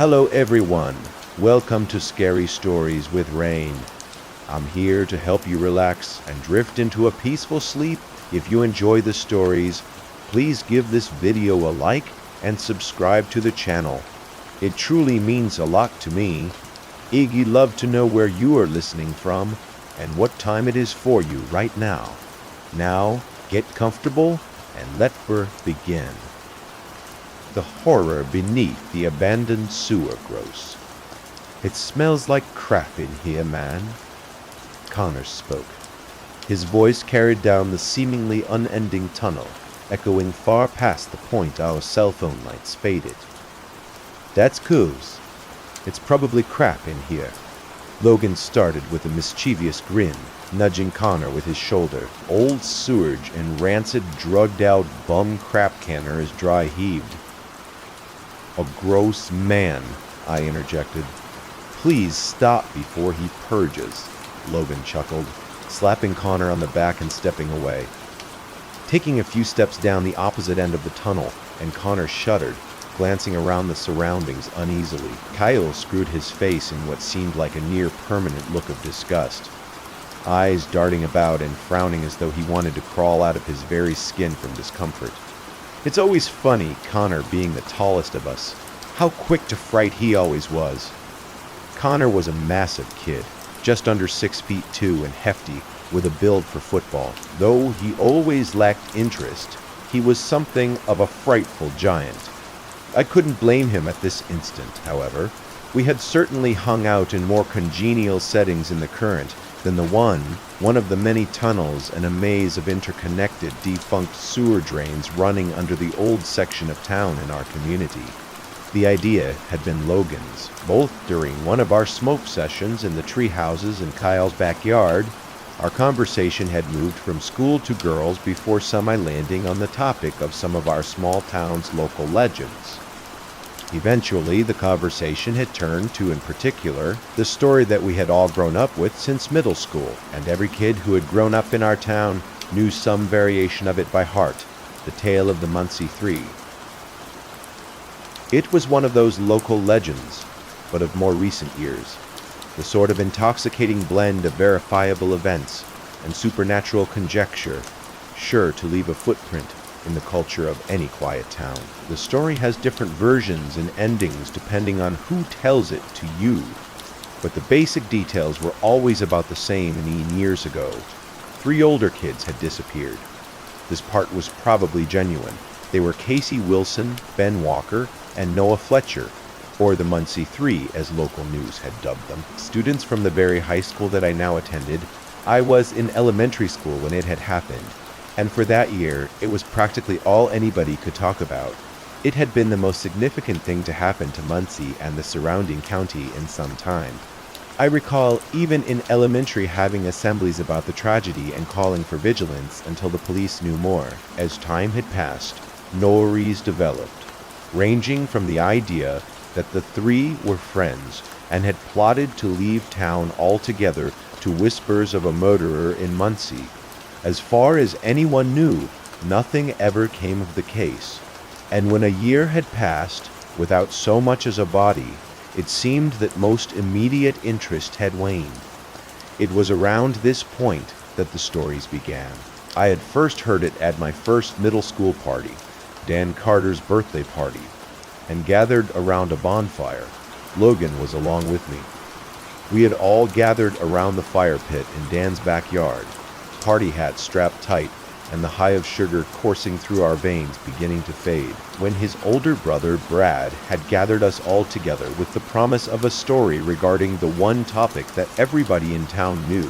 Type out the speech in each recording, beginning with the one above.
Hello everyone, welcome to Scary Stories with Rain. I'm here to help you relax and drift into a peaceful sleep. If you enjoy the stories, please give this video a like and subscribe to the channel. It truly means a lot to me. Iggy love to know where you are listening from and what time it is for you right now. Now, get comfortable and let us begin. The horror beneath the abandoned sewer gross. It smells like crap in here, man. Connor spoke. His voice carried down the seemingly unending tunnel, echoing far past the point our cell phone lights faded. That's coos. It's probably crap in here. Logan started with a mischievous grin, nudging Connor with his shoulder. Old sewage and rancid, drugged-out bum crap canner is dry heaved. A gross man, I interjected. Please stop before he purges, Logan chuckled, slapping Connor on the back and stepping away. Taking a few steps down the opposite end of the tunnel, and Connor shuddered, glancing around the surroundings uneasily. Kyle screwed his face in what seemed like a near-permanent look of disgust, eyes darting about and frowning as though he wanted to crawl out of his very skin from discomfort. It's always funny, Connor being the tallest of us, how quick to fright he always was. Connor was a massive kid, just under 6'2" and hefty, with a build for football. Though he always lacked interest, he was something of a frightful giant. I couldn't blame him at this instant, however. We had certainly hung out in more congenial settings in the current than the one of the many tunnels and a maze of interconnected, defunct sewer drains running under the old section of town in our community. The idea had been Logan's, both during one of our smoke sessions in the tree houses in Kyle's backyard. Our conversation had moved from school to girls before semi-landing on the topic of some of our small town's local legends. Eventually, the conversation had turned to, in particular, the story that we had all grown up with since middle school, and every kid who had grown up in our town knew some variation of it by heart, the tale of the Muncie Three. It was one of those local legends, but of more recent years, the sort of intoxicating blend of verifiable events and supernatural conjecture, sure to leave a footprint in the culture of any quiet town. The story has different versions and endings depending on who tells it to you, but the basic details were always about the same. Years ago, 3 older kids had disappeared. This part was probably genuine. They were Casey Wilson, Ben Walker, and Noah Fletcher, or the Muncie Three as local news had dubbed them. Students from the very high school that I now attended. I was in elementary school when it had happened, and for that year, it was practically all anybody could talk about. It had been the most significant thing to happen to Muncie and the surrounding county in some time. I recall even in elementary having assemblies about the tragedy and calling for vigilance until the police knew more. As time had passed, stories developed, ranging from the idea that the 3 were friends and had plotted to leave town altogether to whispers of a murderer in Muncie. As far as anyone knew, nothing ever came of the case, and when a year had passed without so much as a body, it seemed that most immediate interest had waned. It was around this point that the stories began. I had first heard it at my first middle school party, Dan Carter's birthday party, and gathered around a bonfire. Logan was along with me. We had all gathered around the fire pit in Dan's backyard, party hats strapped tight, and the high of sugar coursing through our veins beginning to fade, when his older brother, Brad, had gathered us all together with the promise of a story regarding the one topic that everybody in town knew,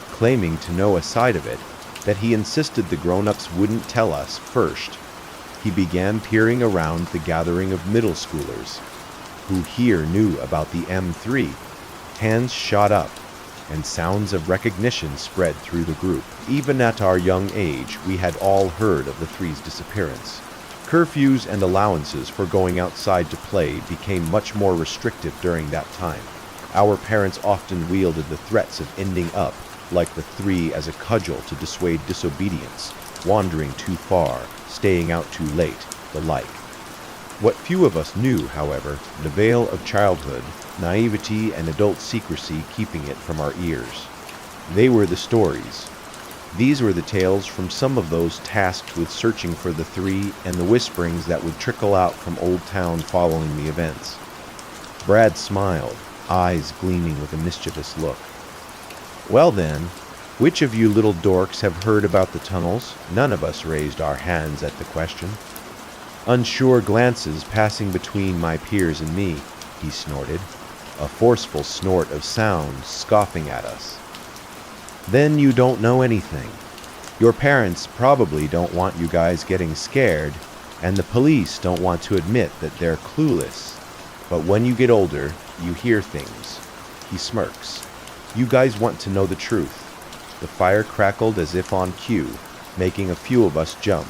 claiming to know a side of it that he insisted the grown-ups wouldn't tell us first. He began peering around the gathering of middle schoolers, who here knew about the M3. Hands shot up, and sounds of recognition spread through the group. Even at our young age, we had all heard of the Three's disappearance. Curfews and allowances for going outside to play became much more restrictive during that time. Our parents often wielded the threats of ending up like the 3 as a cudgel to dissuade disobedience, wandering too far, staying out too late, the like. What few of us knew, however, the veil of childhood, naivety, and adult secrecy keeping it from our ears. They were the stories. These were the tales from some of those tasked with searching for the three and the whisperings that would trickle out from Old Town following the events. Brad smiled, eyes gleaming with a mischievous look. Well then, which of you little dorks have heard about the tunnels? None of us raised our hands at the question. Unsure glances passing between my peers and me, he snorted, a forceful snort of sound scoffing at us. Then you don't know anything. Your parents probably don't want you guys getting scared, and the police don't want to admit that they're clueless. But when you get older, you hear things. He smirks. You guys want to know the truth. The fire crackled as if on cue, making a few of us jump.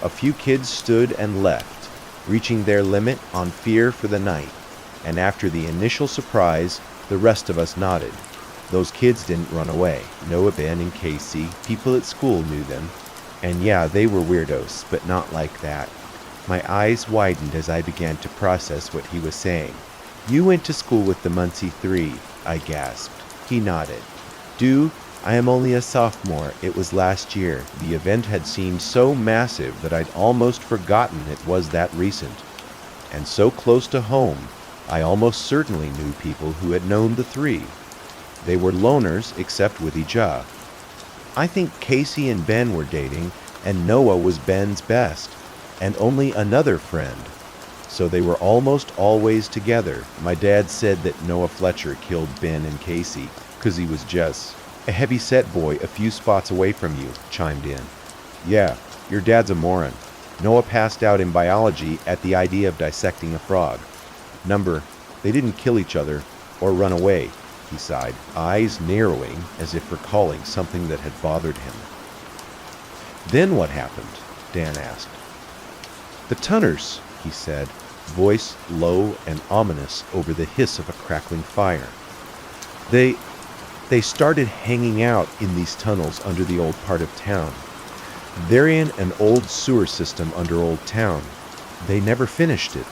A few kids stood and left, reaching their limit on fear for the night, and after the initial surprise, the rest of us nodded. Those kids didn't run away. Noah, Ben, and Casey, people at school knew them. And yeah, they were weirdos, but not like that. My eyes widened as I began to process what he was saying. You went to school with the Muncie Three, I gasped. He nodded. I am only a sophomore. It was last year. The event had seemed so massive that I'd almost forgotten it was that recent. And so close to home, I almost certainly knew people who had known the three. They were loners except with each other. I think Casey and Ben were dating, and Noah was Ben's best, and only another friend. So they were almost always together. My dad said that Noah Fletcher killed Ben and Casey, 'cause he was just a heavy-set boy a few spots away from you, chimed in. Yeah, your dad's a moron. Noah passed out in biology at the idea of dissecting a frog. They didn't kill each other or run away, he sighed, eyes narrowing as if recalling something that had bothered him. Then what happened? Dan asked. The Tunners, he said, voice low and ominous over the hiss of a crackling fire. They started hanging out in these tunnels under the old part of town. They're in an old sewer system under Old Town. They never finished it,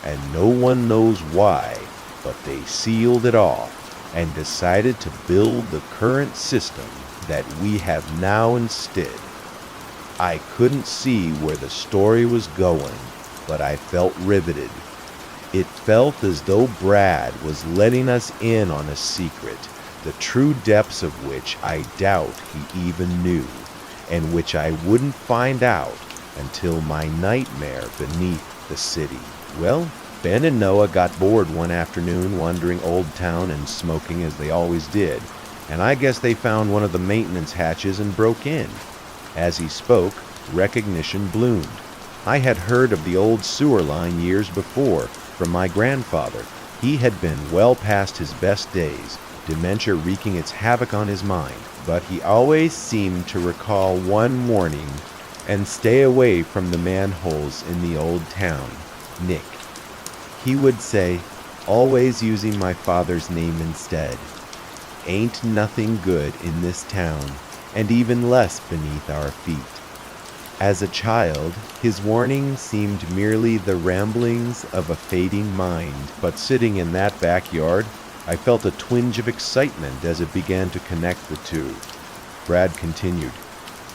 and no one knows why, but they sealed it off and decided to build the current system that we have now instead. I couldn't see where the story was going, but I felt riveted. It felt as though Brad was letting us in on a secret, the true depths of which I doubt he even knew, and which I wouldn't find out until my nightmare beneath the city. Well, Ben and Noah got bored one afternoon wandering Old Town and smoking as they always did, and I guess they found one of the maintenance hatches and broke in. As he spoke, recognition bloomed. I had heard of the old sewer line years before from my grandfather. He had been well past his best days, dementia wreaking its havoc on his mind, but he always seemed to recall one morning and stay away from the manholes in the old town. Nick. He would say, always using my father's name instead. Ain't nothing good in this town, and even less beneath our feet. As a child, his warning seemed merely the ramblings of a fading mind, but sitting in that backyard, I felt a twinge of excitement as it began to connect the two. Brad continued.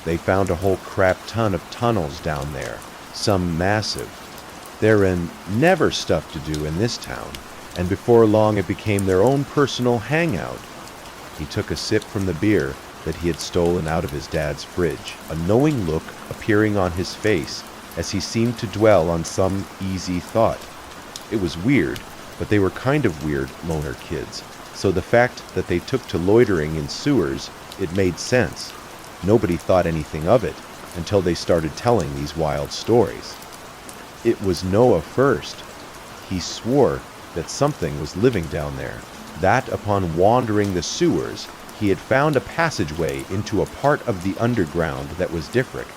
They found a whole crap ton of tunnels down there, some massive. Therein never stuff to do in this town, and before long it became their own personal hangout. He took a sip from the beer that he had stolen out of his dad's fridge, a knowing look appearing on his face as he seemed to dwell on some easy thought. It was weird, but they were kind of weird loner kids, so the fact that they took to loitering in sewers, it made sense. Nobody thought anything of it until they started telling these wild stories. It was Noah first. He swore that something was living down there, that upon wandering the sewers, he had found a passageway into a part of the underground that was different.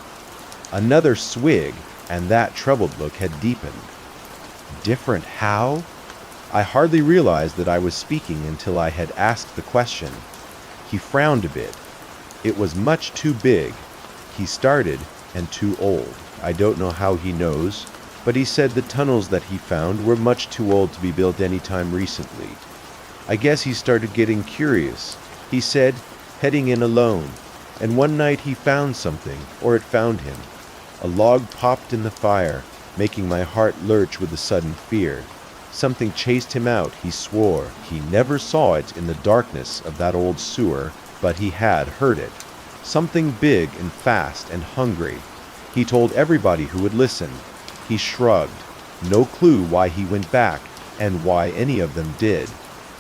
Another swig, and that troubled look had deepened. Different how? I hardly realized that I was speaking until I had asked the question. He frowned a bit. It was much too big. He started, and too old. I don't know how he knows. but he said the tunnels that he found were much too old to be built anytime recently. I guess he started getting curious, he said, heading in alone, and one night he found something, or it found him. A log popped in the fire, making my heart lurch with a sudden fear. Something chased him out, he swore. He never saw it in the darkness of that old sewer, but he had heard it. Something big and fast and hungry. He told everybody who would listen. He shrugged. No clue why he went back, and why any of them did.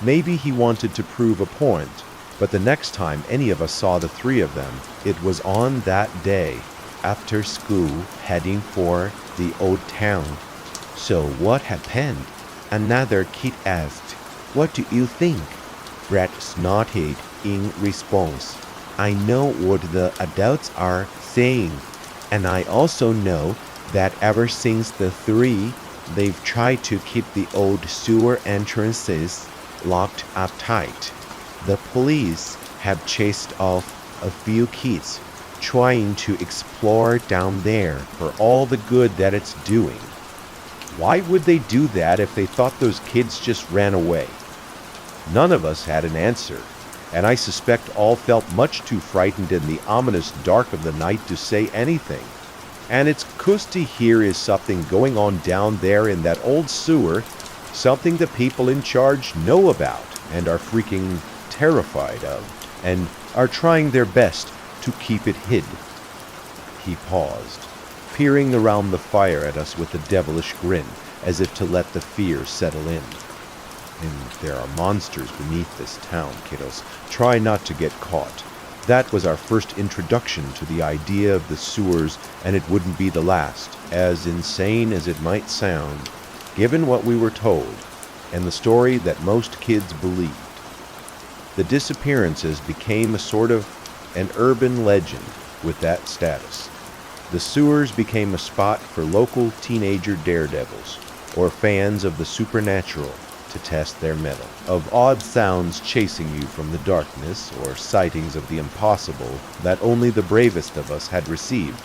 Maybe he wanted to prove a point, but the next time any of us saw the three of them, it was on that day, after school, heading for the old town. So what happened? Another kid asked. What do you think? Brad snorted in response. I know what the adults are saying, and I also know that ever since the three, they've tried to keep the old sewer entrances locked up tight. The police have chased off a few kids trying to explore down there for all the good that it's doing. Why would they do that if they thought those kids just ran away? None of us had an answer, and I suspect all felt much too frightened in the ominous dark of the night to say anything. And it's 'cause to hear is something going on down there in that old sewer, something the people in charge know about and are freaking terrified of, and are trying their best to keep it hid. He paused, peering around the fire at us with a devilish grin, as if to let the fear settle in. And there are monsters beneath this town, kiddos. Try not to get caught. That was our first introduction to the idea of the sewers, and it wouldn't be the last, as insane as it might sound, given what we were told, and the story that most kids believed. The disappearances became a sort of an urban legend with that status. The sewers became a spot for local teenager daredevils, or fans of the supernatural, to test their mettle, of odd sounds chasing you from the darkness, or sightings of the impossible that only the bravest of us had received.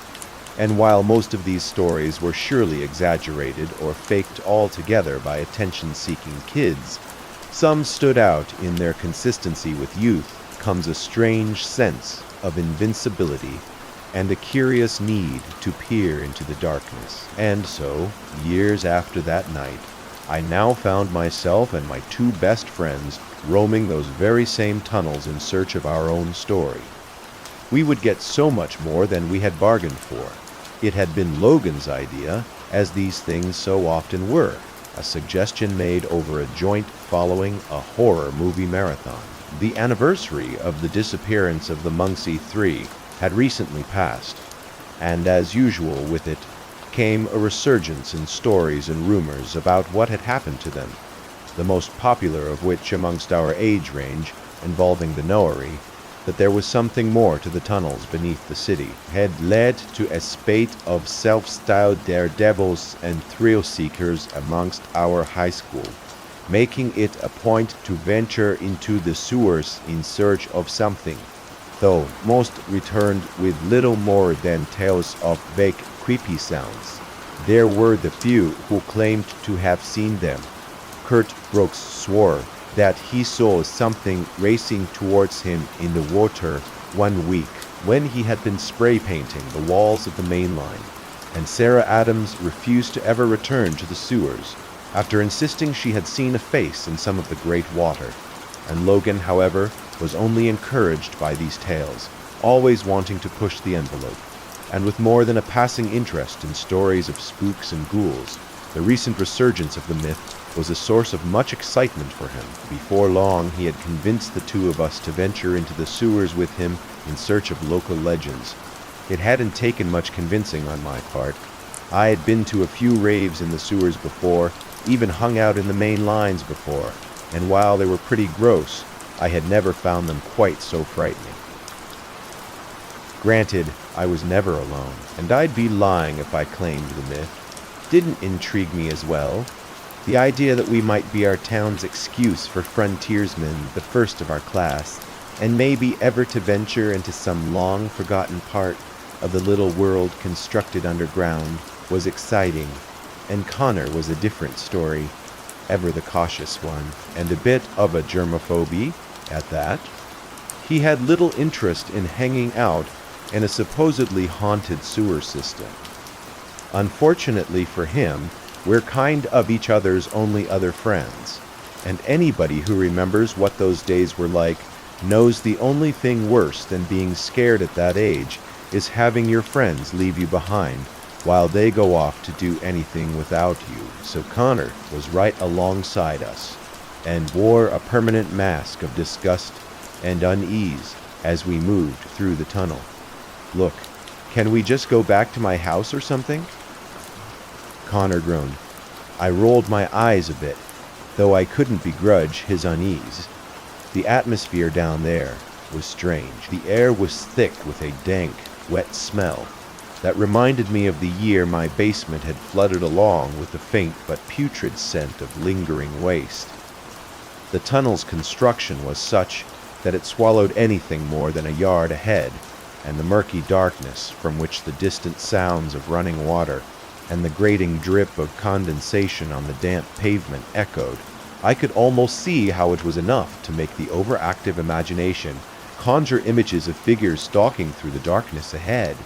And while most of these stories were surely exaggerated or faked altogether by attention-seeking kids, some stood out in their consistency with youth. Comes a strange sense of invincibility and a curious need to peer into the darkness. And so, years after that night, I now found myself and my two best friends roaming those very same tunnels in search of our own story. We would get so much more than we had bargained for. It had been Logan's idea, as these things so often were, a suggestion made over a joint following a horror movie marathon. The anniversary of the disappearance of the Muncie Three had recently passed, and as usual with it came a resurgence in stories and rumors about what had happened to them, the most popular of which amongst our age range, involving the Noary, that there was something more to the tunnels beneath the city, had led to a spate of self-styled daredevils and thrill-seekers amongst our high school, making it a point to venture into the sewers in search of something, though most returned with little more than tales of vague creepy sounds. There were the few who claimed to have seen them. Kurt Brooks swore that he saw something racing towards him in the water one week when he had been spray painting the walls of the main line, and Sarah Adams refused to ever return to the sewers after insisting she had seen a face in some of the great water. And Logan, however, was only encouraged by these tales, always wanting to push the envelope. And with more than a passing interest in stories of spooks and ghouls, the recent resurgence of the myth was a source of much excitement for him. Before long, he had convinced the two of us to venture into the sewers with him in search of local legends. It hadn't taken much convincing on my part. I had been to a few raves in the sewers before, even hung out in the main lines before, and while they were pretty gross, I had never found them quite so frightening. Granted, I was never alone, and I'd be lying if I claimed the myth didn't intrigue me as well. The idea that we might be our town's excuse for frontiersmen, the first of our class, and maybe ever to venture into some long-forgotten part of the little world constructed underground, was exciting, And Connor was a different story, ever the cautious one, and a bit of a germophobie at that. He had little interest in hanging out in a supposedly haunted sewer system. Unfortunately for him, we're kind of each other's only other friends, and anybody who remembers what those days were like knows the only thing worse than being scared at that age is having your friends leave you behind while they go off to do anything without you. So Connor was right alongside us and wore a permanent mask of disgust and unease as we moved through the tunnel. Look, can we just go back to my house or something? Connor groaned. I rolled my eyes a bit, though I couldn't begrudge his unease. The atmosphere down there was strange. The air was thick with a dank, wet smell that reminded me of the year my basement had flooded along with the faint but putrid scent of lingering waste. The tunnel's construction was such that it swallowed anything more than a yard ahead, and the murky darkness from which the distant sounds of running water and the grating drip of condensation on the damp pavement echoed. I could almost see how it was enough to make the overactive imagination conjure images of figures stalking through the darkness ahead.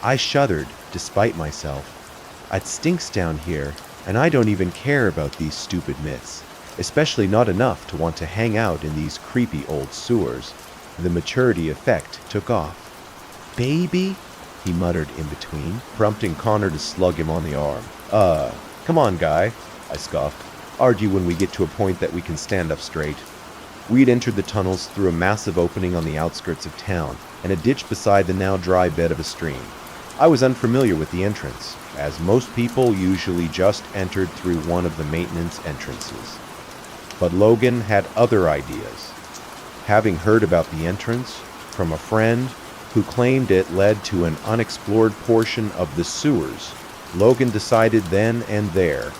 I shuddered, despite myself. It stinks down here, and I don't even care about these stupid myths, especially not enough to want to hang out in these creepy old sewers. The maturity effect took off. Baby? He muttered in between, prompting Connor to slug him on the arm. Come on, guy, I scoffed. Argue when we get to a point that we can stand up straight. We'd entered the tunnels through a massive opening on the outskirts of town and a ditch beside the now dry bed of a stream. I was unfamiliar with the entrance, as most people usually just entered through one of the maintenance entrances. But Logan had other ideas. Having heard about the entrance from a friend who claimed it led to an unexplored portion of the sewers, Logan decided then and there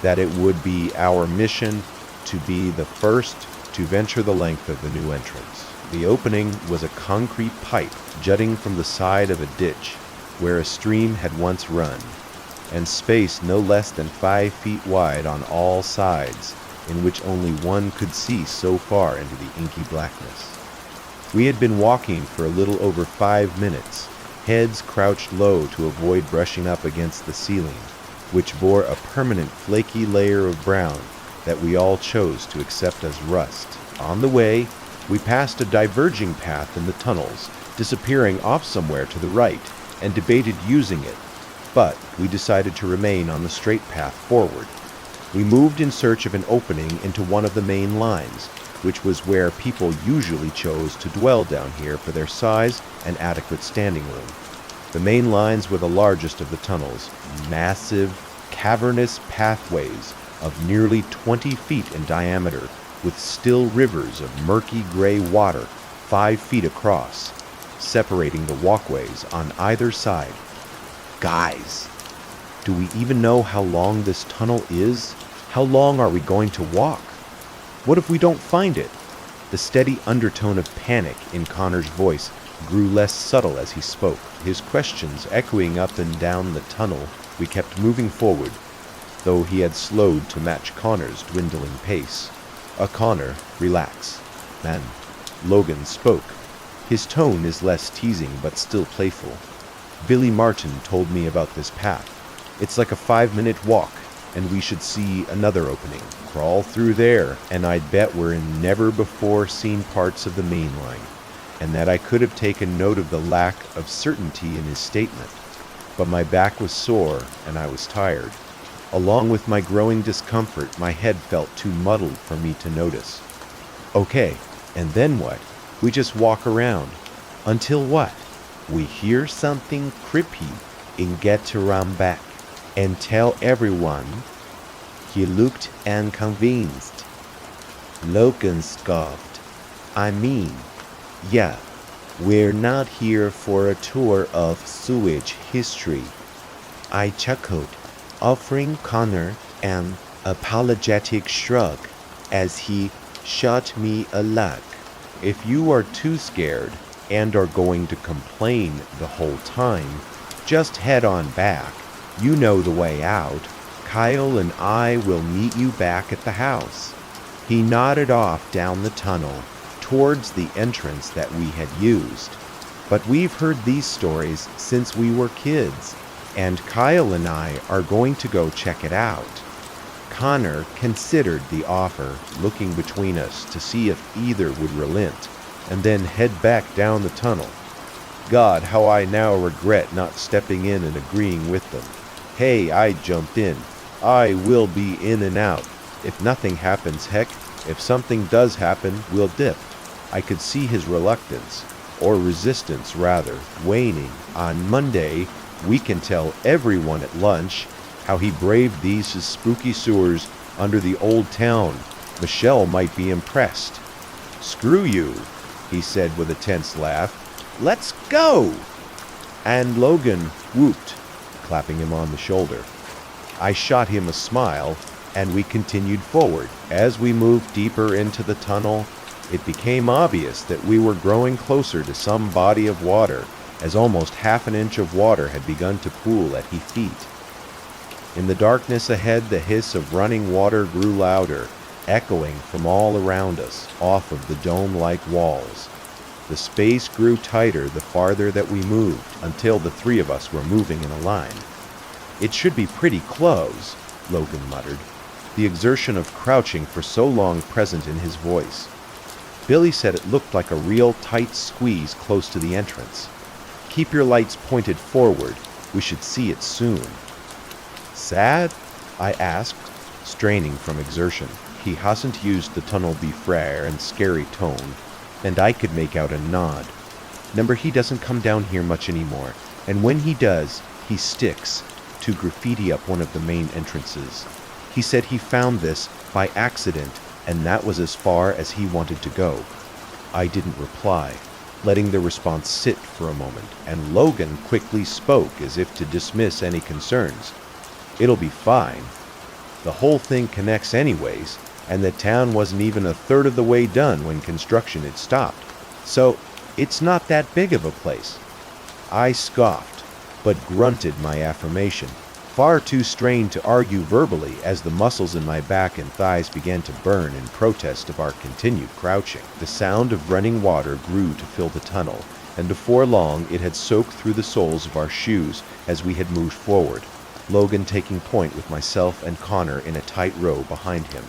that it would be our mission to be the first to venture the length of the new entrance. The opening was a concrete pipe jutting from the side of a ditch where a stream had once run, and space no less than 5 feet wide on all sides, in which only one could see so far into the inky blackness. We had been walking for a little over 5 minutes, heads crouched low to avoid brushing up against the ceiling, which bore a permanent flaky layer of brown that we all chose to accept as rust. On the way, we passed a diverging path in the tunnels, disappearing off somewhere to the right, and debated using it, but we decided to remain on the straight path forward. We moved in search of an opening into one of the main lines, which was where people usually chose to dwell down here for their size and adequate standing room. The main lines were the largest of the tunnels, massive, cavernous pathways of nearly 20 feet in diameter, with still rivers of murky gray water 5 feet across, separating the walkways on either side. Guys, do we even know how long this tunnel is? How long are we going to walk? What if we don't find it? The steady undertone of panic in Connor's voice grew less subtle as he spoke, his questions echoing up and down the tunnel. We kept moving forward, though he had slowed to match Connor's dwindling pace. Connor, relax. Man, Logan spoke. His tone is less teasing but still playful. Billy Martin told me about this path. It's like a 5-minute walk, and we should see another opening. Crawl through there, and I'd bet we're in never-before-seen parts of the main line, and that I could have taken note of the lack of certainty in his statement. But my back was sore, and I was tired. Along with my growing discomfort, my head felt too muddled for me to notice. Okay, and then what? We just walk around. Until what? We hear something creepy and get to run back and tell everyone. He looked unconvinced. Logan scoffed. I mean, yeah, we're not here for a tour of sewage history. I chuckled, offering Connor an apologetic shrug as he shot me a look. If you are too scared and are going to complain the whole time, just head on back. You know the way out. Kyle and I will meet you back at the house." He nodded off down the tunnel towards the entrance that we had used. But we've heard these stories since we were kids, and Kyle and I are going to go check it out. Connor considered the offer, looking between us to see if either would relent, and then head back down the tunnel. God, how I now regret not stepping in and agreeing with them. Hey, I jumped in. I will be in and out. If nothing happens, heck, if something does happen, we'll dip. I could see his reluctance, or resistance rather, waning. On Monday, we can tell everyone at lunch how he braved these spooky sewers under the old town. Michelle might be impressed. "Screw you," he said with a tense laugh. "Let's go!" And Logan whooped, clapping him on the shoulder. I shot him a smile, and we continued forward. As we moved deeper into the tunnel, it became obvious that we were growing closer to some body of water, as almost half an inch of water had begun to pool at his feet. In the darkness ahead, the hiss of running water grew louder, echoing from all around us, off of the dome-like walls. The space grew tighter the farther that we moved, until the three of us were moving in a line. "It should be pretty close," Logan muttered, the exertion of crouching for so long present in his voice. Billy said it looked like a real tight squeeze close to the entrance. "Keep your lights pointed forward. We should see it soon." "Sad?" I asked, straining from exertion. He hasn't used the tunnel befrère and scary tone, and I could make out a nod. "Number he doesn't come down here much anymore, and when he does, he sticks to graffiti up one of the main entrances. He said he found this by accident, and that was as far as he wanted to go." I didn't reply, letting the response sit for a moment, and Logan quickly spoke as if to dismiss any concerns. "It'll be fine. The whole thing connects anyways, and the town wasn't even a third of the way done when construction had stopped. So it's not that big of a place." I scoffed, but grunted my affirmation, far too strained to argue verbally as the muscles in my back and thighs began to burn in protest of our continued crouching. The sound of running water grew to fill the tunnel, and before long it had soaked through the soles of our shoes as we had moved forward, Logan taking point with myself and Connor in a tight row behind him.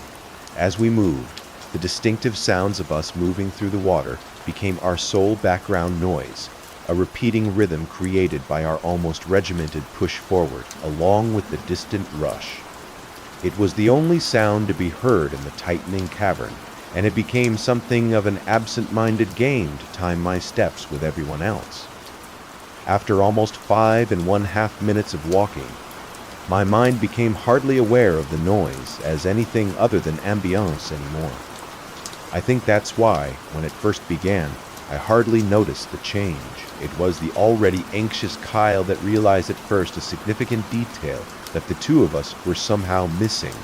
As we moved, the distinctive sounds of us moving through the water became our sole background noise, a repeating rhythm created by our almost regimented push forward, along with the distant rush. It was the only sound to be heard in the tightening cavern, and it became something of an absent-minded game to time my steps with everyone else. After almost 5½ minutes of walking, my mind became hardly aware of the noise as anything other than ambiance anymore. I think that's why, when it first began, I hardly noticed the change. It was the already anxious Kyle that realized at first a significant detail that the two of us were somehow missing,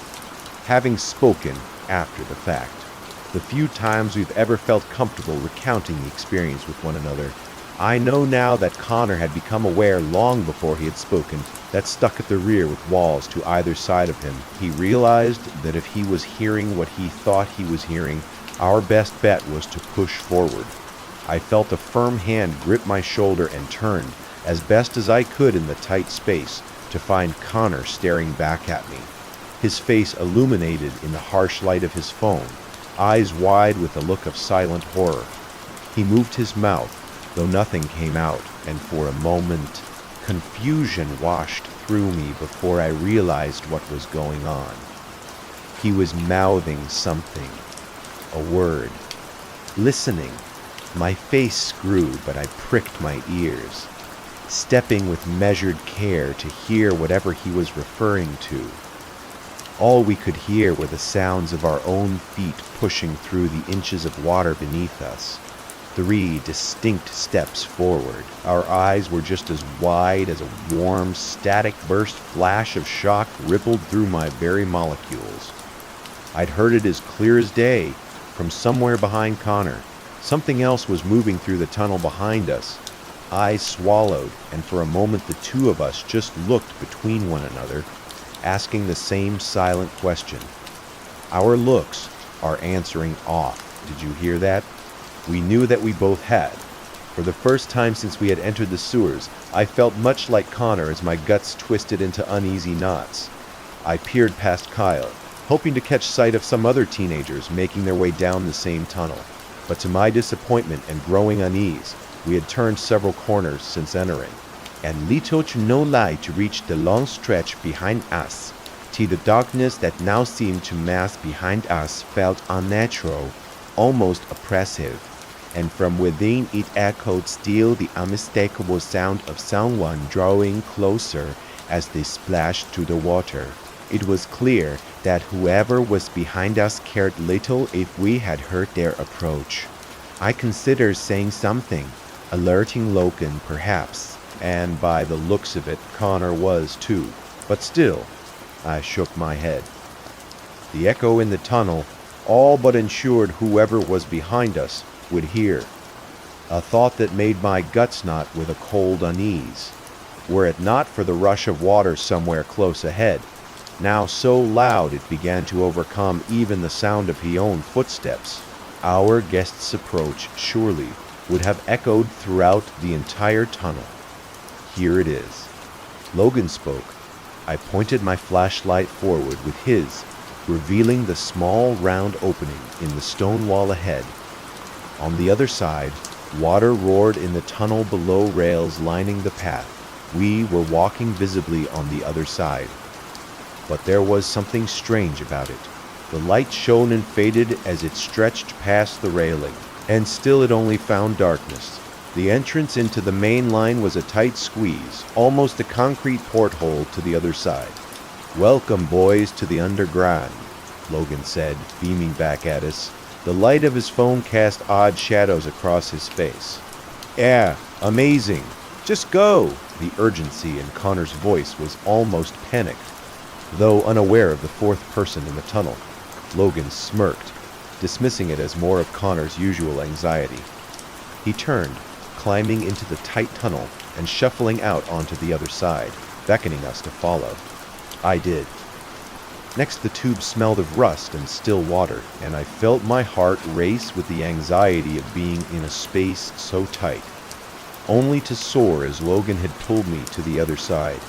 having spoken after the fact. The few times we've ever felt comfortable recounting the experience with one another, I know now that Connor had become aware long before he had spoken that stuck at the rear with walls to either side of him. He realized that if he was hearing what he thought he was hearing, our best bet was to push forward. I felt a firm hand grip my shoulder and turned, as best as I could in the tight space, to find Connor staring back at me, his face illuminated in the harsh light of his phone, eyes wide with a look of silent horror. He moved his mouth, though nothing came out, and for a moment, confusion washed through me before I realized what was going on. He was mouthing something, a word, listening. My face grew, but I pricked my ears, stepping with measured care to hear whatever he was referring to. All we could hear were the sounds of our own feet pushing through the inches of water beneath us. 3 distinct steps forward. Our eyes were just as wide as a warm, static burst flash of shock rippled through my very molecules. I'd heard it as clear as day, from somewhere behind Connor. Something else was moving through the tunnel behind us. Eyes swallowed, and for a moment the two of us just looked between one another, asking the same silent question. Our looks are answering off. Did you hear that? We knew that we both had. For the first time since we had entered the sewers, I felt much like Connor as my guts twisted into uneasy knots. I peered past Kyle, hoping to catch sight of some other teenagers making their way down the same tunnel. But to my disappointment and growing unease, we had turned several corners since entering. And little to no light to reach the long stretch behind us, till the darkness that now seemed to mass behind us felt unnatural, almost oppressive, and from within it echoed still the unmistakable sound of someone drawing closer as they splashed through the water. It was clear that whoever was behind us cared little if we had heard their approach. I considered saying something, alerting Logan perhaps, and by the looks of it, Connor was too. But still, I shook my head. The echo in the tunnel all but ensured whoever was behind us would hear. A thought that made my guts knot with a cold unease. Were it not for the rush of water somewhere close ahead, now so loud it began to overcome even the sound of his own footsteps, our guest's approach surely would have echoed throughout the entire tunnel. Here it is. Logan spoke. I pointed my flashlight forward with his, revealing the small round opening in the stone wall ahead. On the other side, water roared in the tunnel below, rails lining the path. We were walking visibly on the other side. But there was something strange about it. The light shone and faded as it stretched past the railing, and still it only found darkness. The entrance into the main line was a tight squeeze, almost a concrete porthole to the other side. "Welcome, boys, to the underground," Logan said, beaming back at us. The light of his phone cast odd shadows across his face. "Yeah, amazing. Just go." The urgency in Connor's voice was almost panicked. Though unaware of the fourth person in the tunnel, Logan smirked, dismissing it as more of Connor's usual anxiety. He turned, climbing into the tight tunnel and shuffling out onto the other side, beckoning us to follow. I did. Next, the tube smelled of rust and still water, and I felt my heart race with the anxiety of being in a space so tight, only to soar as Logan had pulled me to the other side.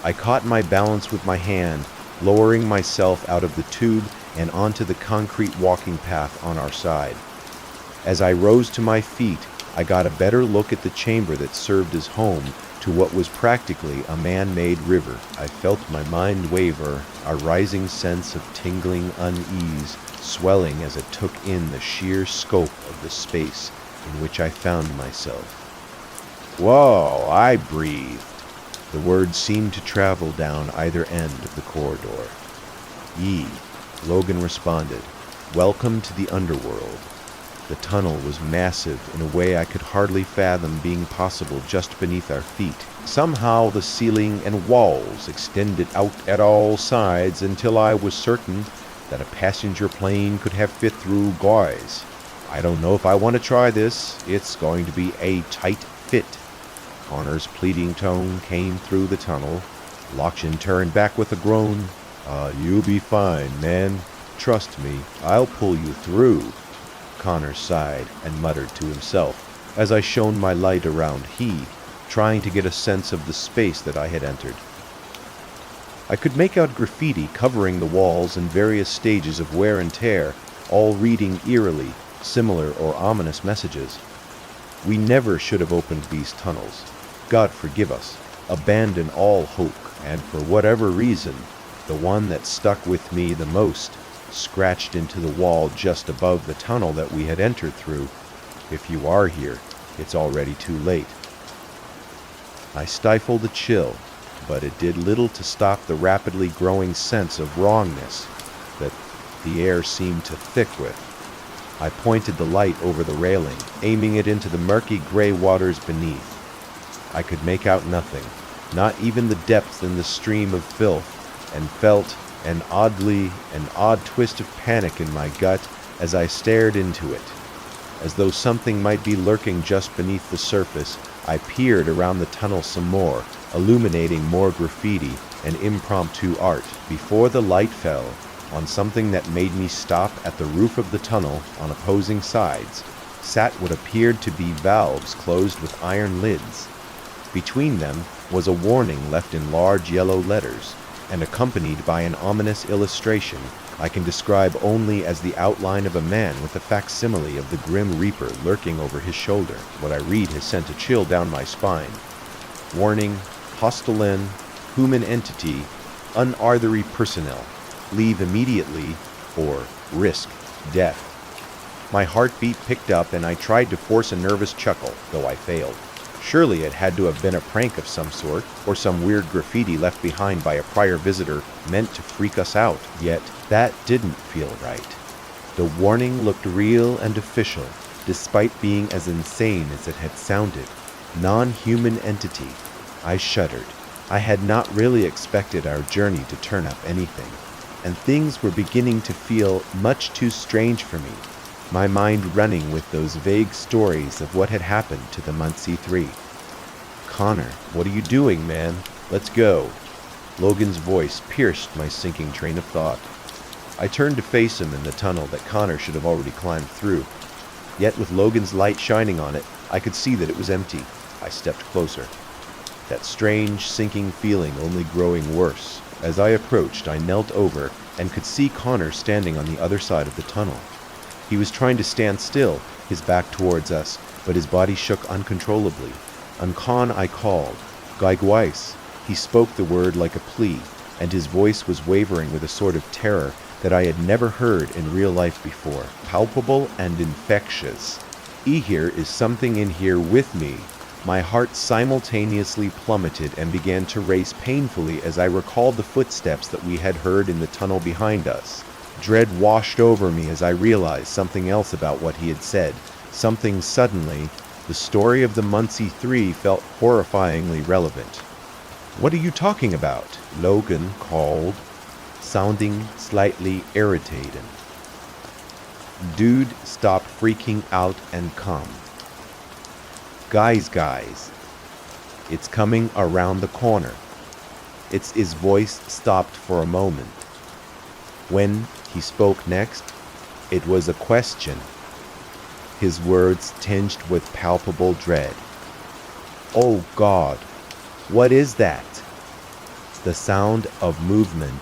I caught my balance with my hand, lowering myself out of the tube and onto the concrete walking path on our side. As I rose to my feet, I got a better look at the chamber that served as home to what was practically a man-made river. I felt my mind waver, a rising sense of tingling unease swelling as it took in the sheer scope of the space in which I found myself. "Whoa," I breathed. The words seemed to travel down either end of the corridor. Logan responded. "Welcome to the underworld." The tunnel was massive in a way I could hardly fathom being possible just beneath our feet. Somehow the ceiling and walls extended out at all sides until I was certain that a passenger plane could have fit through guys. "I don't know if I want to try this. It's going to be a tight fit." Connor's pleading tone came through the tunnel. Lokshin turned back with a groan. You'll be fine, man. Trust me, I'll pull you through." Connor sighed and muttered to himself as I shone my light around trying to get a sense of the space that I had entered. I could make out graffiti covering the walls in various stages of wear and tear, all reading eerily similar or ominous messages. We never should have opened these tunnels. God forgive us. Abandon all hope, and for whatever reason, the one that stuck with me the most scratched into the wall just above the tunnel that we had entered through. If you are here, it's already too late. I stifled a chill, but it did little to stop the rapidly growing sense of wrongness that the air seemed to thick with. I pointed the light over the railing, aiming it into the murky gray waters beneath. I could make out nothing, not even the depth in the stream of filth, and felt an odd twist of panic in my gut as I stared into it. As though something might be lurking just beneath the surface, I peered around the tunnel some more, illuminating more graffiti and impromptu art before the light fell on something that made me stop at the roof of the tunnel on opposing sides, sat what appeared to be valves closed with iron lids. Between them was a warning left in large yellow letters, and accompanied by an ominous illustration I can describe only as the outline of a man with a facsimile of the Grim Reaper lurking over his shoulder. What I read has sent a chill down my spine. Warning, hostile human entity, unarthery personnel, leave immediately or risk death. My heartbeat picked up and I tried to force a nervous chuckle, though I failed. Surely it had to have been a prank of some sort, or some weird graffiti left behind by a prior visitor meant to freak us out, yet that didn't feel right. The warning looked real and official, despite being as insane as it had sounded. Non-human entity. I shuddered. I had not really expected our journey to turn up anything, and things were beginning to feel much too strange for me, my mind running with those vague stories of what had happened to the Muncie Three. "Connor, what are you doing, man? Let's go." Logan's voice pierced my sinking train of thought. I turned to face him in the tunnel that Connor should have already climbed through. Yet with Logan's light shining on it, I could see that it was empty. I stepped closer. That strange, sinking feeling only growing worse. As I approached, I knelt over and could see Connor standing on the other side of the tunnel. He was trying to stand still, his back towards us, but his body shook uncontrollably. On Con I called, "Gaigwais." He spoke the word like a plea, and his voice was wavering with a sort of terror that I had never heard in real life before, palpable and infectious. "Here is something in here with me." My heart simultaneously plummeted and began to race painfully as I recalled the footsteps that we had heard in the tunnel behind us. Dread washed over me as I realized something else about what he had said. Something suddenly, the story of the Muncie Three felt horrifyingly relevant. "What are you talking about?" Logan called, sounding slightly irritated. Dude stopped freaking out and come. Guys, it's coming around the corner." His voice stopped for a moment. When he spoke next, it was a question, his words tinged with palpable dread. "Oh God, what is that?" The sound of movement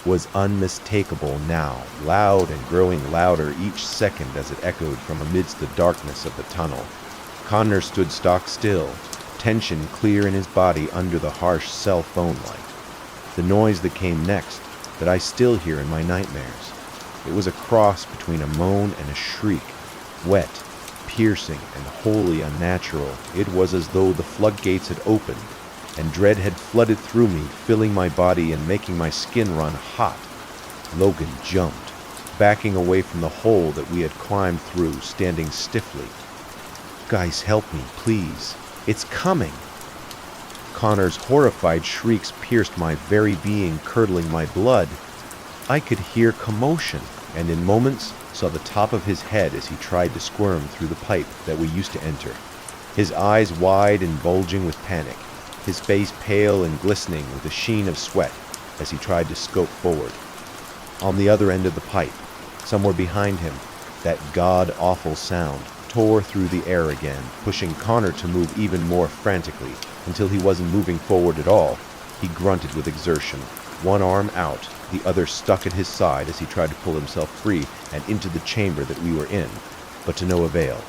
was unmistakable now, loud and growing louder each second as it echoed from amidst the darkness of the tunnel. Connor stood stock still, tension clear in his body under the harsh cell phone light. The noise that came next, that I still hear in my nightmares. It was a cross between a moan and a shriek, wet, piercing, and wholly unnatural. It was as though the floodgates had opened, and dread had flooded through me, filling my body and making my skin run hot. Logan jumped, backing away from the hole that we had climbed through, standing stiffly. "Guys, help me, please. It's coming." Connor's horrified shrieks pierced my very being, curdling my blood. I could hear commotion, and in moments saw the top of his head as he tried to squirm through the pipe that we used to enter. His eyes wide and bulging with panic, his face pale and glistening with a sheen of sweat as he tried to scope forward. On the other end of the pipe, somewhere behind him, that god-awful sound tore through the air again, pushing Connor to move even more frantically. Until he wasn't moving forward at all, he grunted with exertion, one arm out, the other stuck at his side as he tried to pull himself free and into the chamber that we were in, but to no avail.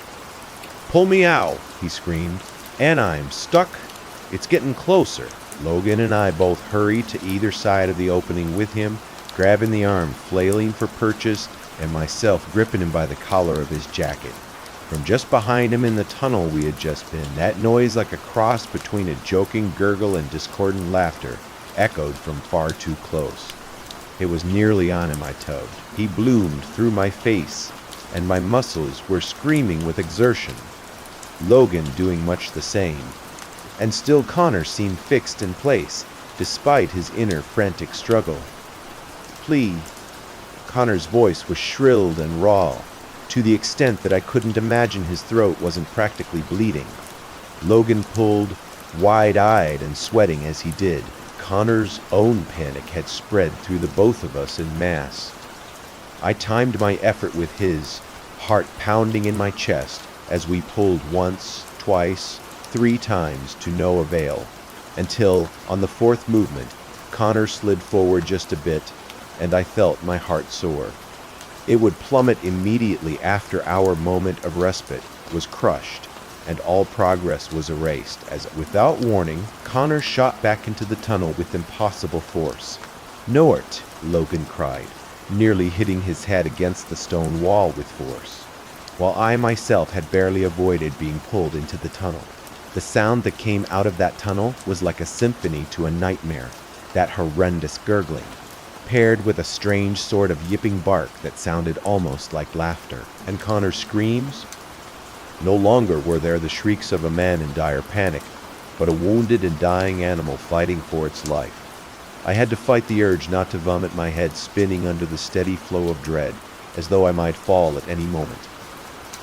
"Pull me out," he screamed, "and I'm stuck. It's getting closer." Logan and I both hurried to either side of the opening with him, grabbing the arm, flailing for purchase, and myself gripping him by the collar of his jacket. From just behind him in the tunnel we had just been, that noise, like a cross between a joking gurgle and discordant laughter, echoed from far too close. It was nearly on him I tugged. He bloomed through my face, and my muscles were screaming with exertion. Logan doing much the same. And still Connor seemed fixed in place, despite his inner frantic struggle. "Please." Connor's voice was shrilled and raw, to the extent that I couldn't imagine his throat wasn't practically bleeding. Logan pulled, wide-eyed and sweating as he did. Connor's own panic had spread through the both of us en masse. I timed my effort with his, heart pounding in my chest as we pulled once, twice, 3 times to no avail, until, on the 4th movement, Connor slid forward just a bit, and I felt my heart soar. It would plummet immediately after our moment of respite was crushed, and all progress was erased as, without warning, Connor shot back into the tunnel with impossible force. "Nort!" Logan cried, nearly hitting his head against the stone wall with force, while I myself had barely avoided being pulled into the tunnel. The sound that came out of that tunnel was like a symphony to a nightmare, that horrendous gurgling, paired with a strange sort of yipping bark that sounded almost like laughter. And Connor's screams? No longer were there the shrieks of a man in dire panic, but a wounded and dying animal fighting for its life. I had to fight the urge not to vomit, my head spinning under the steady flow of dread, as though I might fall at any moment.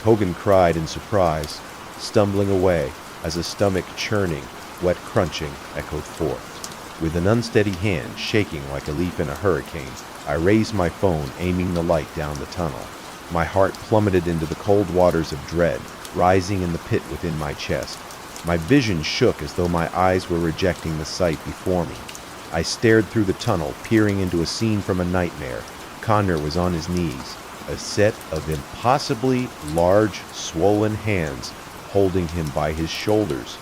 Hogan cried in surprise, stumbling away as a stomach-churning, wet crunching echoed forth. With an unsteady hand shaking like a leaf in a hurricane, I raised my phone, aiming the light down the tunnel. My heart plummeted into the cold waters of dread, rising in the pit within my chest. My vision shook as though my eyes were rejecting the sight before me. I stared through the tunnel, peering into a scene from a nightmare. Connor was on his knees, a set of impossibly large, swollen hands holding him by his shoulders.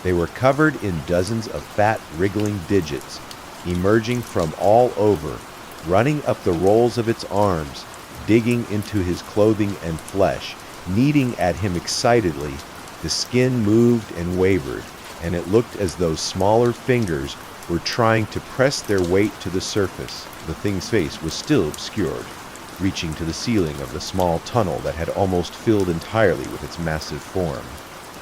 They were covered in dozens of fat, wriggling digits, emerging from all over, running up the rolls of its arms, digging into his clothing and flesh, kneading at him excitedly. The skin moved and wavered, and it looked as though smaller fingers were trying to press their weight to the surface. The thing's face was still obscured, reaching to the ceiling of the small tunnel that had almost filled entirely with its massive form.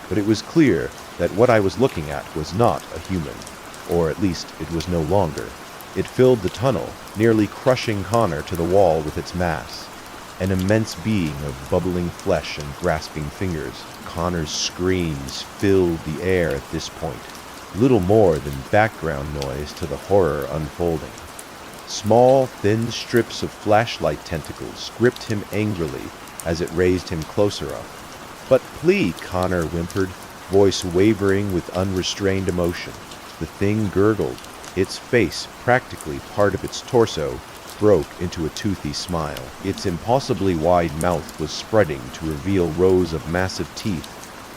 But it was clear that what I was looking at was not a human, or at least it was no longer. It filled the tunnel, nearly crushing Connor to the wall with its mass. An immense being of bubbling flesh and grasping fingers. Connor's screams filled the air at this point, little more than background noise to the horror unfolding. Small, thin strips of flashlight tentacles gripped him angrily as it raised him closer up. "But please," Connor whimpered, voice wavering with unrestrained emotion. The thing gurgled. Its face, practically part of its torso, broke into a toothy smile. Its impossibly wide mouth was spreading to reveal rows of massive teeth.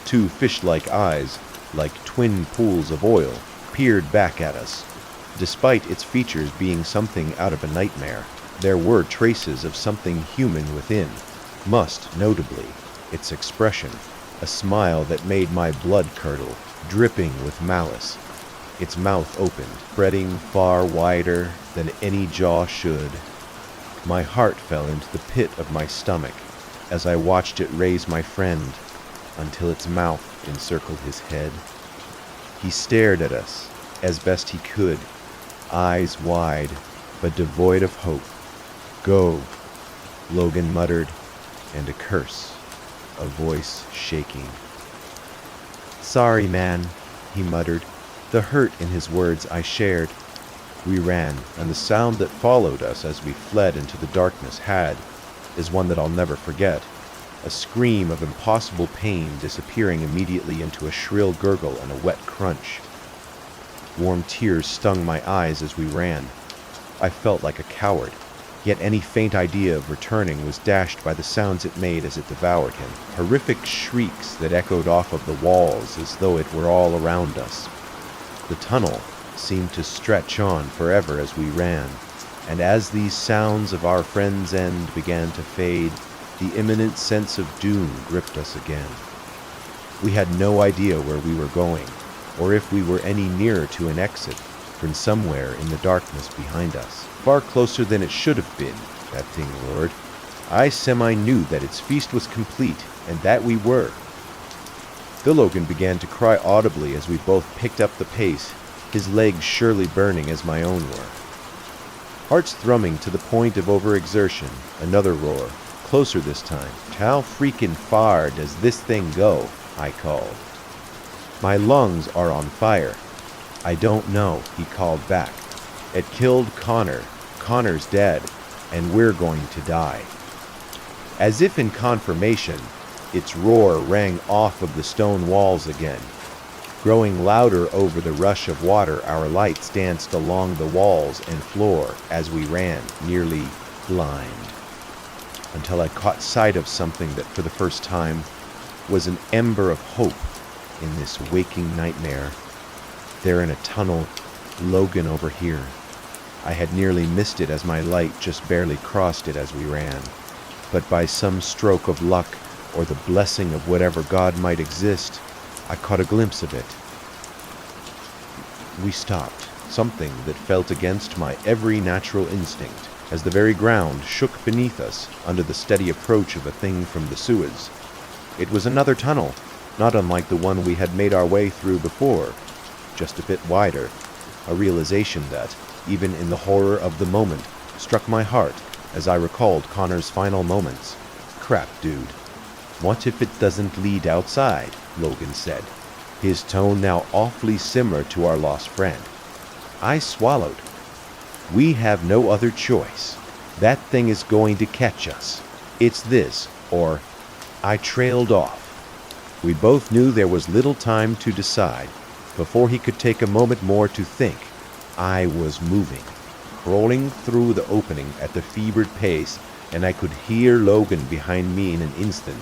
2 fish-like eyes, like twin pools of oil, peered back at us. Despite its features being something out of a nightmare, there were traces of something human within. Most notably, its expression, a smile that made my blood curdle, dripping with malice. Its mouth opened, spreading far wider than any jaw should. My heart fell into the pit of my stomach as I watched it raise my friend until its mouth encircled his head. He stared at us as best he could, eyes wide but devoid of hope. "Go," Logan muttered, and a curse, a voice shaking. "Sorry, man," he muttered. The hurt in his words I shared. We ran, and the sound that followed us as we fled into the darkness is one that I'll never forget. A scream of impossible pain disappearing immediately into a shrill gurgle and a wet crunch. Warm tears stung my eyes as we ran. I felt like a coward, yet any faint idea of returning was dashed by the sounds it made as it devoured him. Horrific shrieks that echoed off of the walls as though it were all around us. The tunnel seemed to stretch on forever as we ran, and as these sounds of our friend's end began to fade, the imminent sense of doom gripped us again. We had no idea where we were going, or if we were any nearer to an exit, from somewhere in the darkness behind us. Far closer than it should have been, that thing roared. I semi-knew that its feast was complete, and that we were. The Logan began to cry audibly as we both picked up the pace, his legs surely burning as my own were. Hearts thrumming to the point of overexertion, another roar, closer this time. "How freaking far does this thing go?" I called. My lungs are on fire. I don't know, he called back. It killed Connor. Connor's dead, and we're going to die. As if in confirmation, its roar rang off of the stone walls again. Growing louder over the rush of water, our lights danced along the walls and floor as we ran, nearly blind, until I caught sight of something that for the first time was an ember of hope in this waking nightmare. There in a tunnel, Logan over here. I had nearly missed it as my light just barely crossed it as we ran. But by some stroke of luck, or the blessing of whatever God might exist, I caught a glimpse of it. We stopped, something that felt against my every natural instinct, as the very ground shook beneath us under the steady approach of a thing from the sewers. It was another tunnel, not unlike the one we had made our way through before, just a bit wider. A realization that, even in the horror of the moment, struck my heart as I recalled Connor's final moments. Crap, dude. What if it doesn't lead outside? Logan said, his tone now awfully similar to our lost friend. I swallowed. We have no other choice. That thing is going to catch us. It's this, or... I trailed off. We both knew there was little time to decide. Before he could take a moment more to think, I was moving, crawling through the opening at the fevered pace, and I could hear Logan behind me in an instant.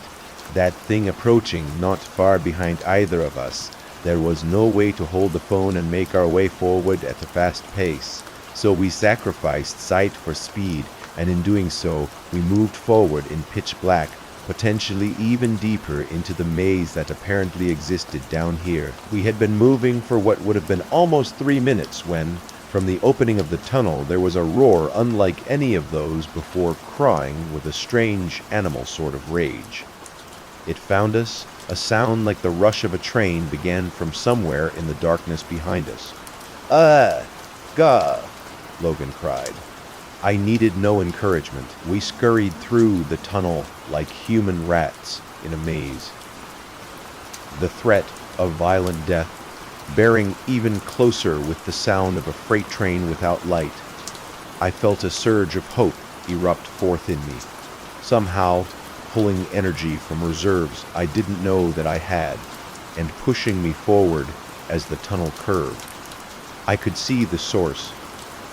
That thing approaching not far behind either of us. There was no way to hold the phone and make our way forward at a fast pace, so we sacrificed sight for speed, and in doing so, we moved forward in pitch black, potentially even deeper into the maze that apparently existed down here. We had been moving for what would have been almost 3 minutes when, from the opening of the tunnel, there was a roar unlike any of those before, crying with a strange animal sort of rage. It found us. A sound like the rush of a train began from somewhere in the darkness behind us. Gah, Logan cried. I needed no encouragement. We scurried through the tunnel like human rats in a maze. The threat of violent death bearing even closer with the sound of a freight train without light. I felt a surge of hope erupt forth in me, somehow pulling energy from reserves I didn't know that I had, and pushing me forward as the tunnel curved. I could see the source,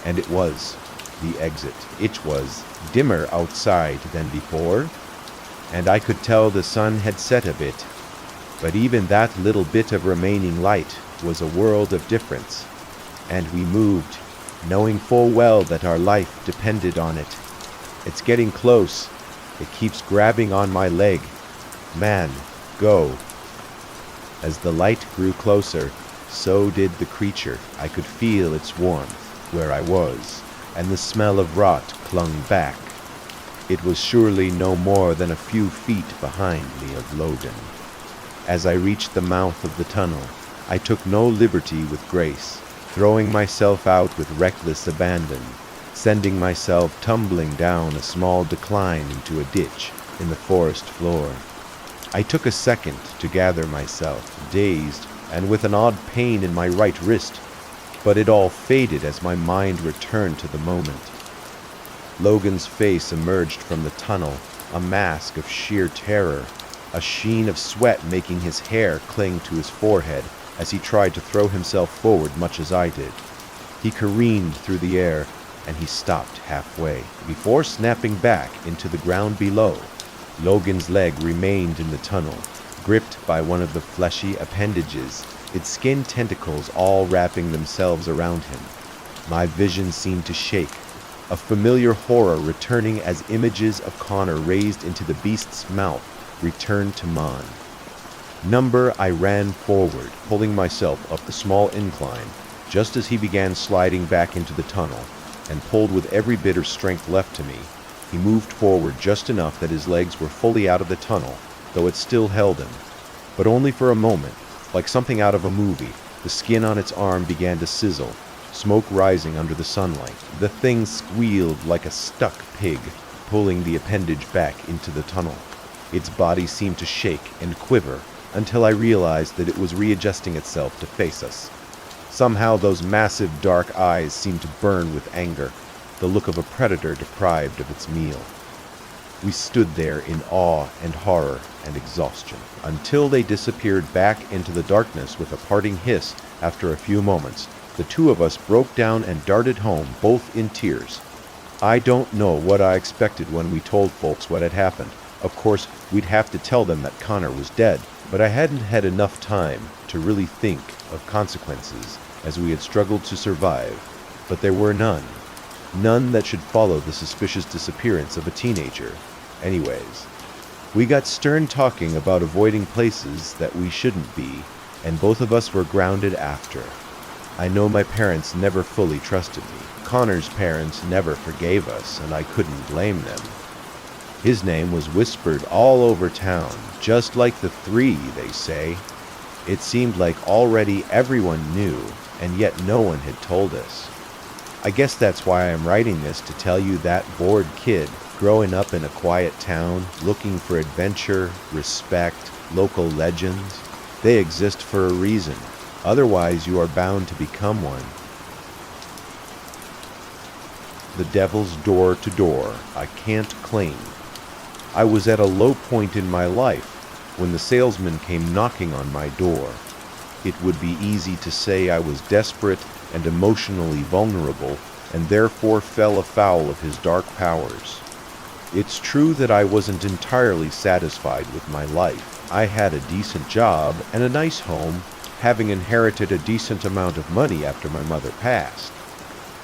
and it was the exit. It was dimmer outside than before, and I could tell the sun had set a bit, but even that little bit of remaining light was a world of difference, and we moved, knowing full well that our life depended on it. It's getting close. It keeps grabbing on my leg. Man, go. As the light grew closer, so did the creature. I could feel its warmth where I was, and the smell of rot clung back. It was surely no more than a few feet behind me of Logan. As I reached the mouth of the tunnel, I took no liberty with grace, throwing myself out with reckless abandon, sending myself tumbling down a small decline into a ditch in the forest floor. I took a second to gather myself, dazed and with an odd pain in my right wrist, but it all faded as my mind returned to the moment. Logan's face emerged from the tunnel, a mask of sheer terror, a sheen of sweat making his hair cling to his forehead as he tried to throw himself forward much as I did. He careened through the air, and he stopped halfway, before snapping back into the ground below. Logan's leg remained in the tunnel, gripped by one of the fleshy appendages, its skin tentacles all wrapping themselves around him. My vision seemed to shake, a familiar horror returning as images of Connor raised into the beast's mouth returned to mine. I ran forward, pulling myself up the small incline, just as he began sliding back into the tunnel, and pulled with every bit of strength left to me. He moved forward just enough that his legs were fully out of the tunnel, though it still held him. But only for a moment, like something out of a movie. The skin on its arm began to sizzle, smoke rising under the sunlight. The thing squealed like a stuck pig, pulling the appendage back into the tunnel. Its body seemed to shake and quiver until I realized that it was readjusting itself to face us. Somehow those massive dark eyes seemed to burn with anger, the look of a predator deprived of its meal. We stood there in awe and horror and exhaustion, until they disappeared back into the darkness with a parting hiss. After a few moments, the two of us broke down and darted home, both in tears. I don't know what I expected when we told folks what had happened. Of course, we'd have to tell them that Connor was dead, but I hadn't had enough time to really think of consequences, as we had struggled to survive. But there were none. None that should follow the suspicious disappearance of a teenager. Anyways, we got stern talking about avoiding places that we shouldn't be, and both of us were grounded after. I know my parents never fully trusted me. Connor's parents never forgave us, and I couldn't blame them. His name was whispered all over town, just like the three, they say. It seemed like already everyone knew, and yet no one had told us. I guess that's why I'm writing this, to tell you that bored kid growing up in a quiet town, looking for adventure, respect, local legends. They exist for a reason. Otherwise, you are bound to become one. The Devil's Door to Door, I Can't Claim. I was at a low point in my life when the salesman came knocking on my door. It would be easy to say I was desperate and emotionally vulnerable, and therefore fell afoul of his dark powers. It's true that I wasn't entirely satisfied with my life. I had a decent job and a nice home, having inherited a decent amount of money after my mother passed.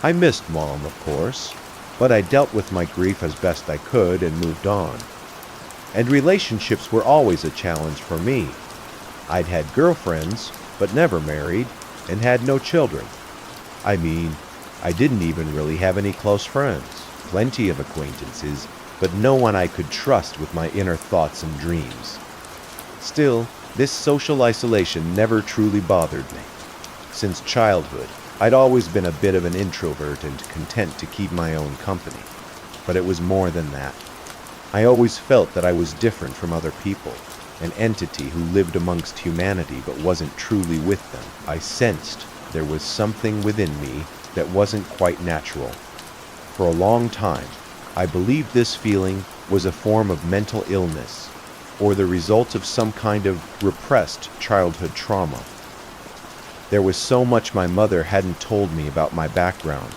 I missed Mom, of course, but I dealt with my grief as best I could and moved on. And relationships were always a challenge for me. I'd had girlfriends, but never married, and had no children. I mean, I didn't even really have any close friends. Plenty of acquaintances, but no one I could trust with my inner thoughts and dreams. Still, this social isolation never truly bothered me. Since childhood, I'd always been a bit of an introvert and content to keep my own company. But it was more than that. I always felt that I was different from other people, an entity who lived amongst humanity but wasn't truly with them. I sensed there was something within me that wasn't quite natural. For a long time, I believed this feeling was a form of mental illness, or the result of some kind of repressed childhood trauma. There was so much my mother hadn't told me about my background.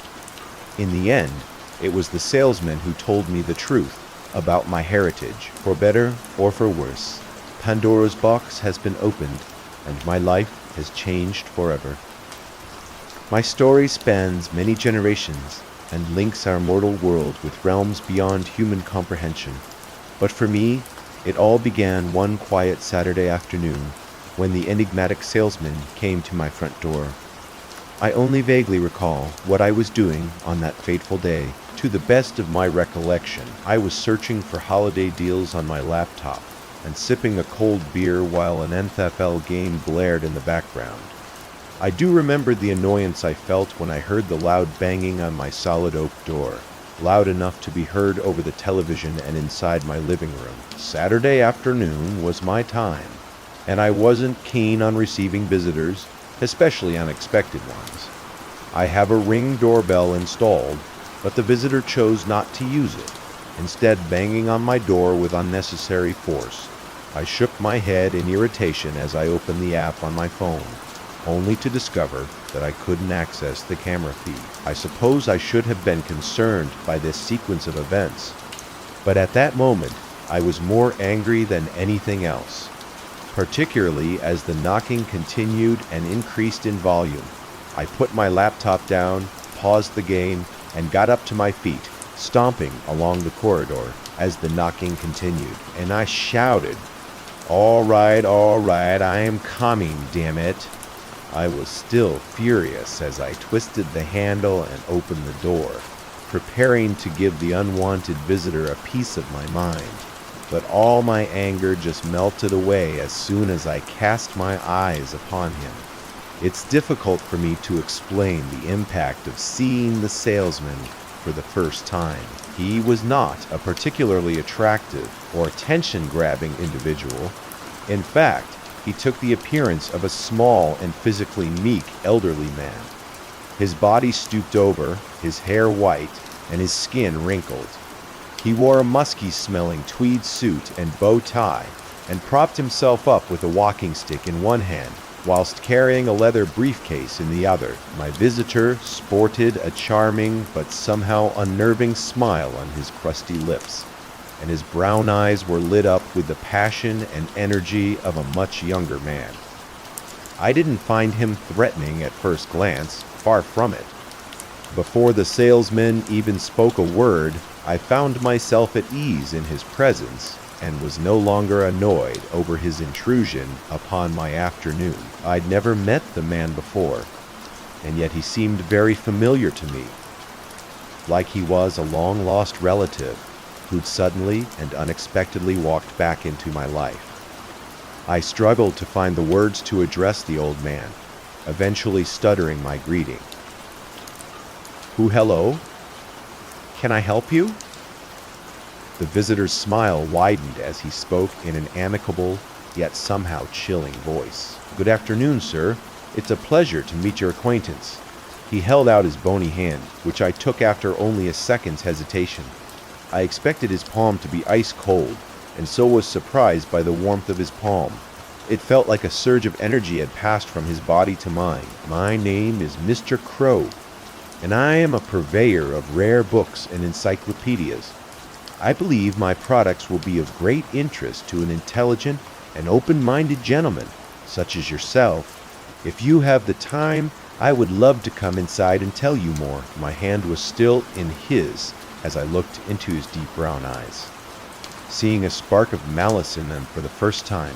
In the end, it was the salesman who told me the truth about my heritage. For better or for worse, Pandora's box has been opened, and my life has changed forever. My story spans many generations and links our mortal world with realms beyond human comprehension. But for me, it all began one quiet Saturday afternoon when the enigmatic salesman came to my front door. I only vaguely recall what I was doing on that fateful day. To the best of my recollection, I was searching for holiday deals on my laptop and sipping a cold beer while an NFL game blared in the background. I do remember the annoyance I felt when I heard the loud banging on my solid oak door, loud enough to be heard over the television and inside my living room. Saturday afternoon was my time, and I wasn't keen on receiving visitors, especially unexpected ones. I have a Ring doorbell installed, but the visitor chose not to use it, instead banging on my door with unnecessary force. I shook my head in irritation as I opened the app on my phone, only to discover that I couldn't access the camera feed. I suppose I should have been concerned by this sequence of events, but at that moment I was more angry than anything else, particularly as the knocking continued and increased in volume. I put my laptop down, paused the game, and got up to my feet, stomping along the corridor as the knocking continued, and I shouted, all right, I am coming, damn it." I was still furious as I twisted the handle and opened the door, preparing to give the unwanted visitor a piece of my mind. But all my anger just melted away as soon as I cast my eyes upon him. It's difficult for me to explain the impact of seeing the salesman for the first time. He was not a particularly attractive or attention-grabbing individual. In fact, he took the appearance of a small and physically meek elderly man. His body stooped over, his hair white, and his skin wrinkled. He wore a musky-smelling tweed suit and bow tie, and propped himself up with a walking stick in one hand, whilst carrying a leather briefcase in the other. My visitor sported a charming but somehow unnerving smile on his crusty lips, and his brown eyes were lit up with the passion and energy of a much younger man. I didn't find him threatening at first glance, far from it. Before the salesman even spoke a word, I found myself at ease in his presence and was no longer annoyed over his intrusion upon my afternoon. I'd never met the man before, and yet he seemed very familiar to me, like he was a long-lost relative who'd suddenly and unexpectedly walked back into my life. I struggled to find the words to address the old man, eventually stuttering my greeting. Hello? Can I help you?" The visitor's smile widened as he spoke in an amicable, yet somehow chilling voice. "Good afternoon, sir. It's a pleasure to meet your acquaintance." He held out his bony hand, which I took after only a second's hesitation. I expected his palm to be ice cold, and so was surprised by the warmth of his palm. It felt like a surge of energy had passed from his body to mine. "My name is Mr. Crow, and I am a purveyor of rare books and encyclopedias. I believe my products will be of great interest to an intelligent and open-minded gentleman, such as yourself. If you have the time, I would love to come inside and tell you more." My hand was still in his as I looked into his deep brown eyes. Seeing a spark of malice in them for the first time,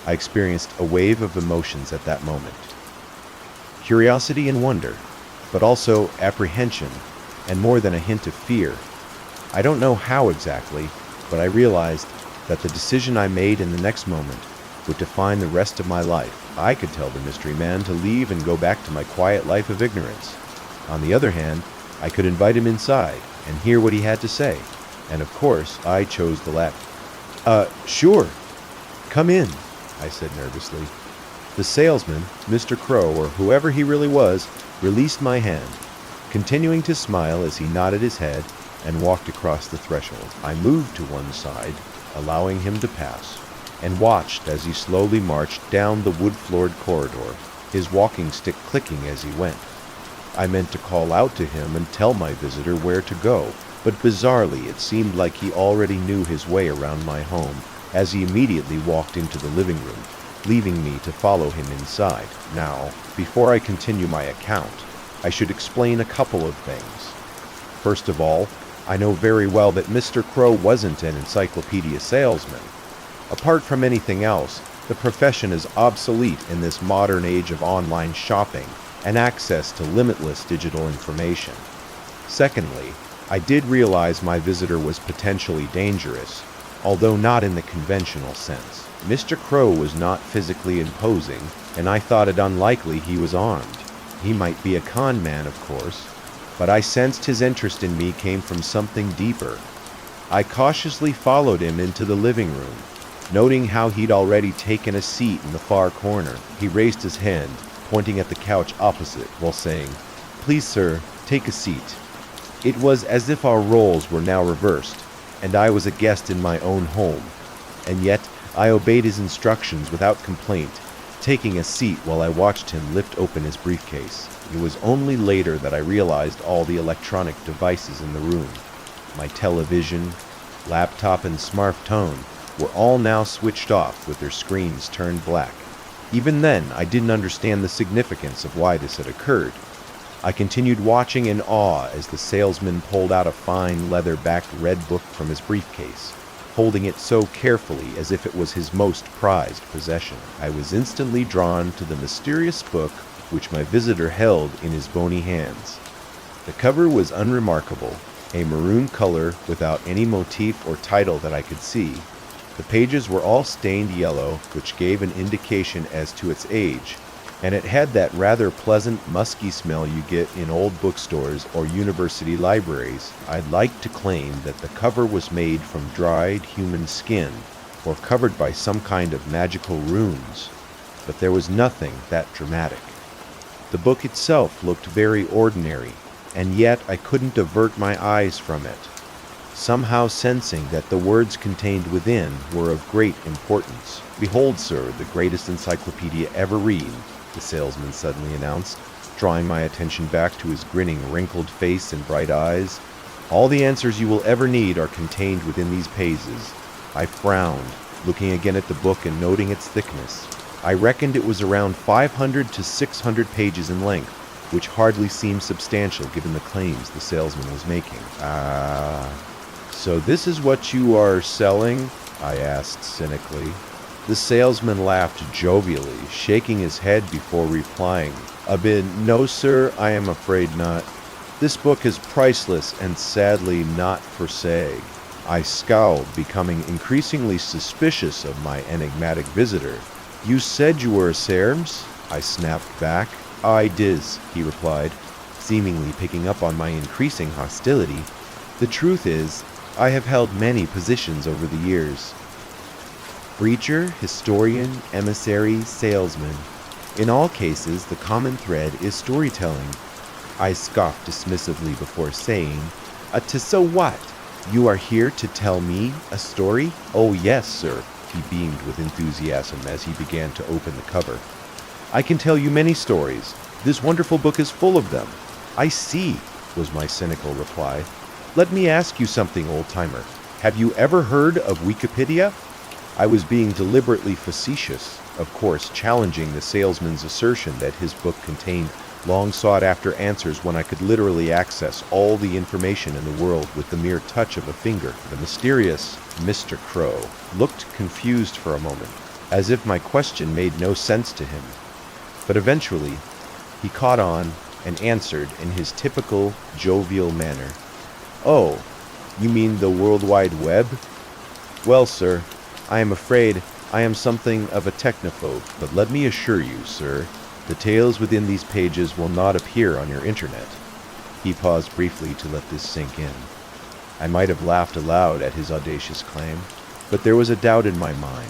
I experienced a wave of emotions at that moment. Curiosity and wonder, but also apprehension, and more than a hint of fear. I don't know how exactly, but I realized that the decision I made in the next moment would define the rest of my life. I could tell the mystery man to leave and go back to my quiet life of ignorance. On the other hand, I could invite him inside and hear what he had to say, and of course, I chose the latter. Sure. Come in," I said nervously. The salesman, Mr. Crow, or whoever he really was, released my hand, continuing to smile as he nodded his head and walked across the threshold. I moved to one side, allowing him to pass, and watched as he slowly marched down the wood-floored corridor, his walking stick clicking as he went. I meant to call out to him and tell my visitor where to go, but bizarrely it seemed like he already knew his way around my home, as he immediately walked into the living room, leaving me to follow him inside. Now, before I continue my account, I should explain a couple of things. First of all, I know very well that Mr. Crow wasn't an encyclopedia salesman. Apart from anything else, the profession is obsolete in this modern age of online shopping and access to limitless digital information. Secondly, I did realize my visitor was potentially dangerous, although not in the conventional sense. Mr. Crow was not physically imposing, and I thought it unlikely he was armed. He might be a con man, of course, but I sensed his interest in me came from something deeper. I cautiously followed him into the living room, noting how he'd already taken a seat in the far corner. He raised his hand, pointing at the couch opposite, while saying, "Please, sir, take a seat." It was as if our roles were now reversed, and I was a guest in my own home, and yet I obeyed his instructions without complaint, taking a seat while I watched him lift open his briefcase. It was only later that I realized all the electronic devices in the room. My television, laptop, and smartphone were all now switched off with their screens turned black. Even then, I didn't understand the significance of why this had occurred. I continued watching in awe as the salesman pulled out a fine leather-backed red book from his briefcase, holding it so carefully as if it was his most prized possession. I was instantly drawn to the mysterious book which my visitor held in his bony hands. The cover was unremarkable, a maroon color without any motif or title that I could see. The pages were all stained yellow, which gave an indication as to its age, and it had that rather pleasant musky smell you get in old bookstores or university libraries. I'd like to claim that the cover was made from dried human skin or covered by some kind of magical runes, but there was nothing that dramatic. The book itself looked very ordinary, and yet I couldn't divert my eyes from it, somehow sensing that the words contained within were of great importance. "Behold, sir, the greatest encyclopedia ever read," the salesman suddenly announced, drawing my attention back to his grinning, wrinkled face and bright eyes. "All the answers you will ever need are contained within these pages." I frowned, looking again at the book and noting its thickness. I reckoned it was around 500 to 600 pages in length, which hardly seemed substantial given the claims the salesman was making. So this is what you are selling?" I asked cynically. The salesman laughed jovially, shaking his head before replying. "No, sir, I am afraid not. This book is priceless and sadly not for sale." I scowled, becoming increasingly suspicious of my enigmatic visitor. "You said you were a Serms?" I snapped back. "I diz," he replied, seemingly picking up on my increasing hostility. "The truth is, I have held many positions over the years. Preacher, historian, emissary, salesman. In all cases, the common thread is storytelling." I scoffed dismissively before saying, "To so what? You are here to tell me a story?" "Oh yes, sir," he beamed with enthusiasm as he began to open the cover. "I can tell you many stories. This wonderful book is full of them." "I see," was my cynical reply. "Let me ask you something, old-timer. Have you ever heard of Wikipedia?" I was being deliberately facetious, of course, challenging the salesman's assertion that his book contained long-sought-after answers when I could literally access all the information in the world with the mere touch of a finger. The mysterious Mr. Crow looked confused for a moment, as if my question made no sense to him. But eventually, he caught on and answered in his typical jovial manner. "Oh, you mean the World Wide Web? Well, sir, I am afraid I am something of a technophobe, but let me assure you, sir, the tales within these pages will not appear on your internet." He paused briefly to let this sink in. I might have laughed aloud at his audacious claim, but there was a doubt in my mind.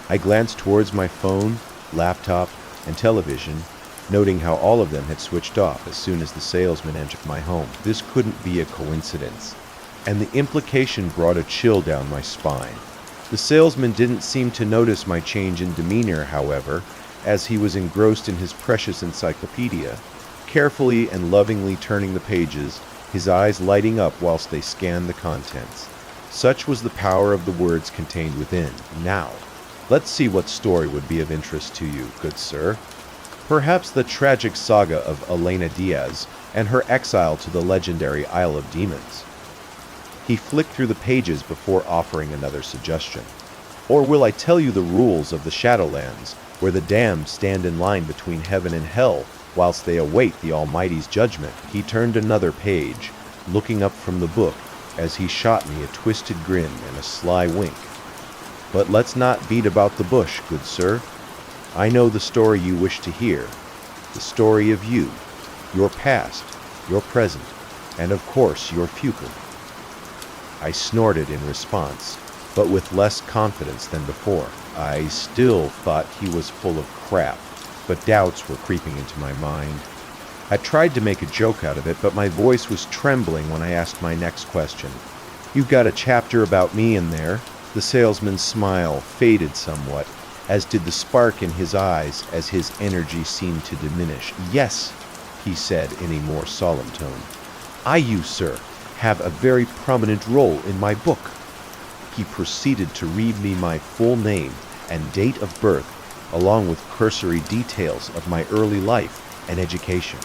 I glanced towards my phone, laptop, and television, noting how all of them had switched off as soon as the salesman entered my home. This couldn't be a coincidence, and the implication brought a chill down my spine. The salesman didn't seem to notice my change in demeanor, however, as he was engrossed in his precious encyclopedia, carefully and lovingly turning the pages, his eyes lighting up whilst they scanned the contents. Such was the power of the words contained within. "Now, let's see what story would be of interest to you, good sir. Perhaps the tragic saga of Elena Diaz and her exile to the legendary Isle of Demons." He flicked through the pages before offering another suggestion. "Or will I tell you the rules of the Shadowlands, where the damned stand in line between heaven and hell whilst they await the Almighty's judgment?" He turned another page, looking up from the book as he shot me a twisted grin and a sly wink. "But let's not beat about the bush, good sir. I know the story you wish to hear, the story of you, your past, your present, and of course your future." I snorted in response, but with less confidence than before. I still thought he was full of crap, but doubts were creeping into my mind. I tried to make a joke out of it, but my voice was trembling when I asked my next question. "You've got a chapter about me in there." The salesman's smile faded somewhat, as did the spark in his eyes as his energy seemed to diminish. "Yes," he said in a more solemn tone. "You, sir, have a very prominent role in my book." He proceeded to read me my full name and date of birth, along with cursory details of my early life and education.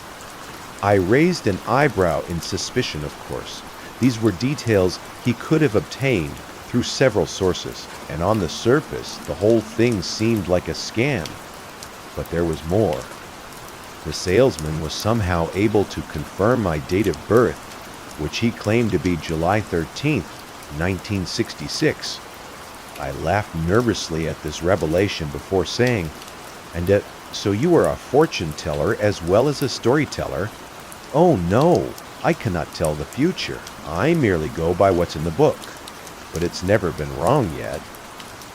I raised an eyebrow in suspicion, of course. These were details he could have obtained through several sources, and on the surface, the whole thing seemed like a scam. But there was more. The salesman was somehow able to confirm my date of birth, which he claimed to be July 13th, 1966. I laughed nervously at this revelation before saying, "And so you are a fortune teller as well as a storyteller?" "Oh no, I cannot tell the future. I merely go by what's in the book. But it's never been wrong yet."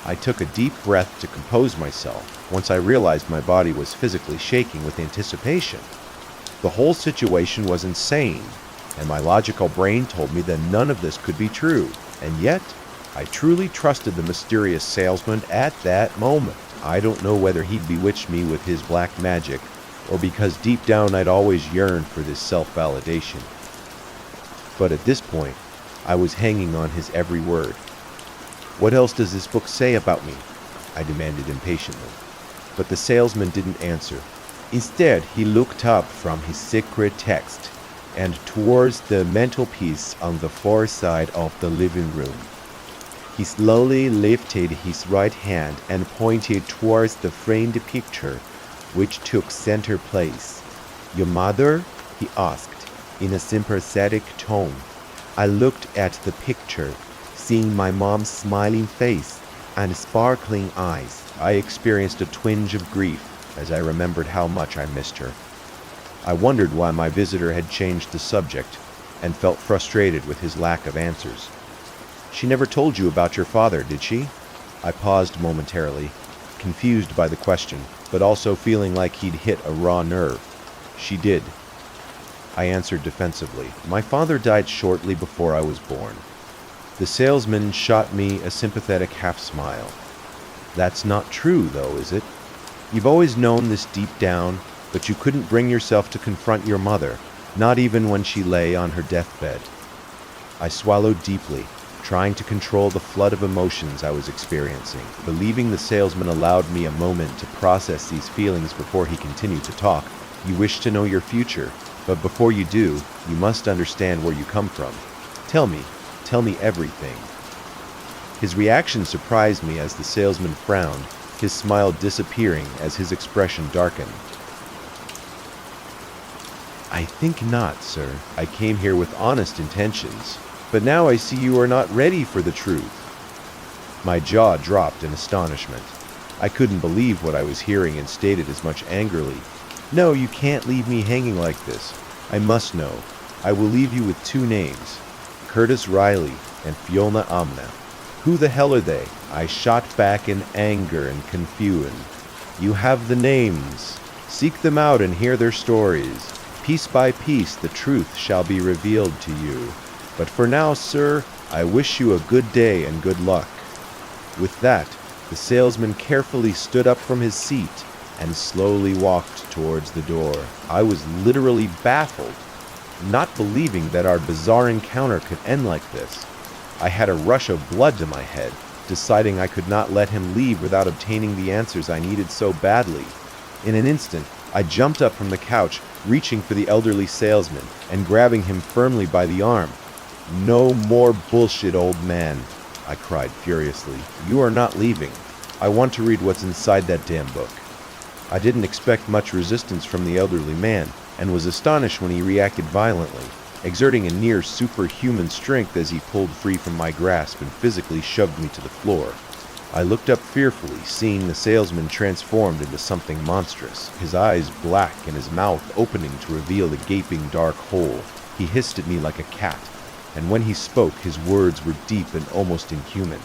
I took a deep breath to compose myself once I realized my body was physically shaking with anticipation. The whole situation was insane, and my logical brain told me that none of this could be true, and yet I truly trusted the mysterious salesman at that moment. I don't know whether he'd bewitched me with his black magic, or because deep down I'd always yearned for this self-validation. But at this point, I was hanging on his every word. "What else does this book say about me?" I demanded impatiently. But the salesman didn't answer. Instead, he looked up from his sacred text and towards the mantelpiece on the far side of the living room. He slowly lifted his right hand and pointed towards the framed picture, which took center place. "Your mother?" he asked, in a sympathetic tone. I looked at the picture, seeing my mom's smiling face and sparkling eyes. I experienced a twinge of grief as I remembered how much I missed her. I wondered why my visitor had changed the subject and felt frustrated with his lack of answers. "She never told you about your father, did she?" I paused momentarily, confused by the question, but also feeling like he'd hit a raw nerve. "She did," I answered defensively. "My father died shortly before I was born." The salesman shot me a sympathetic half-smile. "That's not true, though, is it? You've always known this deep down, but you couldn't bring yourself to confront your mother, not even when she lay on her deathbed." I swallowed deeply, trying to control the flood of emotions I was experiencing. Believing the salesman allowed me a moment to process these feelings before he continued to talk. "You wish to know your future, but before you do, you must understand where you come from. Tell me everything." His reaction surprised me as the salesman frowned, his smile disappearing as his expression darkened. "I think not, sir. I came here with honest intentions, but now I see you are not ready for the truth." My jaw dropped in astonishment. I couldn't believe what I was hearing and stated as much angrily. "No, you can't leave me hanging like this. I must know. I will leave you with two names, Curtis Riley and Fiona Amna." "Who the hell are they?" I shot back in anger and confusion. "You have the names. Seek them out and hear their stories. Piece by piece the truth shall be revealed to you. But for now, sir, I wish you a good day and good luck." With that, the salesman carefully stood up from his seat and slowly walked towards the door. I was literally baffled, not believing that our bizarre encounter could end like this. I had a rush of blood to my head, deciding I could not let him leave without obtaining the answers I needed so badly. In an instant, I jumped up from the couch, reaching for the elderly salesman and grabbing him firmly by the arm. "No more bullshit, old man," I cried furiously. "You are not leaving. I want to read what's inside that damn book." I didn't expect much resistance from the elderly man, and was astonished when he reacted violently, exerting a near superhuman strength as he pulled free from my grasp and physically shoved me to the floor. I looked up fearfully, seeing the salesman transformed into something monstrous, his eyes black and his mouth opening to reveal a gaping dark hole. He hissed at me like a cat, and when he spoke, his words were deep and almost inhuman.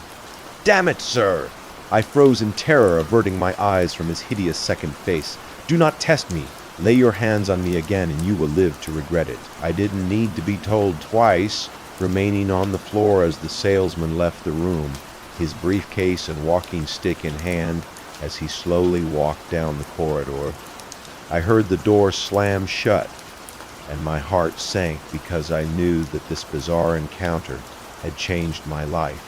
"Damn it, sir!" I froze in terror, averting my eyes from his hideous second face. "Do not test me. Lay your hands on me again and you will live to regret it." I didn't need to be told twice, remaining on the floor as the salesman left the room, his briefcase and walking stick in hand as he slowly walked down the corridor. I heard the door slam shut, and my heart sank because I knew that this bizarre encounter had changed my life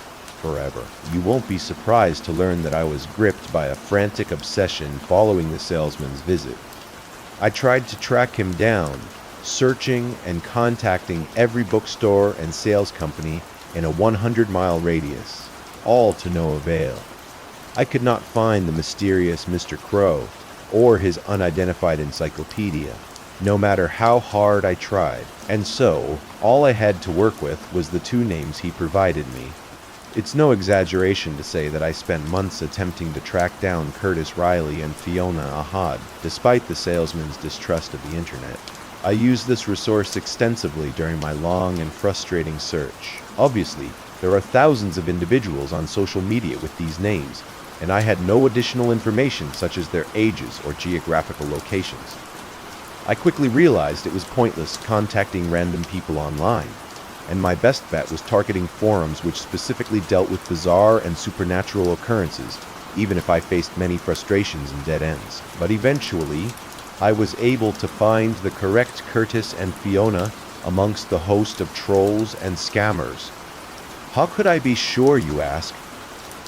forever. You won't be surprised to learn that I was gripped by a frantic obsession following the salesman's visit. I tried to track him down, searching and contacting every bookstore and sales company in a 100-mile radius, all to no avail. I could not find the mysterious Mr. Crow or his unidentified encyclopedia, no matter how hard I tried, and so all I had to work with was the two names he provided me. It's no exaggeration to say that I spent months attempting to track down Curtis Riley and Fiona Ahad, despite the salesman's distrust of the internet. I used this resource extensively during my long and frustrating search. Obviously, There are thousands of individuals on social media with these names, and I had no additional information such as their ages or geographical locations. I quickly realized it was pointless contacting random people online, and my best bet was targeting forums which specifically dealt with bizarre and supernatural occurrences, even if I faced many frustrations and dead ends. But eventually, I was able to find the correct Curtis and Fiona amongst the host of trolls and scammers. How could I be sure, you ask?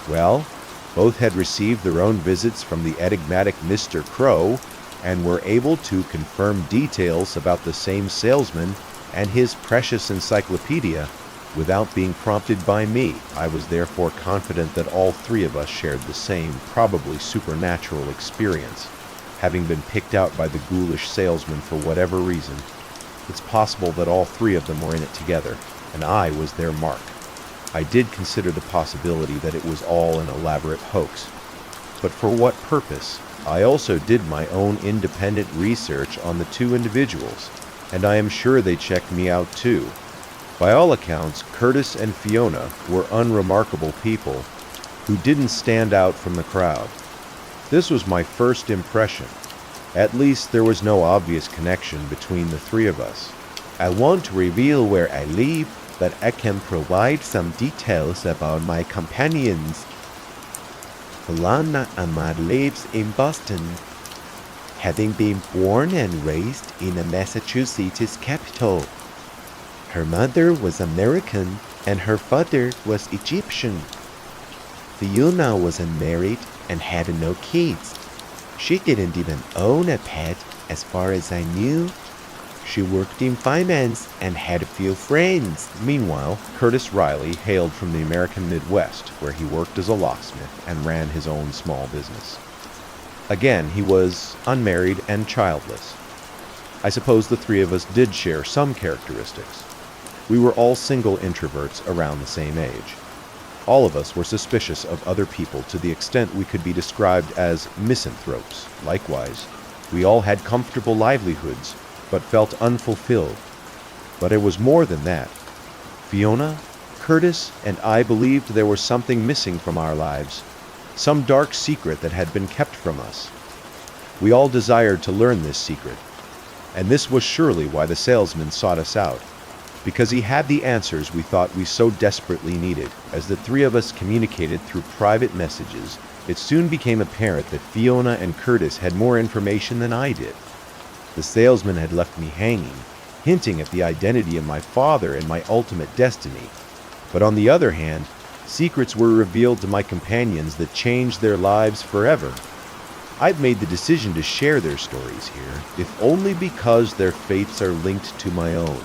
Well, both had received their own visits from the enigmatic Mr. Crow and were able to confirm details about the same salesman and his precious encyclopedia without being prompted by me. I was therefore confident that all three of us shared the same, probably supernatural experience. Having been picked out by the ghoulish salesman for whatever reason, it's possible that all three of them were in it together, and I was their mark. I did consider the possibility that it was all an elaborate hoax. But for what purpose? I also did my own independent research on the two individuals, and I am sure they checked me out too. By all accounts, Curtis and Fiona were unremarkable people who didn't stand out from the crowd. This was my first impression. At least there was no obvious connection between the three of us. I won't reveal where I live, but I can provide some details about my companions. Lana Ahmad lives in Boston, having been born and raised in the Massachusetts capital. Her mother was American and her father was Egyptian. Fiona was unmarried and had no kids. She didn't even own a pet as far as I knew. She worked in finance and had a few friends. Meanwhile, Curtis Riley hailed from the American Midwest, where he worked as a locksmith and ran his own small business. Again, he was unmarried and childless. I suppose the three of us did share some characteristics. We were all single introverts around the same age. All of us were suspicious of other people to the extent we could be described as misanthropes. Likewise, we all had comfortable livelihoods, but felt unfulfilled. But it was more than that. Fiona, Curtis, and I believed there was something missing from our lives, some dark secret that had been kept from us. We all desired to learn this secret, and this was surely why the salesman sought us out, because he had the answers we thought we so desperately needed. As the three of us communicated through private messages, it soon became apparent that Fiona and Curtis had more information than I did. The salesman had left me hanging, hinting at the identity of my father and my ultimate destiny. But on the other hand, secrets were revealed to my companions that changed their lives forever. I've made the decision to share their stories here, if only because their fates are linked to my own.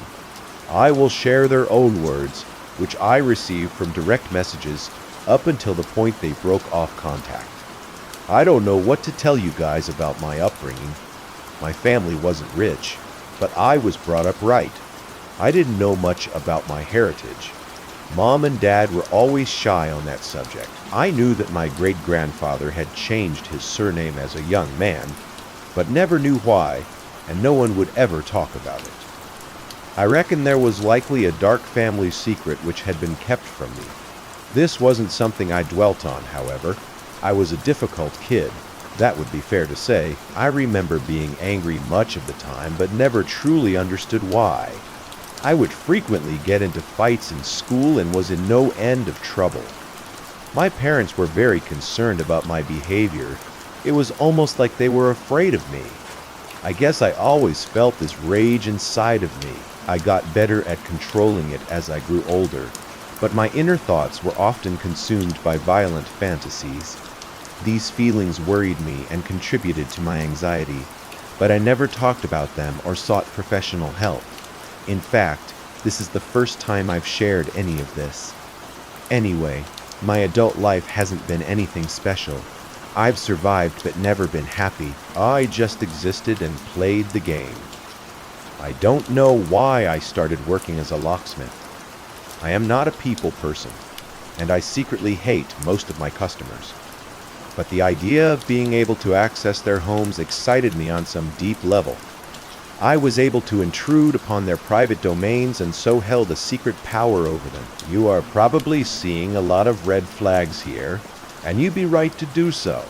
I will share their own words, which I received from direct messages up until the point they broke off contact. I don't know what to tell you guys about my upbringing. My family wasn't rich, but I was brought up right. I didn't know much about my heritage. Mom and Dad were always shy on that subject. I knew that my great-grandfather had changed his surname as a young man, but never knew why, and no one would ever talk about it. I reckon there was likely a dark family secret which had been kept from me. This wasn't something I dwelt on, however. I was a difficult kid. That would be fair to say. I remember being angry much of the time, but never truly understood why. I would frequently get into fights in school and was in no end of trouble. My parents were very concerned about my behavior. It was almost like they were afraid of me. I guess I always felt this rage inside of me. I got better at controlling it as I grew older, but my inner thoughts were often consumed by violent fantasies. These feelings worried me and contributed to my anxiety, but I never talked about them or sought professional help. In fact, this is the first time I've shared any of this. Anyway, my adult life hasn't been anything special. I've survived but never been happy. I just existed and played the game. I don't know why I started working as a locksmith. I am not a people person, and I secretly hate most of my customers. But the idea of being able to access their homes excited me on some deep level. I was able to intrude upon their private domains and so held a secret power over them. You are probably seeing a lot of red flags here, and you'd be right to do so.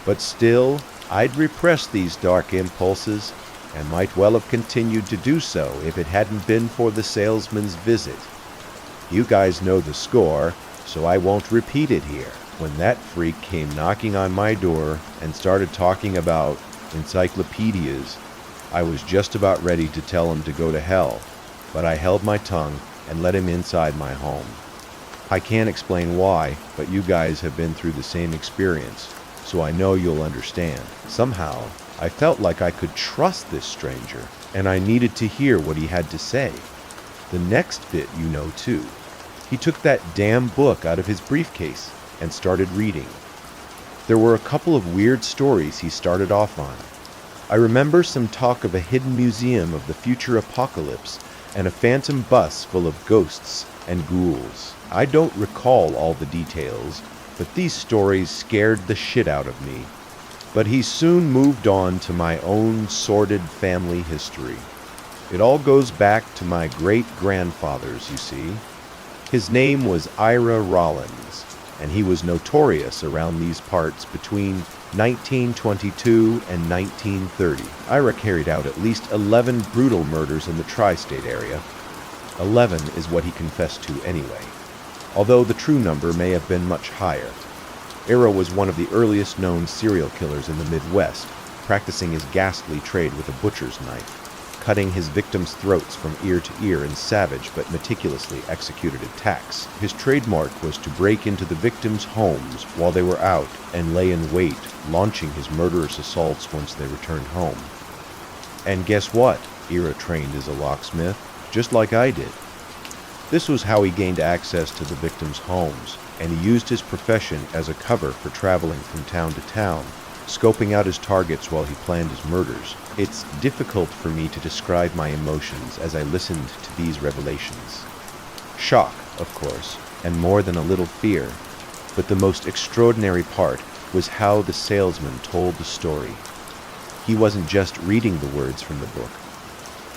But still, I'd repressed these dark impulses, and might well have continued to do so if it hadn't been for the salesman's visit. You guys know the score, so I won't repeat it here. When that freak came knocking on my door and started talking about encyclopedias, I was just about ready to tell him to go to hell, but I held my tongue and let him inside my home. I can't explain why, but you guys have been through the same experience, so I know you'll understand. Somehow, I felt like I could trust this stranger, and I needed to hear what he had to say. The next bit you know too. He took that damn book out of his briefcase and started reading. There were a couple of weird stories he started off on. I remember some talk of a hidden museum of the future apocalypse and a phantom bus full of ghosts and ghouls. I don't recall all the details, but these stories scared the shit out of me. But he soon moved on to my own sordid family history. It all goes back to my great-grandfathers, you see. His name was Ira Rollins, and he was notorious around these parts between 1922 and 1930. Ira carried out at least 11 brutal murders in the tri-state area. 11 is what he confessed to anyway, although the true number may have been much higher. Ira was one of the earliest known serial killers in the Midwest, practicing his ghastly trade with a butcher's knife, cutting his victims' throats from ear to ear in savage but meticulously executed attacks. His trademark was to break into the victims' homes while they were out and lay in wait, launching his murderous assaults once they returned home. And guess what? Ira trained as a locksmith, just like I did. This was how he gained access to the victims' homes, and he used his profession as a cover for traveling from town to town, scoping out his targets while he planned his murders. It's difficult for me to describe my emotions as I listened to these revelations. Shock, of course, and more than a little fear. But the most extraordinary part was how the salesman told the story. He wasn't just reading the words from the book.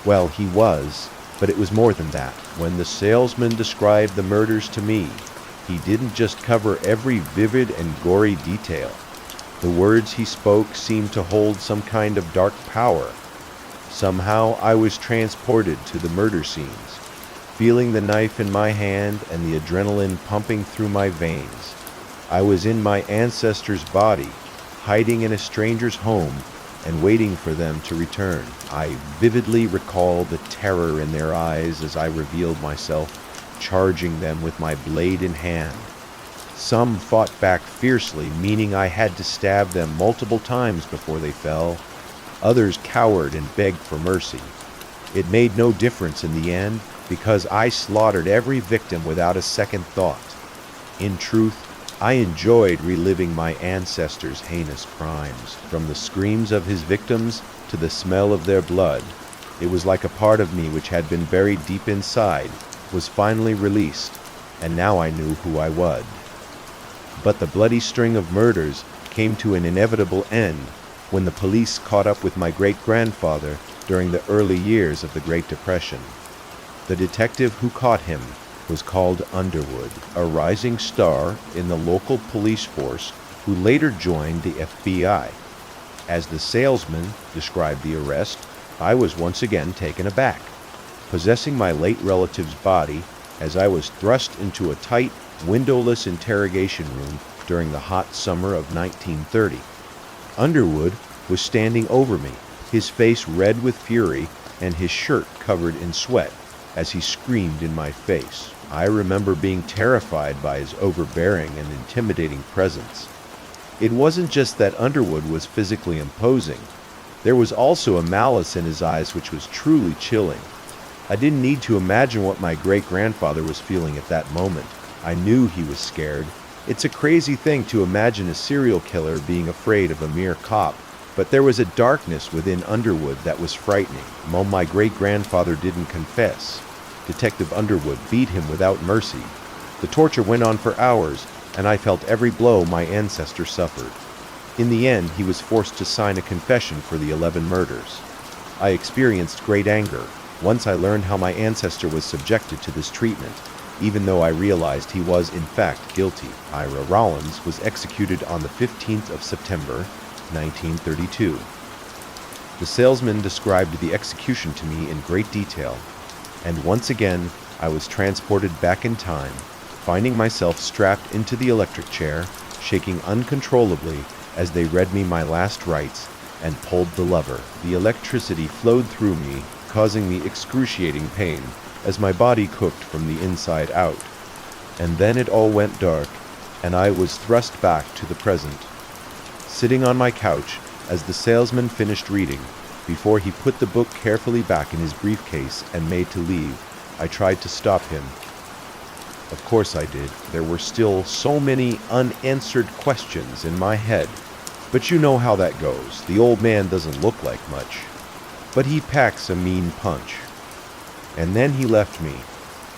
Well, he was, but it was more than that. When the salesman described the murders to me, he didn't just cover every vivid and gory detail. The words he spoke seemed to hold some kind of dark power. Somehow I was transported to the murder scenes, feeling the knife in my hand and the adrenaline pumping through my veins. I was in my ancestor's body, hiding in a stranger's home and waiting for them to return. I vividly recall the terror in their eyes as I revealed myself, charging them with my blade in hand. Some fought back fiercely, meaning I had to stab them multiple times before they fell. Others cowered and begged for mercy. It made no difference in the end, because I slaughtered every victim without a second thought. In truth, I enjoyed reliving my ancestors' heinous crimes. From the screams of his victims to the smell of their blood, it was like a part of me which had been buried deep inside was finally released, and now I knew who I was. But the bloody string of murders came to an inevitable end when the police caught up with my great-grandfather during the early years of the Great Depression. The detective who caught him was called Underwood, a rising star in the local police force who later joined the FBI. As the salesman described the arrest, I was once again taken aback, possessing my late relative's body as I was thrust into a tight, windowless interrogation room during the hot summer of 1930. Underwood was standing over me, his face red with fury and his shirt covered in sweat as he screamed in my face. I remember being terrified by his overbearing and intimidating presence. It wasn't just that Underwood was physically imposing. There was also a malice in his eyes which was truly chilling. I didn't need to imagine what my great-grandfather was feeling at that moment. I knew he was scared. It's a crazy thing to imagine a serial killer being afraid of a mere cop, but there was a darkness within Underwood that was frightening. My great-grandfather didn't confess. Detective Underwood beat him without mercy. The torture went on for hours, and I felt every blow my ancestor suffered. In the end, he was forced to sign a confession for the 11 murders. I experienced great anger once I learned how my ancestor was subjected to this treatment, even though I realized he was in fact guilty. Ira Rollins was executed on the 15th of September, 1932. The salesman described the execution to me in great detail, and once again I was transported back in time, finding myself strapped into the electric chair, shaking uncontrollably as they read me my last rites and pulled the lever. The electricity flowed through me, causing me excruciating pain as my body cooked from the inside out. And then it all went dark, and I was thrust back to the present. Sitting on my couch as the salesman finished reading, before he put the book carefully back in his briefcase and made to leave, I tried to stop him. Of course I did. There were still so many unanswered questions in my head. But you know how that goes. The old man doesn't look like much, but he packs a mean punch. And then he left me,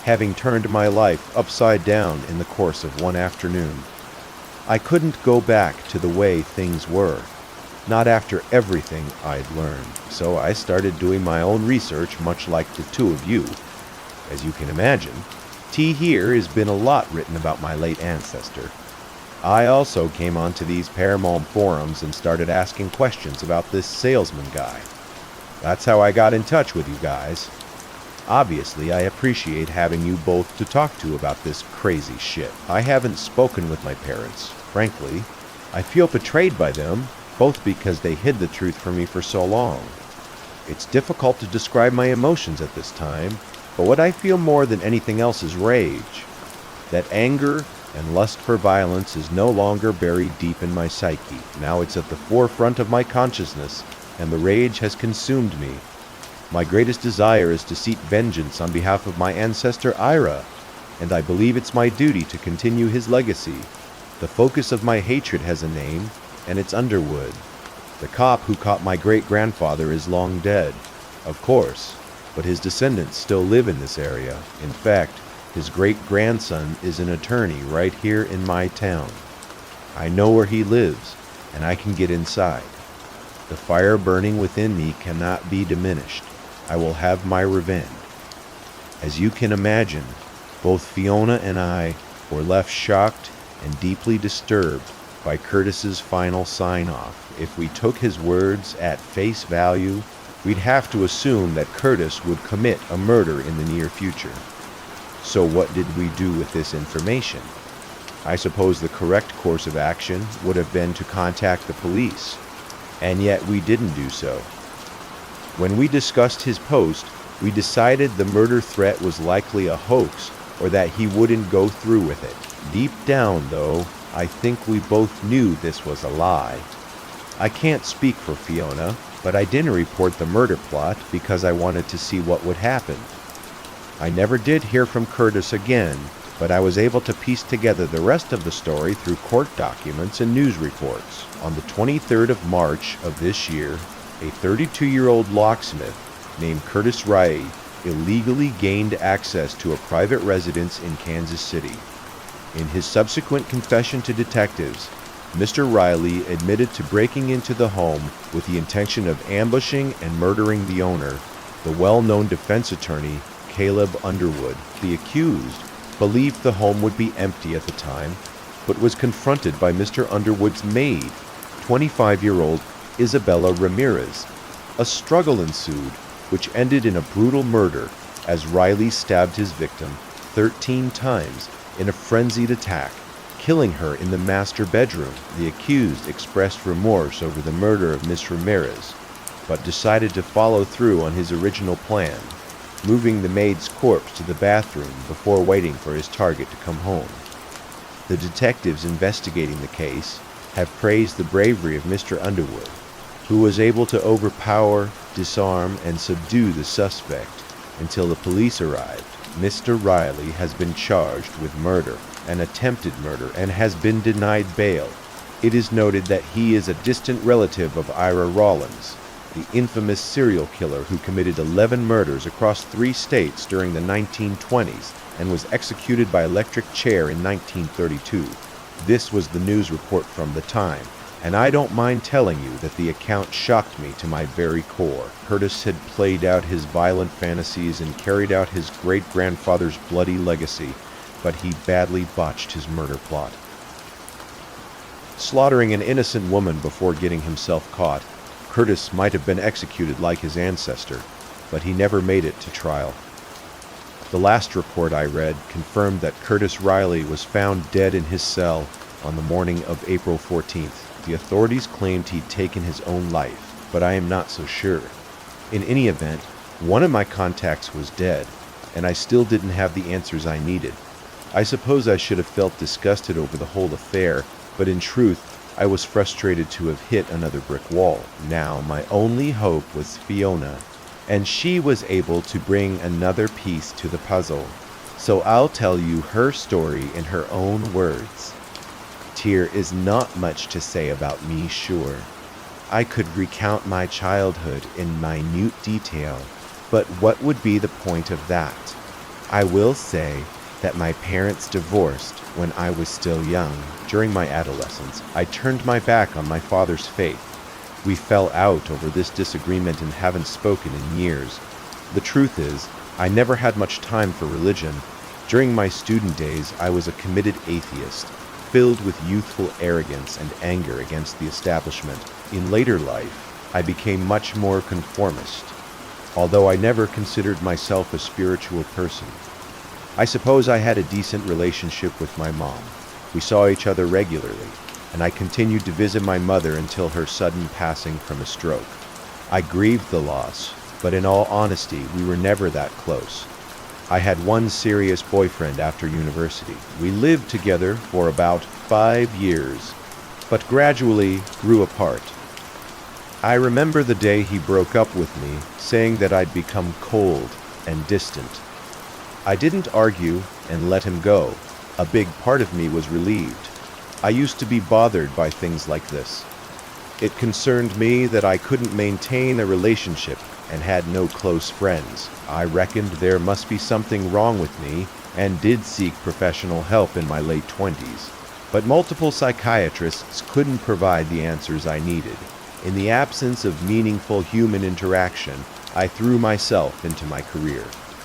having turned my life upside down in the course of one afternoon. I couldn't go back to the way things were, not after everything I'd learned. So I started doing my own research, much like the two of you. As you can imagine, here has been a lot written about my late ancestor. I also came onto these Paramount forums and started asking questions about this salesman guy. That's how I got in touch with you guys. Obviously, I appreciate having you both to talk to about this crazy shit. I haven't spoken with my parents. Frankly, I feel betrayed by them, both because they hid the truth from me for so long. It's difficult to describe my emotions at this time, but what I feel more than anything else is rage. That anger and lust for violence is no longer buried deep in my psyche. Now it's at the forefront of my consciousness, and the rage has consumed me. My greatest desire is to seek vengeance on behalf of my ancestor Ira, and I believe it's my duty to continue his legacy. The focus of my hatred has a name, and it's Underwood. The cop who caught my great-grandfather is long dead, of course, but his descendants still live in this area. In fact, his great-grandson is an attorney right here in my town. I know where he lives, and I can get inside. The fire burning within me cannot be diminished. I will have my revenge. As you can imagine, both Fiona and I were left shocked and deeply disturbed by Curtis's final sign-off. If we took his words at face value, we'd have to assume that Curtis would commit a murder in the near future. So what did we do with this information? I suppose the correct course of action would have been to contact the police, and yet we didn't do so. When we discussed his post, we decided the murder threat was likely a hoax or that he wouldn't go through with it. Deep down, though, I think we both knew this was a lie. I can't speak for Fiona, but I didn't report the murder plot because I wanted to see what would happen. I never did hear from Curtis again, but I was able to piece together the rest of the story through court documents and news reports. On the 23rd of March of this year, a 32-year-old locksmith named Curtis Riley illegally gained access to a private residence in Kansas City. In his subsequent confession to detectives, Mr. Riley admitted to breaking into the home with the intention of ambushing and murdering the owner, the well-known defense attorney Caleb Underwood. The accused believed the home would be empty at the time, but was confronted by Mr. Underwood's maid, 25-year-old Isabella Ramirez. A struggle ensued, which ended in a brutal murder as Riley stabbed his victim 13 times in a frenzied attack, killing her in the master bedroom. The accused expressed remorse over the murder of Miss Ramirez, but decided to follow through on his original plan, moving the maid's corpse to the bathroom before waiting for his target to come home. The detectives investigating the case have praised the bravery of Mr. Underwood, who was able to overpower, disarm, and subdue the suspect until the police arrived. Mr. Riley has been charged with murder and attempted murder and has been denied bail. It is noted that he is a distant relative of Ira Rollins, the infamous serial killer who committed 11 murders across 3 states during the 1920s and was executed by electric chair in 1932. This was the news report from the time, And I don't mind telling you that the account shocked me to my very core. Curtis had played out his violent fantasies and carried out his great-grandfather's bloody legacy, but he badly botched his murder plot. Slaughtering an innocent woman before getting himself caught, Curtis might have been executed like his ancestor, but he never made it to trial. The last report I read confirmed that Curtis Riley was found dead in his cell on the morning of April 14th. The authorities claimed he'd taken his own life, but I am not so sure. In any event, one of my contacts was dead, and I still didn't have the answers I needed. I suppose I should have felt disgusted over the whole affair, but in truth, I was frustrated to have hit another brick wall. Now, my only hope was Fiona, and she was able to bring another piece to the puzzle. So I'll tell you her story in her own words. Here is not much to say about me, sure. I could recount my childhood in minute detail, but what would be the point of that? I will say that my parents divorced when I was still young. During my adolescence, I turned my back on my father's faith. We fell out over this disagreement and haven't spoken in years. The truth is, I never had much time for religion. During my student days, I was a committed atheist, filled with youthful arrogance and anger against the establishment. In later life, I became much more conformist, although I never considered myself a spiritual person. I suppose I had a decent relationship with my mom. We saw each other regularly, and I continued to visit my mother until her sudden passing from a stroke. I grieved the loss, but in all honesty, we were never that close. I had one serious boyfriend after university. We lived together for about 5 years, but gradually grew apart. I remember the day he broke up with me, saying that I'd become cold and distant. I didn't argue and let him go. A big part of me was relieved. I used to be bothered by things like this. It concerned me that I couldn't maintain a relationship and had no close friends. I reckoned there must be something wrong with me and did seek professional help in my late 20s. But multiple psychiatrists couldn't provide the answers I needed. In the absence of meaningful human interaction, I threw myself into my career.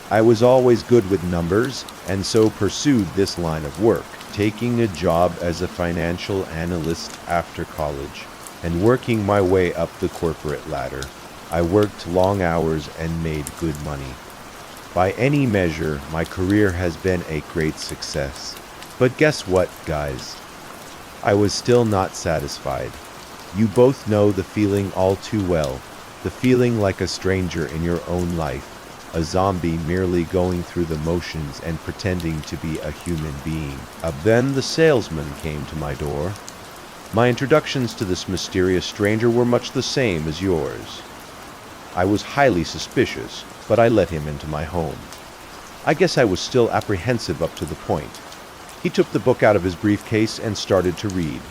I was always good with numbers and so pursued this line of work, taking a job as a financial analyst after college and working my way up the corporate ladder. I worked long hours and made good money. By any measure, my career has been a great success. But guess what, guys? I was still not satisfied. You both know the feeling all too well, the feeling like a stranger in your own life, a zombie merely going through the motions and pretending to be a human being. Then the salesman came to my door. My introductions to this mysterious stranger were much the same as yours. I was highly suspicious, but I let him into my home. I guess I was still apprehensive up to the point. He took the book out of his briefcase and started to read.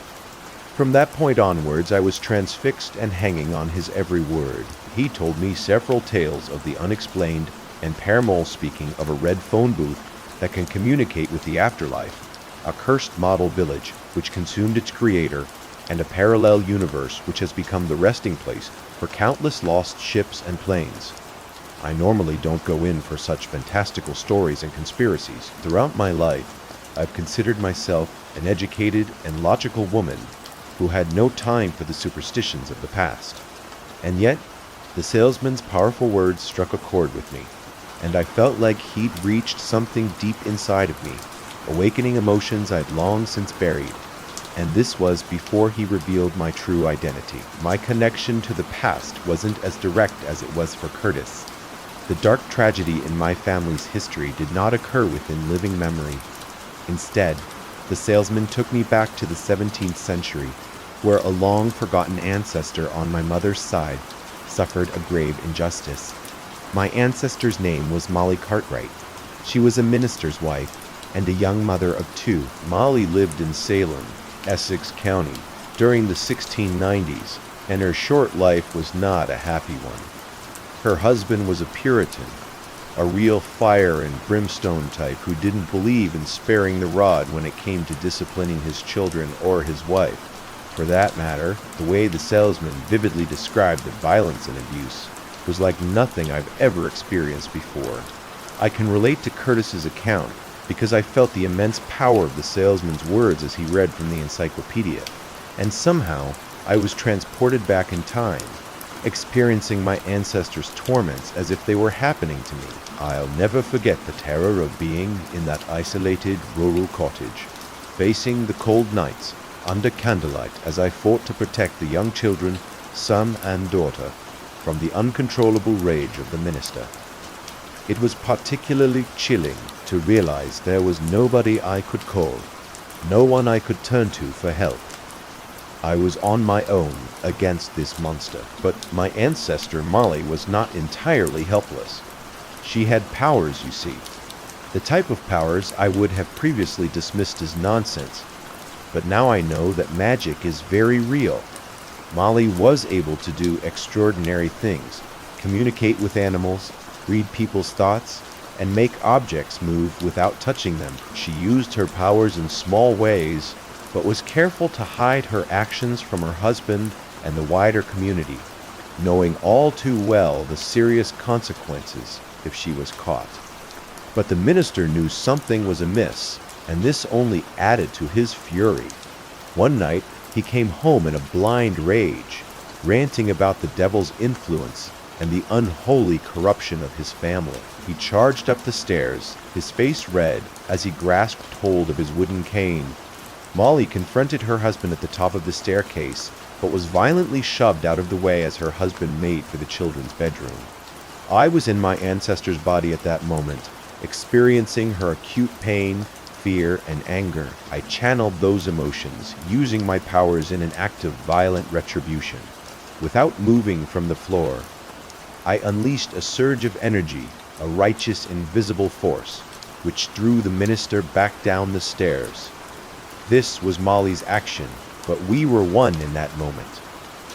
From that point onwards, I was transfixed and hanging on his every word. He told me several tales of the unexplained and Paramol speaking of a red phone booth that can communicate with the afterlife, a cursed model village which consumed its creator, and a parallel universe which has become the resting place for countless lost ships and planes. I normally don't go in for such fantastical stories and conspiracies. Throughout my life, I've considered myself an educated and logical woman who had no time for the superstitions of the past. And yet, the salesman's powerful words struck a chord with me, and I felt like he'd reached something deep inside of me, awakening emotions I'd long since buried. And this was before he revealed my true identity. My connection to the past wasn't as direct as it was for Curtis. The dark tragedy in my family's history did not occur within living memory. Instead, the salesman took me back to the 17th century, where a long-forgotten ancestor on my mother's side suffered a grave injustice. My ancestor's name was Molly Cartwright. She was a minister's wife and a young mother of 2. Molly lived in Salem, Essex County, during the 1690s, and her short life was not a happy one. Her husband was a Puritan, a real fire and brimstone type who didn't believe in sparing the rod when it came to disciplining his children or his wife. For that matter, the way the salesman vividly described the violence and abuse was like nothing I've ever experienced before. I can relate to Curtis's account because I felt the immense power of the salesman's words as he read from the encyclopedia, and somehow I was transported back in time, experiencing my ancestors' torments as if they were happening to me. I'll never forget the terror of being in that isolated rural cottage, facing the cold nights under candlelight as I fought to protect the young children, son and daughter, from the uncontrollable rage of the minister. It was particularly chilling to realize there was nobody I could call, no one I could turn to for help. I was on my own against this monster, but my ancestor Molly was not entirely helpless. She had powers, you see. The type of powers I would have previously dismissed as nonsense, but now I know that magic is very real. Molly was able to do extraordinary things, communicate with animals, read people's thoughts, and make objects move without touching them. She used her powers in small ways, but was careful to hide her actions from her husband and the wider community, knowing all too well the serious consequences if she was caught. But the minister knew something was amiss, and this only added to his fury. One night, he came home in a blind rage, ranting about the devil's influence and the unholy corruption of his family. He charged up the stairs, his face red, as he grasped hold of his wooden cane. Molly confronted her husband at the top of the staircase, but was violently shoved out of the way as her husband made for the children's bedroom. I was in my ancestor's body at that moment, experiencing her acute pain, fear, and anger. I channeled those emotions, using my powers in an act of violent retribution. Without moving from the floor, I unleashed a surge of energy, a righteous, invisible force, which drew the minister back down the stairs. This was Molly's action, but we were one in that moment.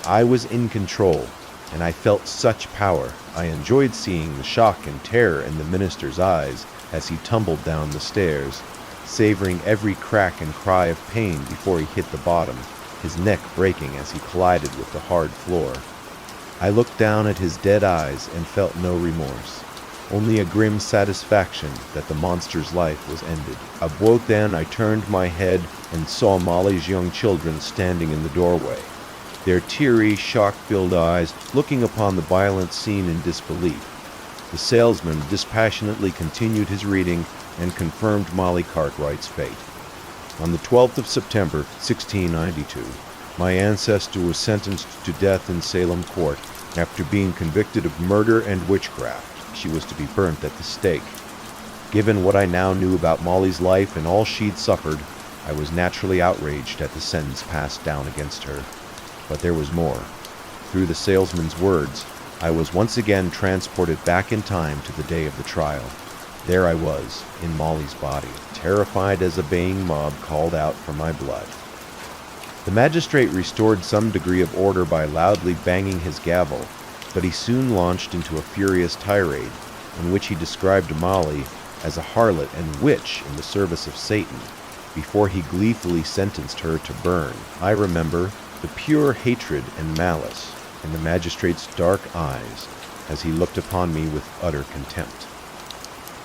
I was in control, and I felt such power. I enjoyed seeing the shock and terror in the minister's eyes as he tumbled down the stairs, savoring every crack and cry of pain before he hit the bottom, his neck breaking as he collided with the hard floor. I looked down at his dead eyes and felt no remorse, only a grim satisfaction that the monster's life was ended. Awoke then, I turned my head and saw Molly's young children standing in the doorway, their teary, shock-filled eyes looking upon the violent scene in disbelief. The salesman dispassionately continued his reading and confirmed Molly Cartwright's fate. On the 12th of September, 1692, my ancestor was sentenced to death in Salem court after being convicted of murder and witchcraft. She was to be burnt at the stake. Given what I now knew about Molly's life and all she'd suffered, I was naturally outraged at the sentence passed down against her. But there was more. Through the salesman's words, I was once again transported back in time to the day of the trial. There I was, in Molly's body, terrified as a baying mob called out for my blood. The magistrate restored some degree of order by loudly banging his gavel, but he soon launched into a furious tirade, in which he described Molly as a harlot and witch in the service of Satan, before he gleefully sentenced her to burn. I remember the pure hatred and malice in the magistrate's dark eyes as he looked upon me with utter contempt.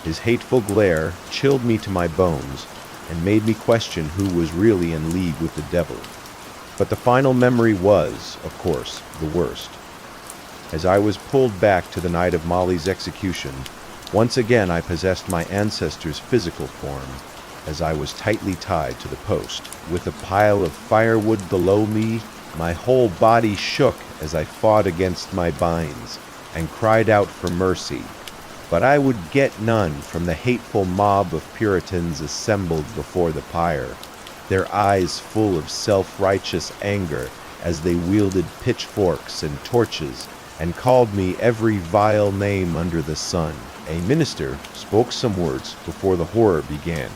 His hateful glare chilled me to my bones and made me question who was really in league with the devil. But the final memory was, of course, the worst. As I was pulled back to the night of Molly's execution, once again I possessed my ancestor's physical form, as I was tightly tied to the post. With a pile of firewood below me, my whole body shook as I fought against my binds and cried out for mercy. But I would get none from the hateful mob of Puritans assembled before the pyre, their eyes full of self-righteous anger as they wielded pitchforks and torches and called me every vile name under the sun. A minister spoke some words before the horror began.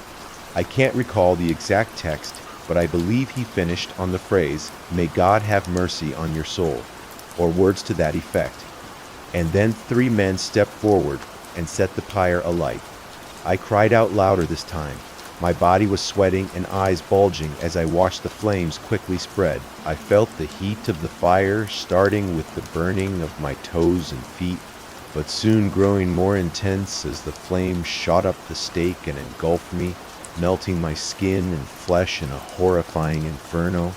I can't recall the exact text, but I believe he finished on the phrase, "May God have mercy on your soul," or words to that effect. And then 3 men stepped forward and set the pyre alight. I cried out louder this time, My body was sweating and eyes bulging as I watched the flames quickly spread. I felt the heat of the fire starting with the burning of my toes and feet, but soon growing more intense as the flames shot up the stake and engulfed me, melting my skin and flesh in a horrifying inferno.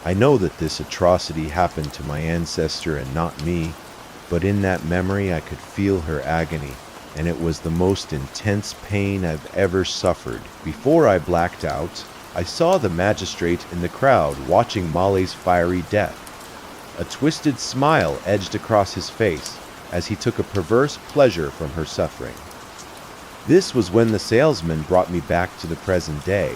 I know that this atrocity happened to my ancestor and not me, but in that memory I could feel her agony, and it was the most intense pain I've ever suffered. Before I blacked out, I saw the magistrate in the crowd watching Molly's fiery death. A twisted smile edged across his face as he took a perverse pleasure from her suffering. This was when the salesman brought me back to the present day,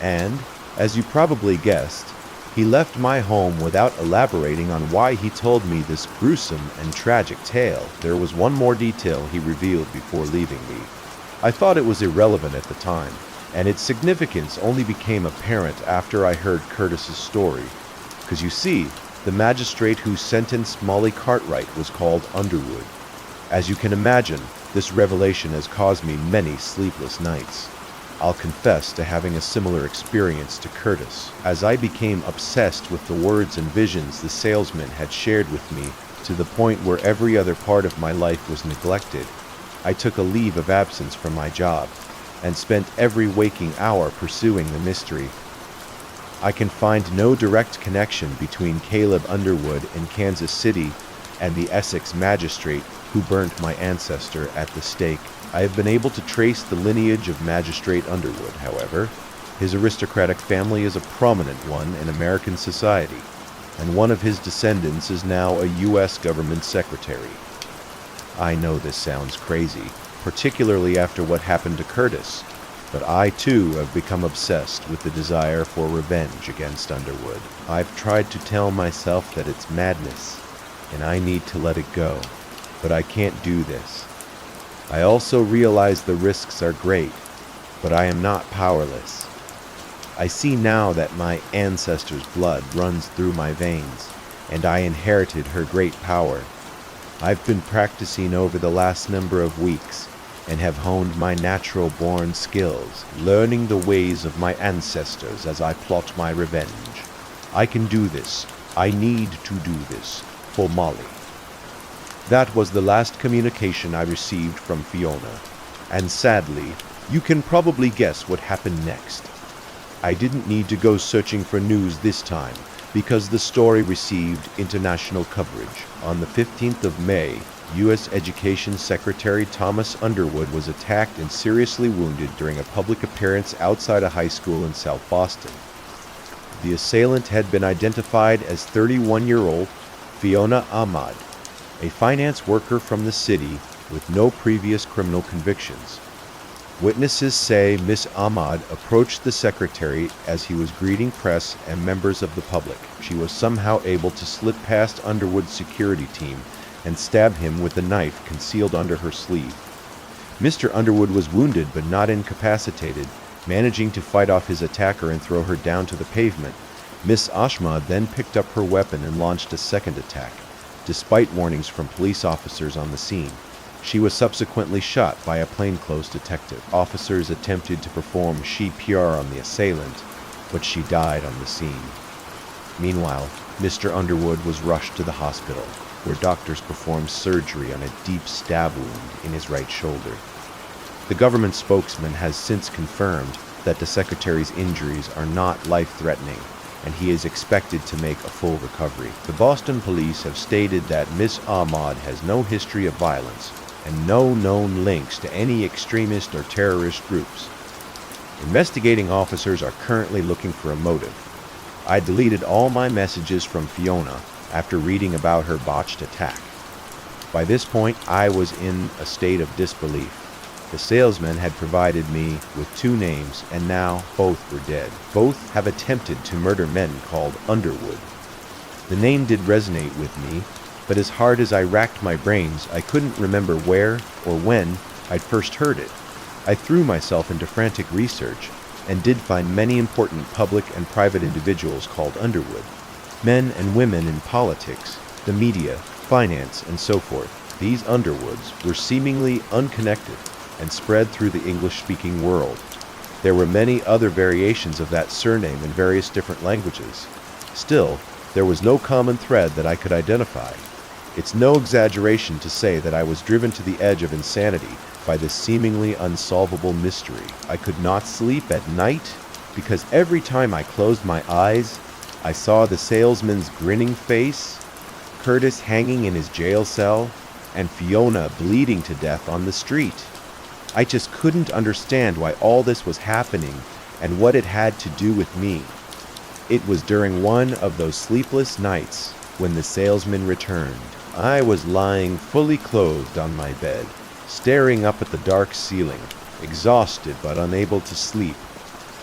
and, as you probably guessed, he left my home without elaborating on why he told me this gruesome and tragic tale. There was one more detail he revealed before leaving me. I thought it was irrelevant at the time, and its significance only became apparent after I heard Curtis's story. Because you see, the magistrate who sentenced Molly Cartwright was called Underwood. As you can imagine, this revelation has caused me many sleepless nights. I'll confess to having a similar experience to Curtis, as I became obsessed with the words and visions the salesman had shared with me to the point where every other part of my life was neglected. I took a leave of absence from my job and spent every waking hour pursuing the mystery. I can find no direct connection between Caleb Underwood in Kansas City and the Essex magistrate who burnt my ancestor at the stake. I have been able to trace the lineage of Magistrate Underwood, however. His aristocratic family is a prominent one in American society, and one of his descendants is now a U.S. government secretary. I know this sounds crazy, particularly after what happened to Curtis, but I too have become obsessed with the desire for revenge against Underwood. I've tried to tell myself that it's madness, and I need to let it go, but I can't do this. I also realize the risks are great, but I am not powerless. I see now that my ancestor's blood runs through my veins, and I inherited her great power. I've been practicing over the last number of weeks, and have honed my natural-born skills, learning the ways of my ancestors as I plot my revenge. I can do this. I need to do this for Molly. That was the last communication I received from Fiona, and sadly, you can probably guess what happened next. I didn't need to go searching for news this time, because the story received international coverage. On the 15th of May, U.S. Education Secretary Thomas Underwood was attacked and seriously wounded during a public appearance outside a high school in South Boston. The assailant had been identified as 31-year-old Fiona Ahmad, a finance worker from the city with no previous criminal convictions. Witnesses say Miss Ahmad approached the secretary as he was greeting press and members of the public. She was somehow able to slip past Underwood's security team and stab him with a knife concealed under her sleeve. Mr. Underwood was wounded but not incapacitated, managing to fight off his attacker and throw her down to the pavement. Miss Ahmad then picked up her weapon and launched a second attack. Despite warnings from police officers on the scene, she was subsequently shot by a plainclothes detective. Officers attempted to perform CPR on the assailant, but she died on the scene. Meanwhile, Mr. Underwood was rushed to the hospital, where doctors performed surgery on a deep stab wound in his right shoulder. The government spokesman has since confirmed that the secretary's injuries are not life-threatening, and he is expected to make a full recovery. The Boston police have stated that Miss Ahmad has no history of violence and no known links to any extremist or terrorist groups. Investigating officers are currently looking for a motive. I deleted all my messages from Fiona after reading about her botched attack. By this point, I was in a state of disbelief. The salesman had provided me with two names, and now both were dead. Both have attempted to murder men called Underwood. The name did resonate with me, but as hard as I racked my brains, I couldn't remember where or when I'd first heard it. I threw myself into frantic research, and did find many important public and private individuals called Underwood. Men and women in politics, the media, finance, and so forth. These Underwoods were seemingly unconnected and spread through the English-speaking world. There were many other variations of that surname in various different languages. Still, there was no common thread that I could identify. It's no exaggeration to say that I was driven to the edge of insanity by this seemingly unsolvable mystery. I could not sleep at night because every time I closed my eyes, I saw the salesman's grinning face, Curtis hanging in his jail cell, and Fiona bleeding to death on the street. I just couldn't understand why all this was happening and what it had to do with me. It was during one of those sleepless nights when the salesman returned. I was lying fully clothed on my bed, staring up at the dark ceiling, exhausted but unable to sleep.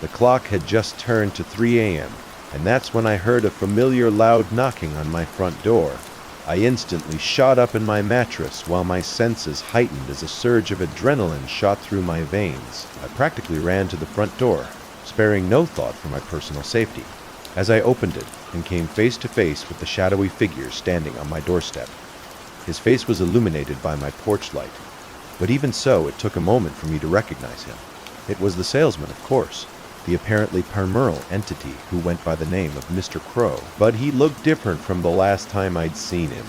The clock had just turned to 3 a.m., and that's when I heard a familiar loud knocking on my front door. I instantly shot up in my mattress while my senses heightened as a surge of adrenaline shot through my veins. I practically ran to the front door, sparing no thought for my personal safety. As I opened it and came face to face with the shadowy figure standing on my doorstep. His face was illuminated by my porch light, but even so, it took a moment for me to recognize him. It was the salesman, of course, the apparently primeval entity who went by the name of Mr. Crow, but he looked different from the last time I'd seen him.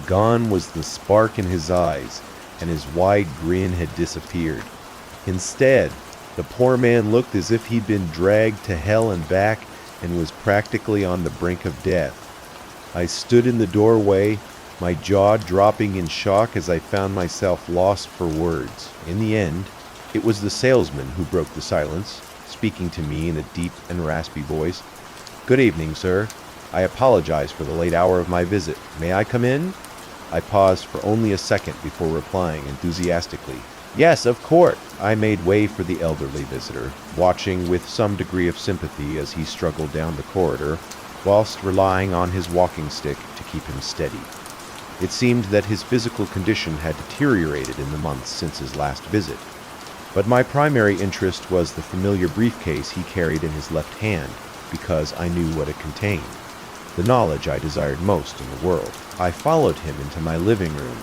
Gone was the spark in his eyes, and his wide grin had disappeared. Instead, the poor man looked as if he'd been dragged to hell and back and was practically on the brink of death. I stood in the doorway, my jaw dropping in shock as I found myself lost for words. In the end, it was the salesman who broke the silence, speaking to me in a deep and raspy voice. "Good evening, sir. I apologize for the late hour of my visit. May I come in?" I paused for only a second before replying enthusiastically, "Yes, of course." I made way for the elderly visitor, watching with some degree of sympathy as he struggled down the corridor, whilst relying on his walking stick to keep him steady. It seemed that his physical condition had deteriorated in the months since his last visit, but my primary interest was the familiar briefcase he carried in his left hand, because I knew what it contained, the knowledge I desired most in the world. I followed him into my living room,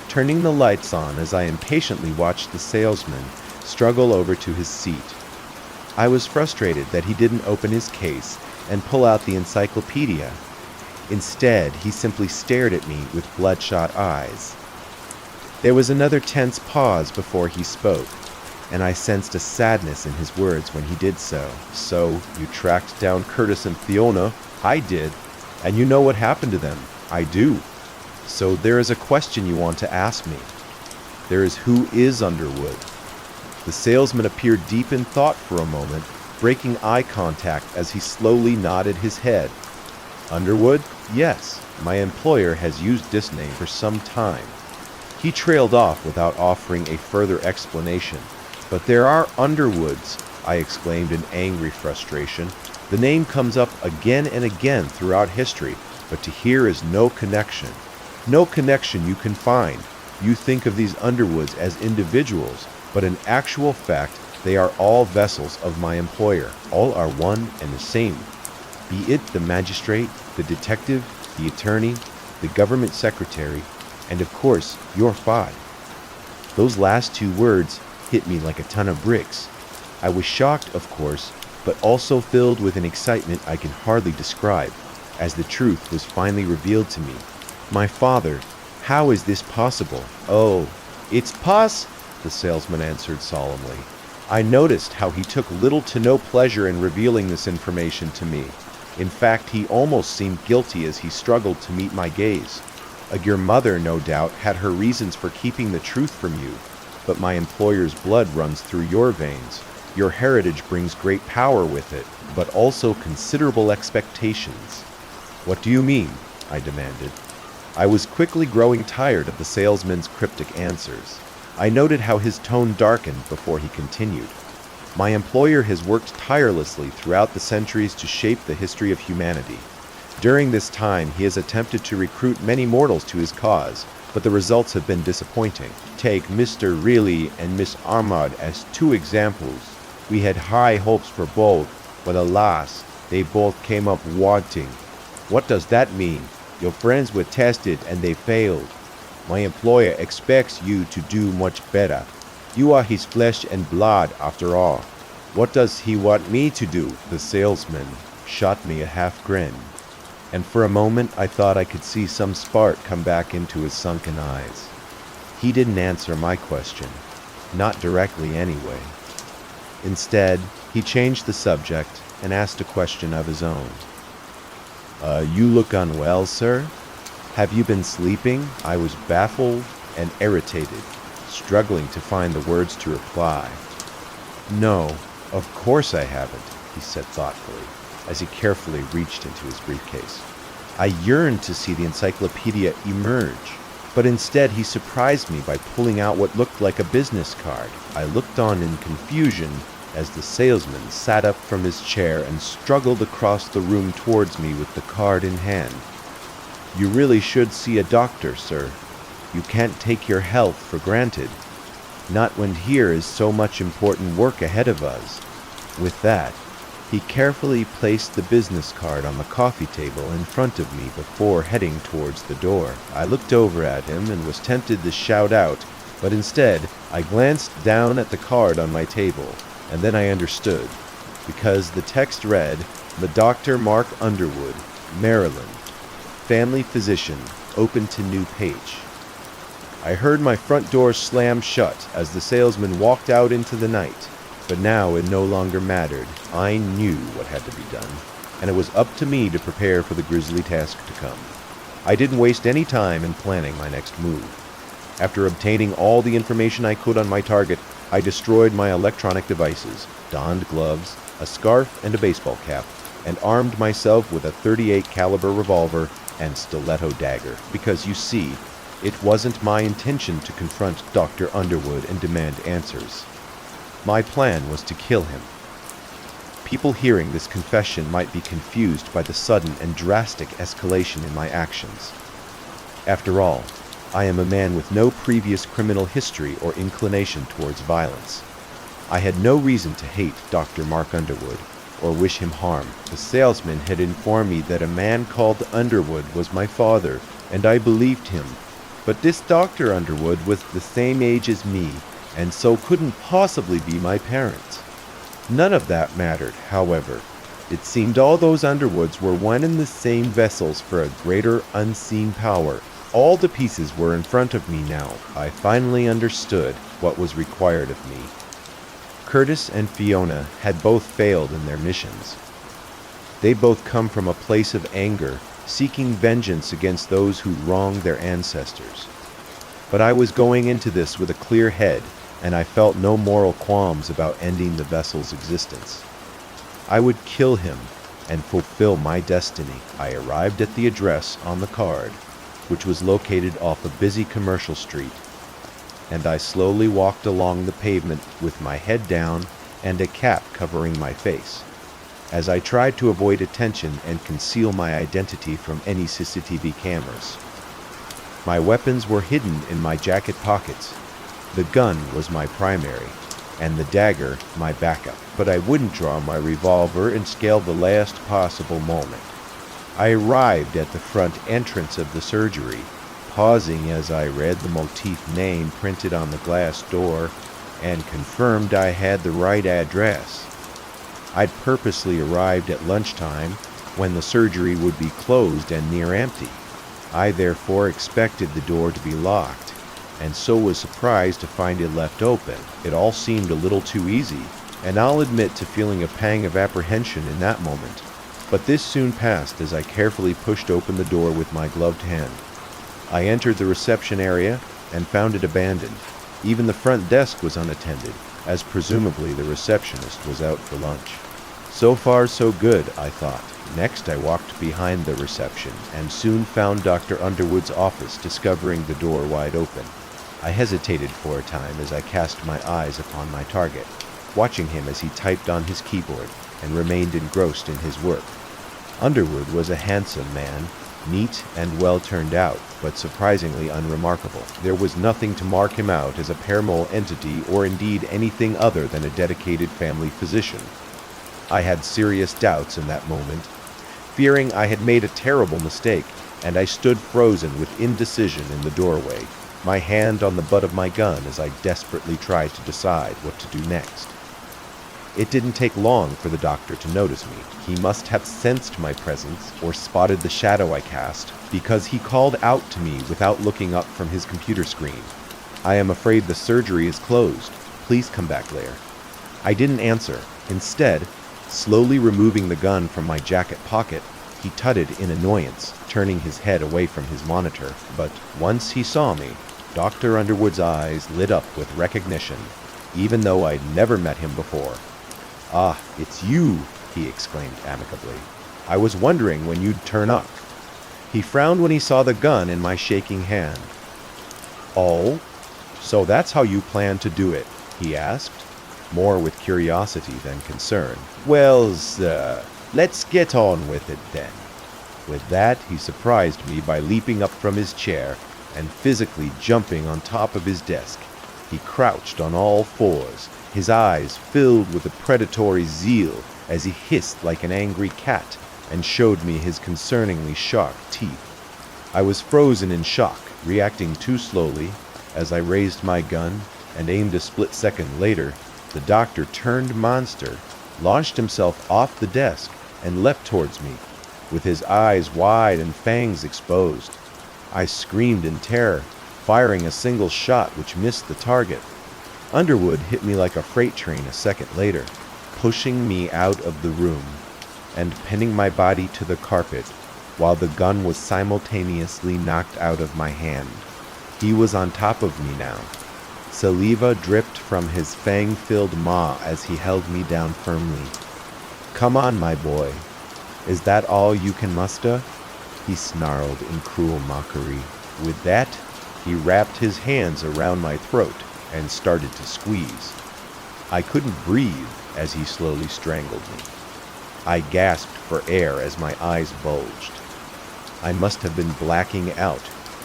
turning the lights on as I impatiently watched the salesman struggle over to his seat. I was frustrated that he didn't open his case and pull out the encyclopedia. Instead, he simply stared at me with bloodshot eyes. There was another tense pause before he spoke, and I sensed a sadness in his words when he did so. "So, you tracked down Curtis and Fiona?" "I did." "And you know what happened to them?" "I do." "So there is a question you want to ask me. There is, who is Underwood?" The salesman appeared deep in thought for a moment, breaking eye contact as he slowly nodded his head. "Underwood? Yes, my employer has used this name for some time." He trailed off without offering a further explanation. "But there are Underwoods," I exclaimed in angry frustration. "The name comes up again and again throughout history, but to here is no connection. No connection you can find. You think of these Underwoods as individuals, but in actual fact, they are all vessels of my employer. All are one and the same. Be it the magistrate, the detective, the attorney, the government secretary, and of course, your five." Those last two words hit me like a ton of bricks. I was shocked, of course, but also filled with an excitement I can hardly describe, as the truth was finally revealed to me. "My father, how is this possible?" "Oh, it's the salesman answered solemnly. I noticed how he took little to no pleasure in revealing this information to me. In fact, he almost seemed guilty as he struggled to meet my gaze. Your mother, no doubt, had her reasons for keeping the truth from you, but my employer's blood runs through your veins. Your heritage brings great power with it, but also considerable expectations." "What do you mean?" I demanded. I was quickly growing tired of the salesman's cryptic answers. I noted how his tone darkened before he continued. "My employer has worked tirelessly throughout the centuries to shape the history of humanity. During this time, he has attempted to recruit many mortals to his cause, but the results have been disappointing. Take Mr. Reilly and Miss Armad as two examples. We had high hopes for both, but alas, they both came up wanting." "What does that mean?" "Your friends were tested and they failed. My employer expects you to do much better. You are his flesh and blood after all." What does he want me to do? The salesman shot me a half grin, and for a moment I thought I could see some spark come back into his sunken eyes. He didn't answer my question, not directly anyway. Instead, he changed the subject and asked a question of his own. You look unwell, sir? Have you been sleeping?" I was baffled and irritated, struggling to find the words to reply. "No, of course I haven't," he said thoughtfully, as he carefully reached into his briefcase. I yearned to see the encyclopedia emerge, but instead he surprised me by pulling out what looked like a business card. I looked on in confusion as the salesman sat up from his chair and struggled across the room towards me with the card in hand. "You really should see a doctor, sir. You can't take your health for granted. Not when here is so much important work ahead of us." With that, he carefully placed the business card on the coffee table in front of me before heading towards the door. I looked over at him and was tempted to shout out, but instead I glanced down at the card on my table, and then I understood, because the text read, "The Dr. Mark Underwood, Maryland, family physician, open to new page." I heard my front door slam shut as the salesman walked out into the night, but now it no longer mattered. I knew what had to be done, and it was up to me to prepare for the grisly task to come. I didn't waste any time in planning my next move. After obtaining all the information I could on my target, I destroyed my electronic devices, donned gloves, a scarf and a baseball cap, and armed myself with a .38 caliber revolver and stiletto dagger, because you see, it wasn't my intention to confront Dr. Underwood and demand answers. My plan was to kill him. People hearing this confession might be confused by the sudden and drastic escalation in my actions. After all, I am a man with no previous criminal history or inclination towards violence. I had no reason to hate Dr. Mark Underwood or wish him harm. The salesman had informed me that a man called Underwood was my father, and I believed him. But this Dr. Underwood was the same age as me, and so couldn't possibly be my parent. None of that mattered, however. It seemed all those Underwoods were one and the same vessels for a greater unseen power. All the pieces were in front of me now. I finally understood what was required of me. Curtis and Fiona had both failed in their missions. They both come from a place of anger, seeking vengeance against those who wronged their ancestors. But I was going into this with a clear head, and I felt no moral qualms about ending the vessel's existence. I would kill him and fulfill my destiny. I arrived at the address on the card, which was located off a busy commercial street, and I slowly walked along the pavement with my head down and a cap covering my face, as I tried to avoid attention and conceal my identity from any CCTV cameras. My weapons were hidden in my jacket pockets. The gun was my primary, and the dagger my backup, but I wouldn't draw my revolver and scale the last possible moment. I arrived at the front entrance of the surgery, pausing as I read the motif name printed on the glass door and confirmed I had the right address. I'd purposely arrived at lunchtime when the surgery would be closed and near empty. I therefore expected the door to be locked, and so was surprised to find it left open. It all seemed a little too easy, and I'll admit to feeling a pang of apprehension in that moment. But this soon passed as I carefully pushed open the door with my gloved hand. I entered the reception area and found it abandoned. Even the front desk was unattended, as presumably the receptionist was out for lunch. So far so good, I thought. Next I walked behind the reception and soon found Dr. Underwood's office, discovering the door wide open. I hesitated for a time as I cast my eyes upon my target, watching him as he typed on his keyboard and remained engrossed in his work. Underwood was a handsome man, neat and well turned out, but surprisingly unremarkable. There was nothing to mark him out as a paramoral entity or indeed anything other than a dedicated family physician. I had serious doubts in that moment, fearing I had made a terrible mistake, and I stood frozen with indecision in the doorway, my hand on the butt of my gun as I desperately tried to decide what to do next. It didn't take long for the doctor to notice me. He must have sensed my presence or spotted the shadow I cast, because he called out to me without looking up from his computer screen. "I am afraid the surgery is closed. Please come back later." I didn't answer. Instead, slowly removing the gun from my jacket pocket, he tutted in annoyance, turning his head away from his monitor. But once he saw me, Dr. Underwood's eyes lit up with recognition, even though I'd never met him before. "Ah, it's you," he exclaimed amicably. "I was wondering when you'd turn up." He frowned when he saw the gun in my shaking hand. "Oh, so that's how you plan to do it?" he asked, more with curiosity than concern. "Well, sir, let's get on with it then." With that, he surprised me by leaping up from his chair and physically jumping on top of his desk. He crouched on all fours, his eyes filled with a predatory zeal as he hissed like an angry cat and showed me his concerningly sharp teeth. I was frozen in shock, reacting too slowly. As I raised my gun and aimed a split second later, the doctor turned monster, launched himself off the desk, and leapt towards me, with his eyes wide and fangs exposed. I screamed in terror, firing a single shot which missed the target. Underwood hit me like a freight train a second later, pushing me out of the room and pinning my body to the carpet while the gun was simultaneously knocked out of my hand. He was on top of me now. Saliva dripped from his fang-filled maw as he held me down firmly. "Come on, my boy. Is that all you can muster?" he snarled in cruel mockery. With that, he wrapped his hands around my throat and started to squeeze. I couldn't breathe as he slowly strangled me. I gasped for air as my eyes bulged. I must have been blacking out,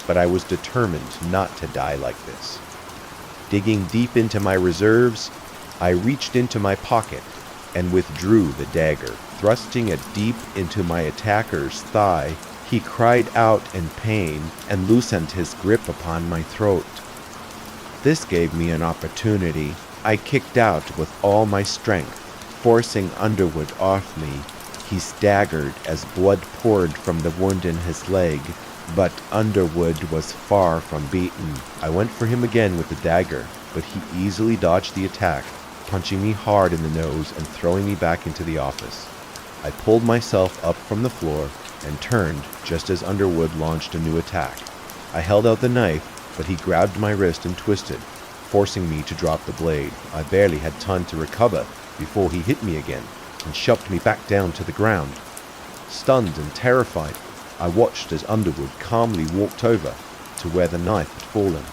but I was determined not to die like this. Digging deep into my reserves, I reached into my pocket and withdrew the dagger. Thrusting it deep into my attacker's thigh, he cried out in pain and loosened his grip upon my throat. This gave me an opportunity. I kicked out with all my strength, forcing Underwood off me. He staggered as blood poured from the wound in his leg, but Underwood was far from beaten. I went for him again with the dagger, but he easily dodged the attack, punching me hard in the nose and throwing me back into the office. I pulled myself up from the floor and turned just as Underwood launched a new attack. I held out the knife, but he grabbed my wrist and twisted, forcing me to drop the blade. I barely had time to recover before he hit me again and shoved me back down to the ground. Stunned and terrified, I watched as Underwood calmly walked over to where the knife had fallen,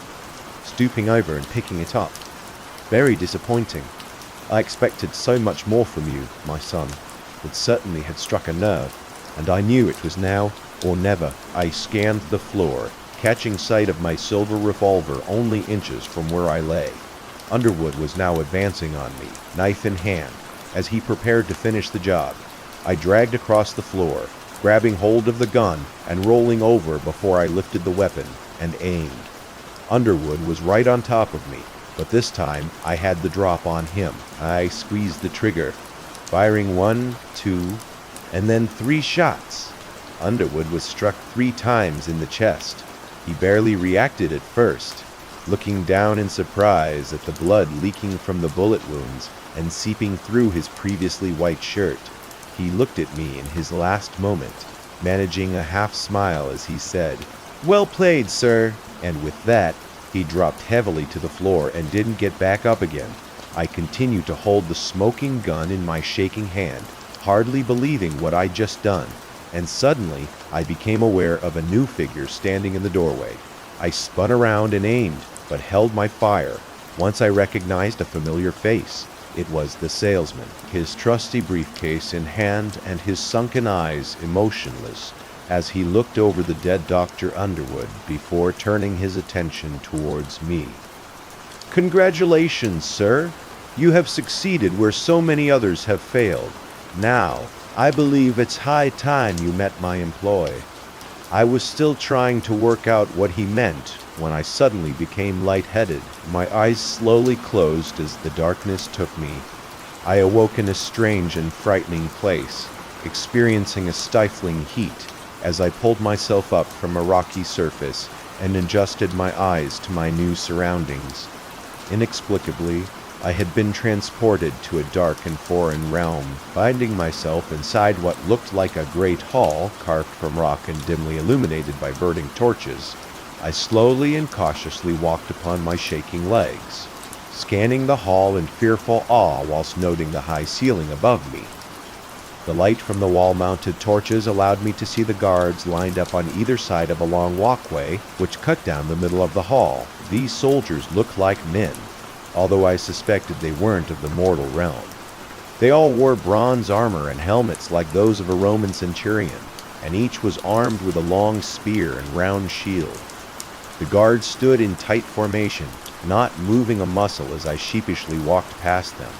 stooping over and picking it up. Very disappointing. I expected so much more from you, my son. It certainly had struck a nerve, and I knew it was now or never. I scanned the floor, catching sight of my silver revolver only inches from where I lay. Underwood was now advancing on me, knife in hand, as he prepared to finish the job. I dragged across the floor, grabbing hold of the gun and rolling over before I lifted the weapon and aimed. Underwood was right on top of me, but this time I had the drop on him. I squeezed the trigger, firing 1, 2, and then 3 shots. Underwood was struck 3 times in the chest. He barely reacted at first, looking down in surprise at the blood leaking from the bullet wounds and seeping through his previously white shirt. He looked at me in his last moment, managing a half smile as he said, "Well played, sir." And with that, he dropped heavily to the floor and didn't get back up again. I continued to hold the smoking gun in my shaking hand, hardly believing what I'd just done, and suddenly I became aware of a new figure standing in the doorway. I spun around and aimed, but held my fire once I recognized a familiar face. It was the salesman, his trusty briefcase in hand and his sunken eyes emotionless as he looked over the dead Dr. Underwood before turning his attention towards me. "Congratulations, sir. You have succeeded where so many others have failed. Now, I believe it's high time you met my employ." I was still trying to work out what he meant when I suddenly became lightheaded. My eyes slowly closed as the darkness took me. I awoke in a strange and frightening place, experiencing a stifling heat as I pulled myself up from a rocky surface and adjusted my eyes to my new surroundings. Inexplicably, I had been transported to a dark and foreign realm, finding myself inside what looked like a great hall carved from rock and dimly illuminated by burning torches. I slowly and cautiously walked upon my shaking legs, scanning the hall in fearful awe whilst noting the high ceiling above me. The light from the wall-mounted torches allowed me to see the guards lined up on either side of a long walkway which cut down the middle of the hall. These soldiers looked like men, although I suspected they weren't of the mortal realm. They all wore bronze armor and helmets like those of a Roman centurion, and each was armed with a long spear and round shield. The guards stood in tight formation, not moving a muscle as I sheepishly walked past them,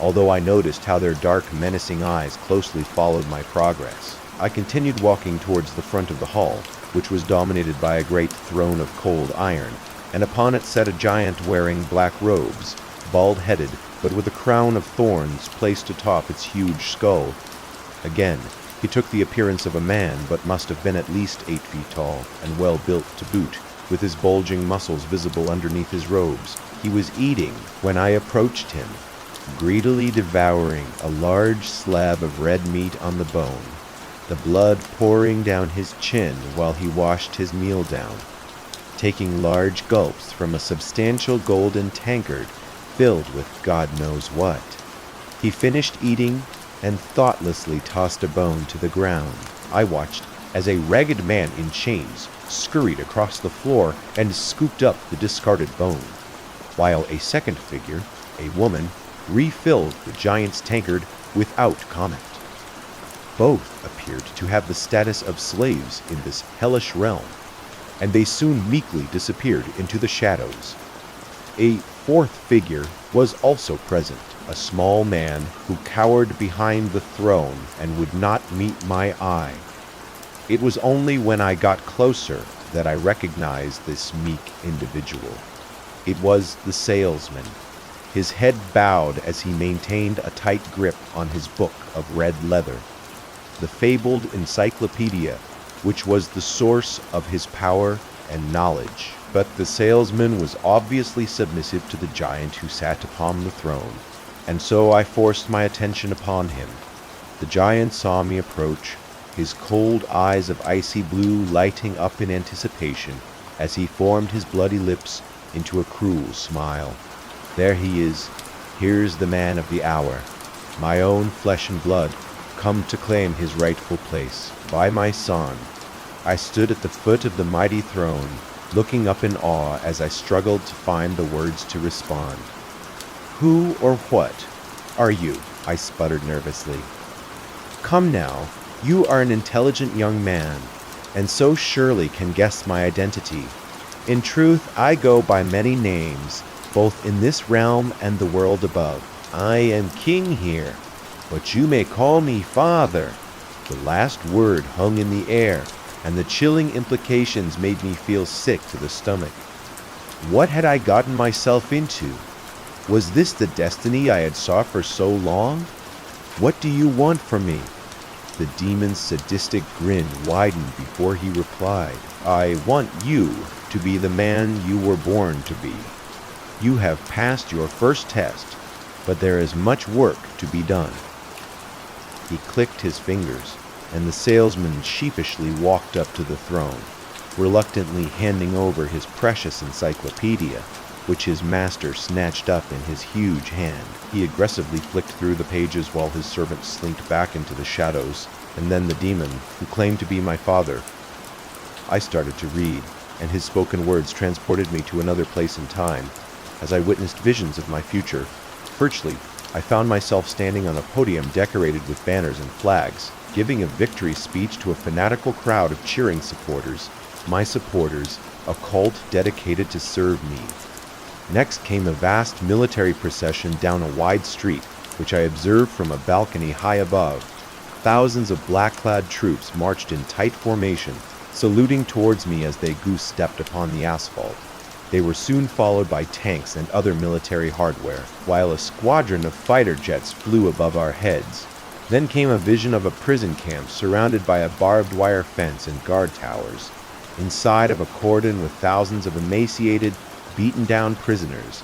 although I noticed how their dark, menacing eyes closely followed my progress. I continued walking towards the front of the hall, which was dominated by a great throne of cold iron, and upon it sat a giant wearing black robes, bald-headed, but with a crown of thorns placed atop its huge skull. Again, he took the appearance of a man, but must have been at least 8 feet tall, and well built to boot, with his bulging muscles visible underneath his robes. He was eating when I approached him, greedily devouring a large slab of red meat on the bone, the blood pouring down his chin while he washed his meal down, taking large gulps from a substantial golden tankard filled with God knows what. He finished eating and thoughtlessly tossed a bone to the ground. I watched as a ragged man in chains scurried across the floor and scooped up the discarded bone, while a second figure, a woman, refilled the giant's tankard without comment. Both appeared to have the status of slaves in this hellish realm, and they soon meekly disappeared into the shadows. A fourth figure was also present, a small man who cowered behind the throne and would not meet my eye. It was only when I got closer that I recognized this meek individual. It was the salesman. His head bowed as he maintained a tight grip on his book of red leather, the fabled encyclopedia, which was the source of his power and knowledge. But the salesman was obviously submissive to the giant who sat upon the throne, and so I forced my attention upon him. The giant saw me approach, his cold eyes of icy blue lighting up in anticipation as he formed his bloody lips into a cruel smile. There he is. Here's the man of the hour, my own flesh and blood, come to claim his rightful place. By my son, I stood at the foot of the mighty throne, looking up in awe as I struggled to find the words to respond. "Who or what are you?" I sputtered nervously. "Come now, you are an intelligent young man, and so surely can guess my identity. In truth, I go by many names, both in this realm and the world above. I am king here, but you may call me father." The last word hung in the air, and the chilling implications made me feel sick to the stomach. What had I gotten myself into? Was this the destiny I had sought for so long? "What do you want from me?" The demon's sadistic grin widened before he replied. "I want you to be the man you were born to be. You have passed your first test, but there is much work to be done." He clicked his fingers, and the salesman sheepishly walked up to the throne, reluctantly handing over his precious encyclopedia, which his master snatched up in his huge hand. He aggressively flicked through the pages while his servant slinked back into the shadows, and then the demon, who claimed to be my father. I started to read, and his spoken words transported me to another place and time, as I witnessed visions of my future. Virtually, I found myself standing on a podium decorated with banners and flags, giving a victory speech to a fanatical crowd of cheering supporters, my supporters, a cult dedicated to serve me. Next came a vast military procession down a wide street, which I observed from a balcony high above. Thousands of black-clad troops marched in tight formation, saluting towards me as they goose-stepped upon the asphalt. They were soon followed by tanks and other military hardware, while a squadron of fighter jets flew above our heads. Then came a vision of a prison camp surrounded by a barbed wire fence and guard towers. Inside of a cordon with thousands of emaciated, beaten-down prisoners.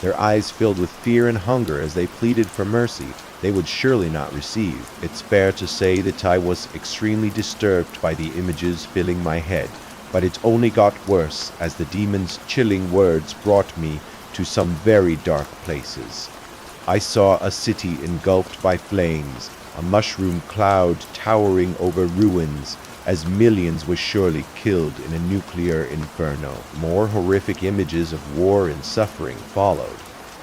Their eyes filled with fear and hunger as they pleaded for mercy they would surely not receive. It's fair to say that I was extremely disturbed by the images filling my head, but it only got worse as the demon's chilling words brought me to some very dark places. I saw a city engulfed by flames, a mushroom cloud towering over ruins, as millions were surely killed in a nuclear inferno. More horrific images of war and suffering followed,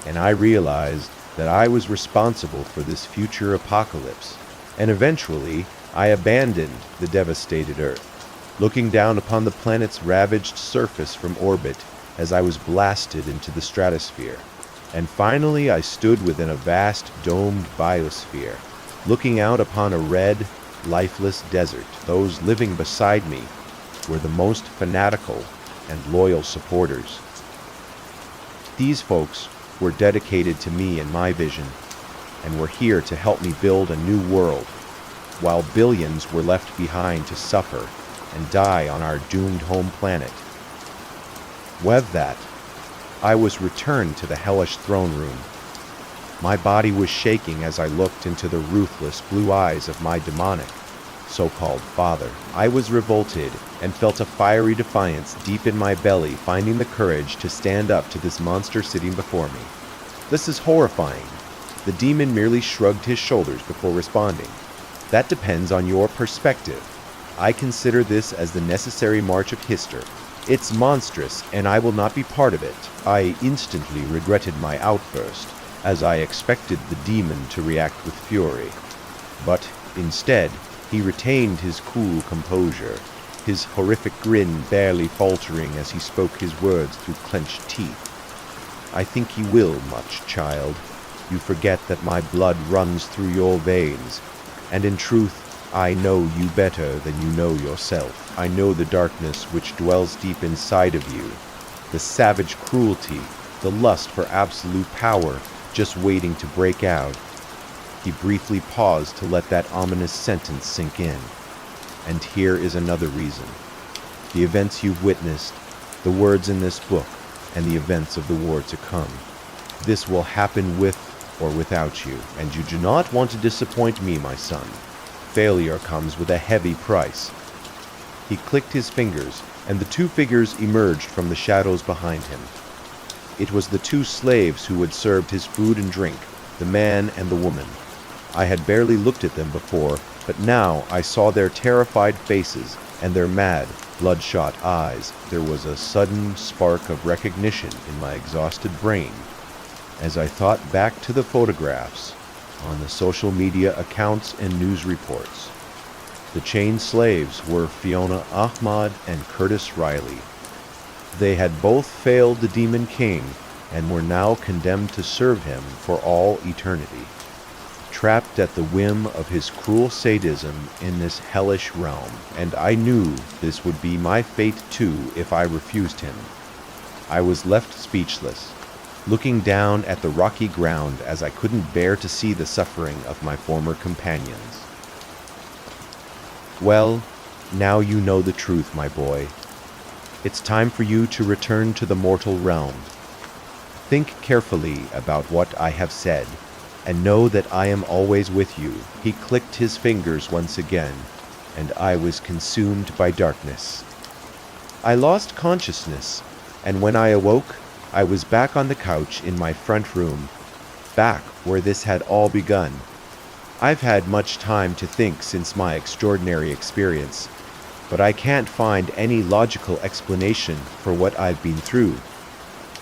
and I realized that I was responsible for this future apocalypse. And eventually, I abandoned the devastated Earth, looking down upon the planet's ravaged surface from orbit as I was blasted into the stratosphere. And finally, I stood within a vast domed biosphere, looking out upon a red, lifeless desert. Those living beside me were the most fanatical and loyal supporters. These folks were dedicated to me and my vision, and were here to help me build a new world, while billions were left behind to suffer and die on our doomed home planet. With that, I was returned to the hellish throne room. My body was shaking as I looked into the ruthless blue eyes of my demonic, so-called father. I was revolted and felt a fiery defiance deep in my belly, finding the courage to stand up to this monster sitting before me. This is horrifying. The demon merely shrugged his shoulders before responding. That depends on your perspective. I consider this as the necessary march of history. It's monstrous, and I will not be part of it. I instantly regretted my outburst, as I expected the demon to react with fury. But instead, he retained his cool composure, his horrific grin barely faltering as he spoke his words through clenched teeth. I think you will, much child. You forget that my blood runs through your veins, and in truth, I know you better than you know yourself. I know the darkness which dwells deep inside of you, the savage cruelty, the lust for absolute power, just waiting to break out. He briefly paused to let that ominous sentence sink in. And here is another reason. The events you've witnessed, the words in this book, and the events of the war to come. This will happen with or without you, and you do not want to disappoint me, my son. Failure comes with a heavy price. He clicked his fingers, and the two figures emerged from the shadows behind him. It was the two slaves who had served his food and drink, the man and the woman. I had barely looked at them before, but now I saw their terrified faces and their mad, bloodshot eyes. There was a sudden spark of recognition in my exhausted brain as I thought back to the photographs on the social media accounts and news reports. The chained slaves were Fiona Ahmad and Curtis Riley. They had both failed the Demon King and were now condemned to serve him for all eternity, trapped at the whim of his cruel sadism in this hellish realm, and I knew this would be my fate too if I refused him. I was left speechless, looking down at the rocky ground as I couldn't bear to see the suffering of my former companions. Well, now you know the truth, my boy. It's time for you to return to the mortal realm. Think carefully about what I have said, and know that I am always with you. He clicked his fingers once again, and I was consumed by darkness. I lost consciousness, and when I awoke, I was back on the couch in my front room, back where this had all begun. I've had much time to think since my extraordinary experience, but I can't find any logical explanation for what I've been through.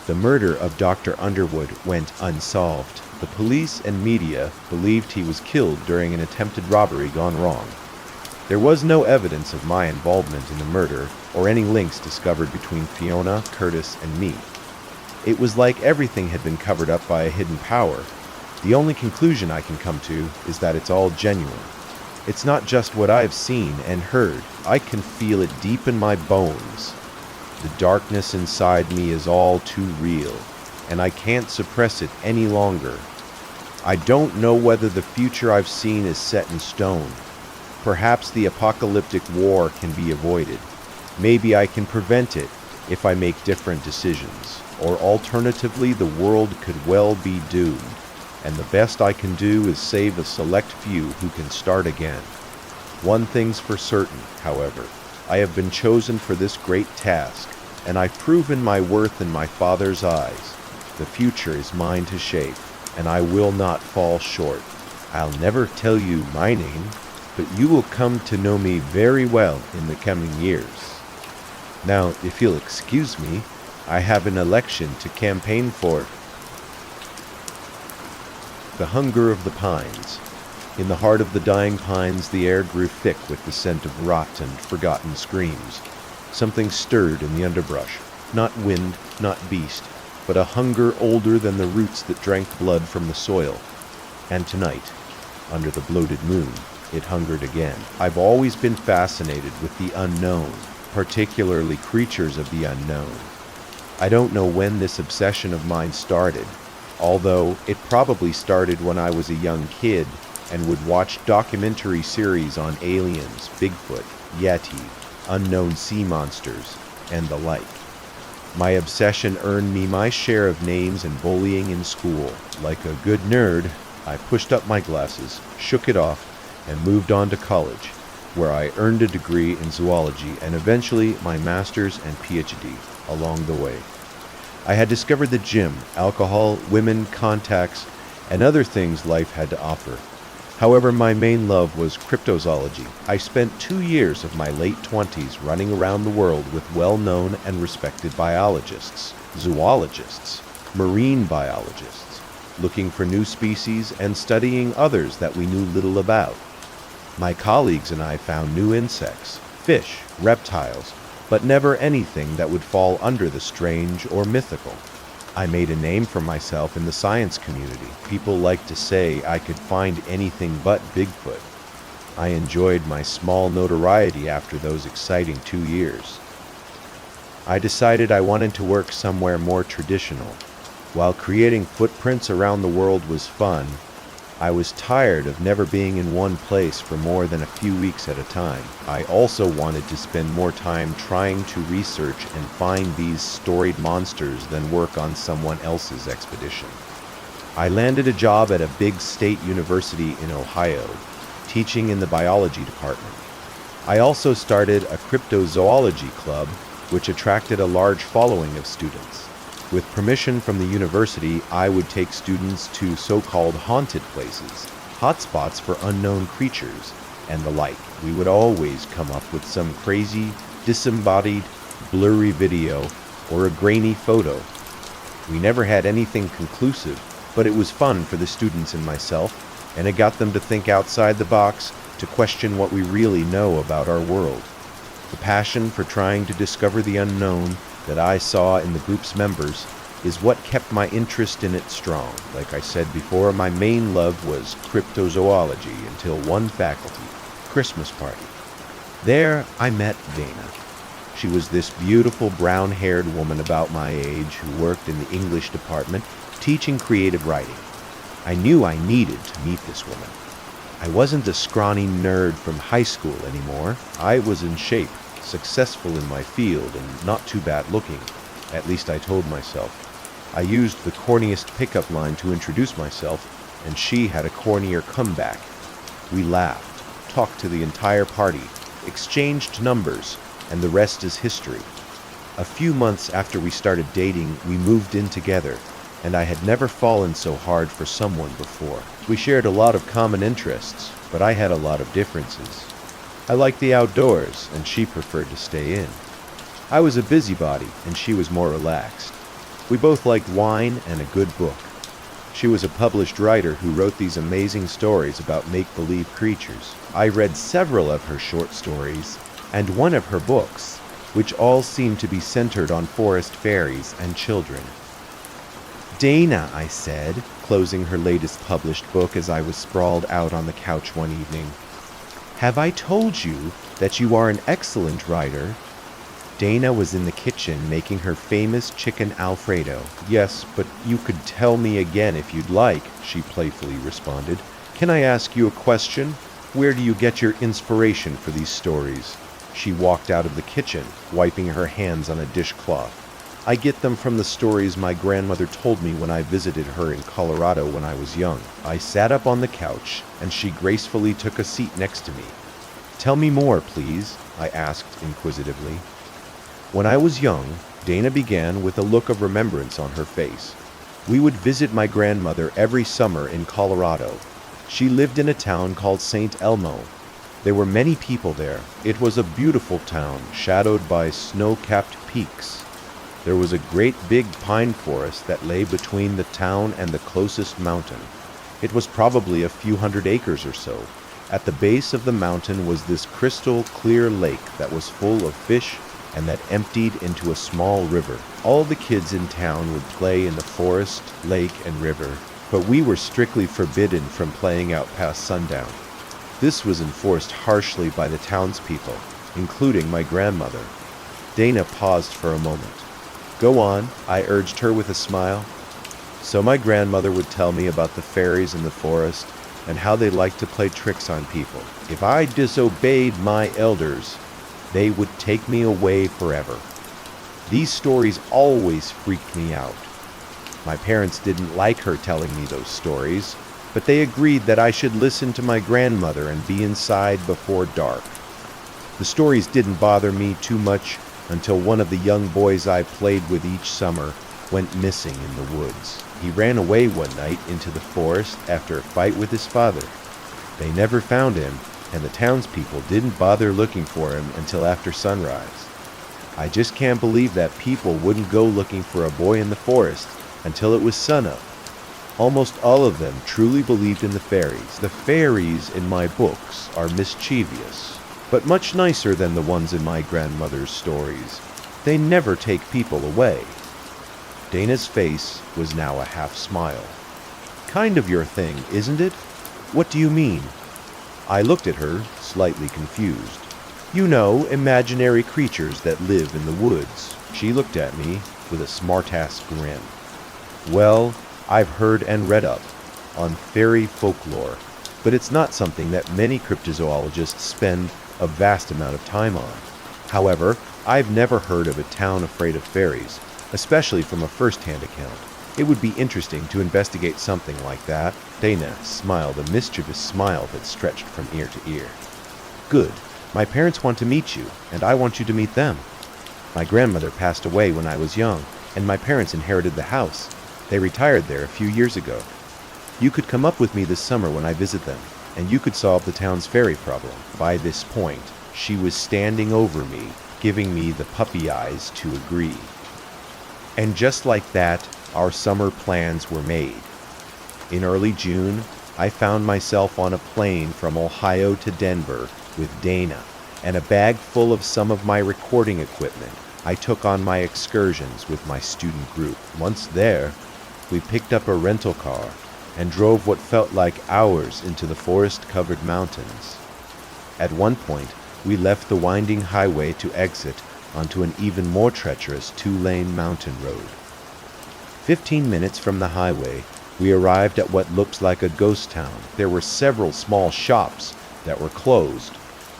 The murder of Dr. Underwood went unsolved. The police and media believed he was killed during an attempted robbery gone wrong. There was no evidence of my involvement in the murder or any links discovered between Fiona, Curtis, and me. It was like everything had been covered up by a hidden power. The only conclusion I can come to is that it's all genuine. It's not just what I've seen and heard. I can feel it deep in my bones. The darkness inside me is all too real, and I can't suppress it any longer. I don't know whether the future I've seen is set in stone. Perhaps the apocalyptic war can be avoided. Maybe I can prevent it if I make different decisions. Or alternatively, the world could well be doomed, and the best I can do is save a select few who can start again. One thing's for certain, however. I have been chosen for this great task, and I've proven my worth in my Father's eyes. The future is mine to shape, and I will not fall short. I'll never tell you my name, but you will come to know me very well in the coming years. Now, if you'll excuse me, I have an election to campaign for. The Hunger of the Pines. In the heart of the dying pines, the air grew thick with the scent of rot and forgotten screams. Something stirred in the underbrush. Not wind, not beast, but a hunger older than the roots that drank blood from the soil. And tonight, under the bloated moon, it hungered again. I've always been fascinated with the unknown, particularly creatures of the unknown. I don't know when this obsession of mine started, although it probably started when I was a young kid and would watch documentary series on aliens, Bigfoot, Yeti, unknown sea monsters, and the like. My obsession earned me my share of names and bullying in school. Like a good nerd, I pushed up my glasses, shook it off, and moved on to college, where I earned a degree in zoology and eventually my master's and PhD along the way. I had discovered the gym, alcohol, women, contacts, and other things life had to offer. However, my main love was cryptozoology. I spent 2 years of my late 20s running around the world with well-known and respected biologists, zoologists, marine biologists, looking for new species and studying others that we knew little about. My colleagues and I found new insects, fish, reptiles, but never anything that would fall under the strange or mythical. I made a name for myself in the science community. People like to say I could find anything but Bigfoot. I enjoyed my small notoriety after those exciting 2 years. I decided I wanted to work somewhere more traditional. While creating footprints around the world was fun, I was tired of never being in one place for more than a few weeks at a time. I also wanted to spend more time trying to research and find these storied monsters than work on someone else's expedition. I landed a job at a big state university in Ohio, teaching in the biology department. I also started a cryptozoology club, which attracted a large following of students. With permission from the university, I would take students to so-called haunted places, hotspots for unknown creatures, and the like. We would always come up with some crazy, disembodied, blurry video or a grainy photo. We never had anything conclusive, but it was fun for the students and myself, and it got them to think outside the box, to question what we really know about our world. The passion for trying to discover the unknown that I saw in the group's members is what kept my interest in it strong. Like I said before, my main love was cryptozoology until one faculty, Christmas party. There I met Dana. She was this beautiful brown-haired woman about my age who worked in the English department teaching creative writing. I knew I needed to meet this woman. I wasn't the scrawny nerd from high school anymore. I was in shape, successful in my field, and not too bad looking. At least I told myself. I used the corniest pickup line to introduce myself, and she had a cornier comeback. We laughed, talked to the entire party, exchanged numbers, and the rest is history. A few months after we started dating, we moved in together, and I had never fallen so hard for someone before. We shared a lot of common interests, but I had a lot of differences. I liked the outdoors, and she preferred to stay in. I was a busybody, and she was more relaxed. We both liked wine and a good book. She was a published writer who wrote these amazing stories about make-believe creatures. I read several of her short stories, and one of her books, which all seemed to be centered on forest fairies and children. "Dana," I said, closing her latest published book as I was sprawled out on the couch one evening, "have I told you that you are an excellent writer?" Dana was in the kitchen making her famous chicken Alfredo. Yes, but you could tell me again if you'd like, she playfully responded. Can I ask you a question? Where do you get your inspiration for these stories? She walked out of the kitchen, wiping her hands on a dishcloth. I get them from the stories my grandmother told me when I visited her in Colorado when I was young. I sat up on the couch, and she gracefully took a seat next to me. Tell me more, please, I asked inquisitively. When I was young, Dana began with a look of remembrance on her face. We would visit my grandmother every summer in Colorado. She lived in a town called St. Elmo. There were many people there. It was a beautiful town, shadowed by snow-capped peaks. There was a great big pine forest that lay between the town and the closest mountain. It was probably a few hundred acres or so. At the base of the mountain was this crystal clear lake that was full of fish and that emptied into a small river. All the kids in town would play in the forest, lake, and river, but we were strictly forbidden from playing out past sundown. This was enforced harshly by the townspeople, including my grandmother. Dana paused for a moment. Go on, I urged her with a smile. So my grandmother would tell me about the fairies in the forest and how they liked to play tricks on people. If I disobeyed my elders, they would take me away forever. These stories always freaked me out. My parents didn't like her telling me those stories, but they agreed that I should listen to my grandmother and be inside before dark. The stories didn't bother me too much until one of the young boys I played with each summer went missing in the woods. He ran away one night into the forest after a fight with his father. They never found him, and the townspeople didn't bother looking for him until after sunrise. I just can't believe that people wouldn't go looking for a boy in the forest until it was sunup. Almost all of them truly believed in the fairies. The fairies in my books are mischievous, but much nicer than the ones in my grandmother's stories. They never take people away. Dana's face was now a half smile. Kind of your thing, isn't it? What do you mean? I looked at her, slightly confused. You know, imaginary creatures that live in the woods. She looked at me with a smart-ass grin. Well, I've heard and read up on fairy folklore, but it's not something that many cryptozoologists spend a vast amount of time on. However, I've never heard of a town afraid of fairies, especially from a first-hand account. It would be interesting to investigate something like that. Dana smiled, a mischievous smile that stretched from ear to ear. Good. My parents want to meet you, and I want you to meet them. My grandmother passed away when I was young, and my parents inherited the house. They retired there a few years ago. You could come up with me this summer when I visit them, and you could solve the town's fairy problem. By this point, she was standing over me, giving me the puppy eyes to agree. And just like that, our summer plans were made. In early June, I found myself on a plane from Ohio to Denver with Dana and a bag full of some of my recording equipment. I took on my excursions with my student group. Once there, we picked up a rental car and drove what felt like hours into the forest-covered mountains. At one point, we left the winding highway to exit onto an even more treacherous two-lane mountain road. 15 minutes from the highway, we arrived at what looked like a ghost town. There were several small shops that were closed,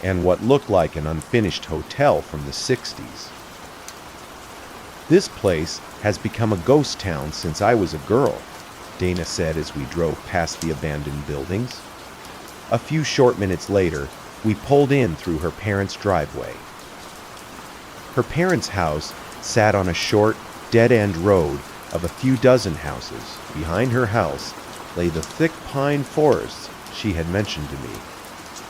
and what looked like an unfinished hotel from the 60s. This place has become a ghost town since I was a girl, Dana said as we drove past the abandoned buildings. A few short minutes later, we pulled in through her parents' driveway. Her parents' house sat on a short, dead-end road of a few dozen houses. Behind her house lay the thick pine forests she had mentioned to me.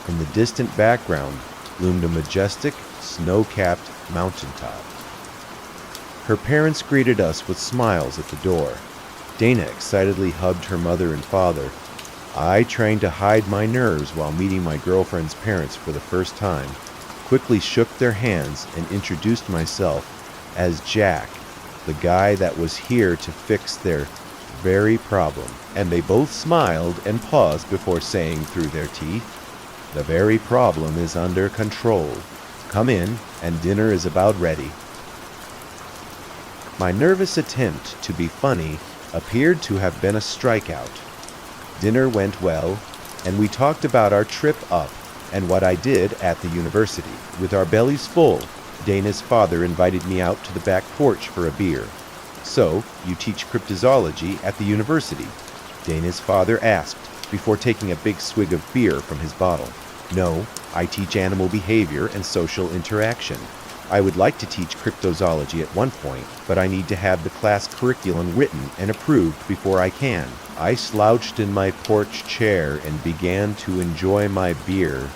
In the distant background loomed a majestic, snow-capped mountaintop. Her parents greeted us with smiles at the door. Dana excitedly hugged her mother and father. I, trying to hide my nerves while meeting my girlfriend's parents for the first time, quickly shook their hands and introduced myself as Jack, the guy that was here to fix their very problem. And they both smiled and paused before saying through their teeth, "The very problem is under control." Come in, and dinner is about ready." My nervous attempt to be funny appeared to have been a strikeout. Dinner went well, and we talked about our trip up and what I did at the university. With our bellies full, Dana's father invited me out to the back porch for a beer. "So, you teach cryptozoology at the university?" Dana's father asked, before taking a big swig of beer from his bottle. "No, I teach animal behavior and social interaction. I would like to teach cryptozoology at one point, but I need to have the class curriculum written and approved before I can." I slouched in my porch chair and began to enjoy my beer.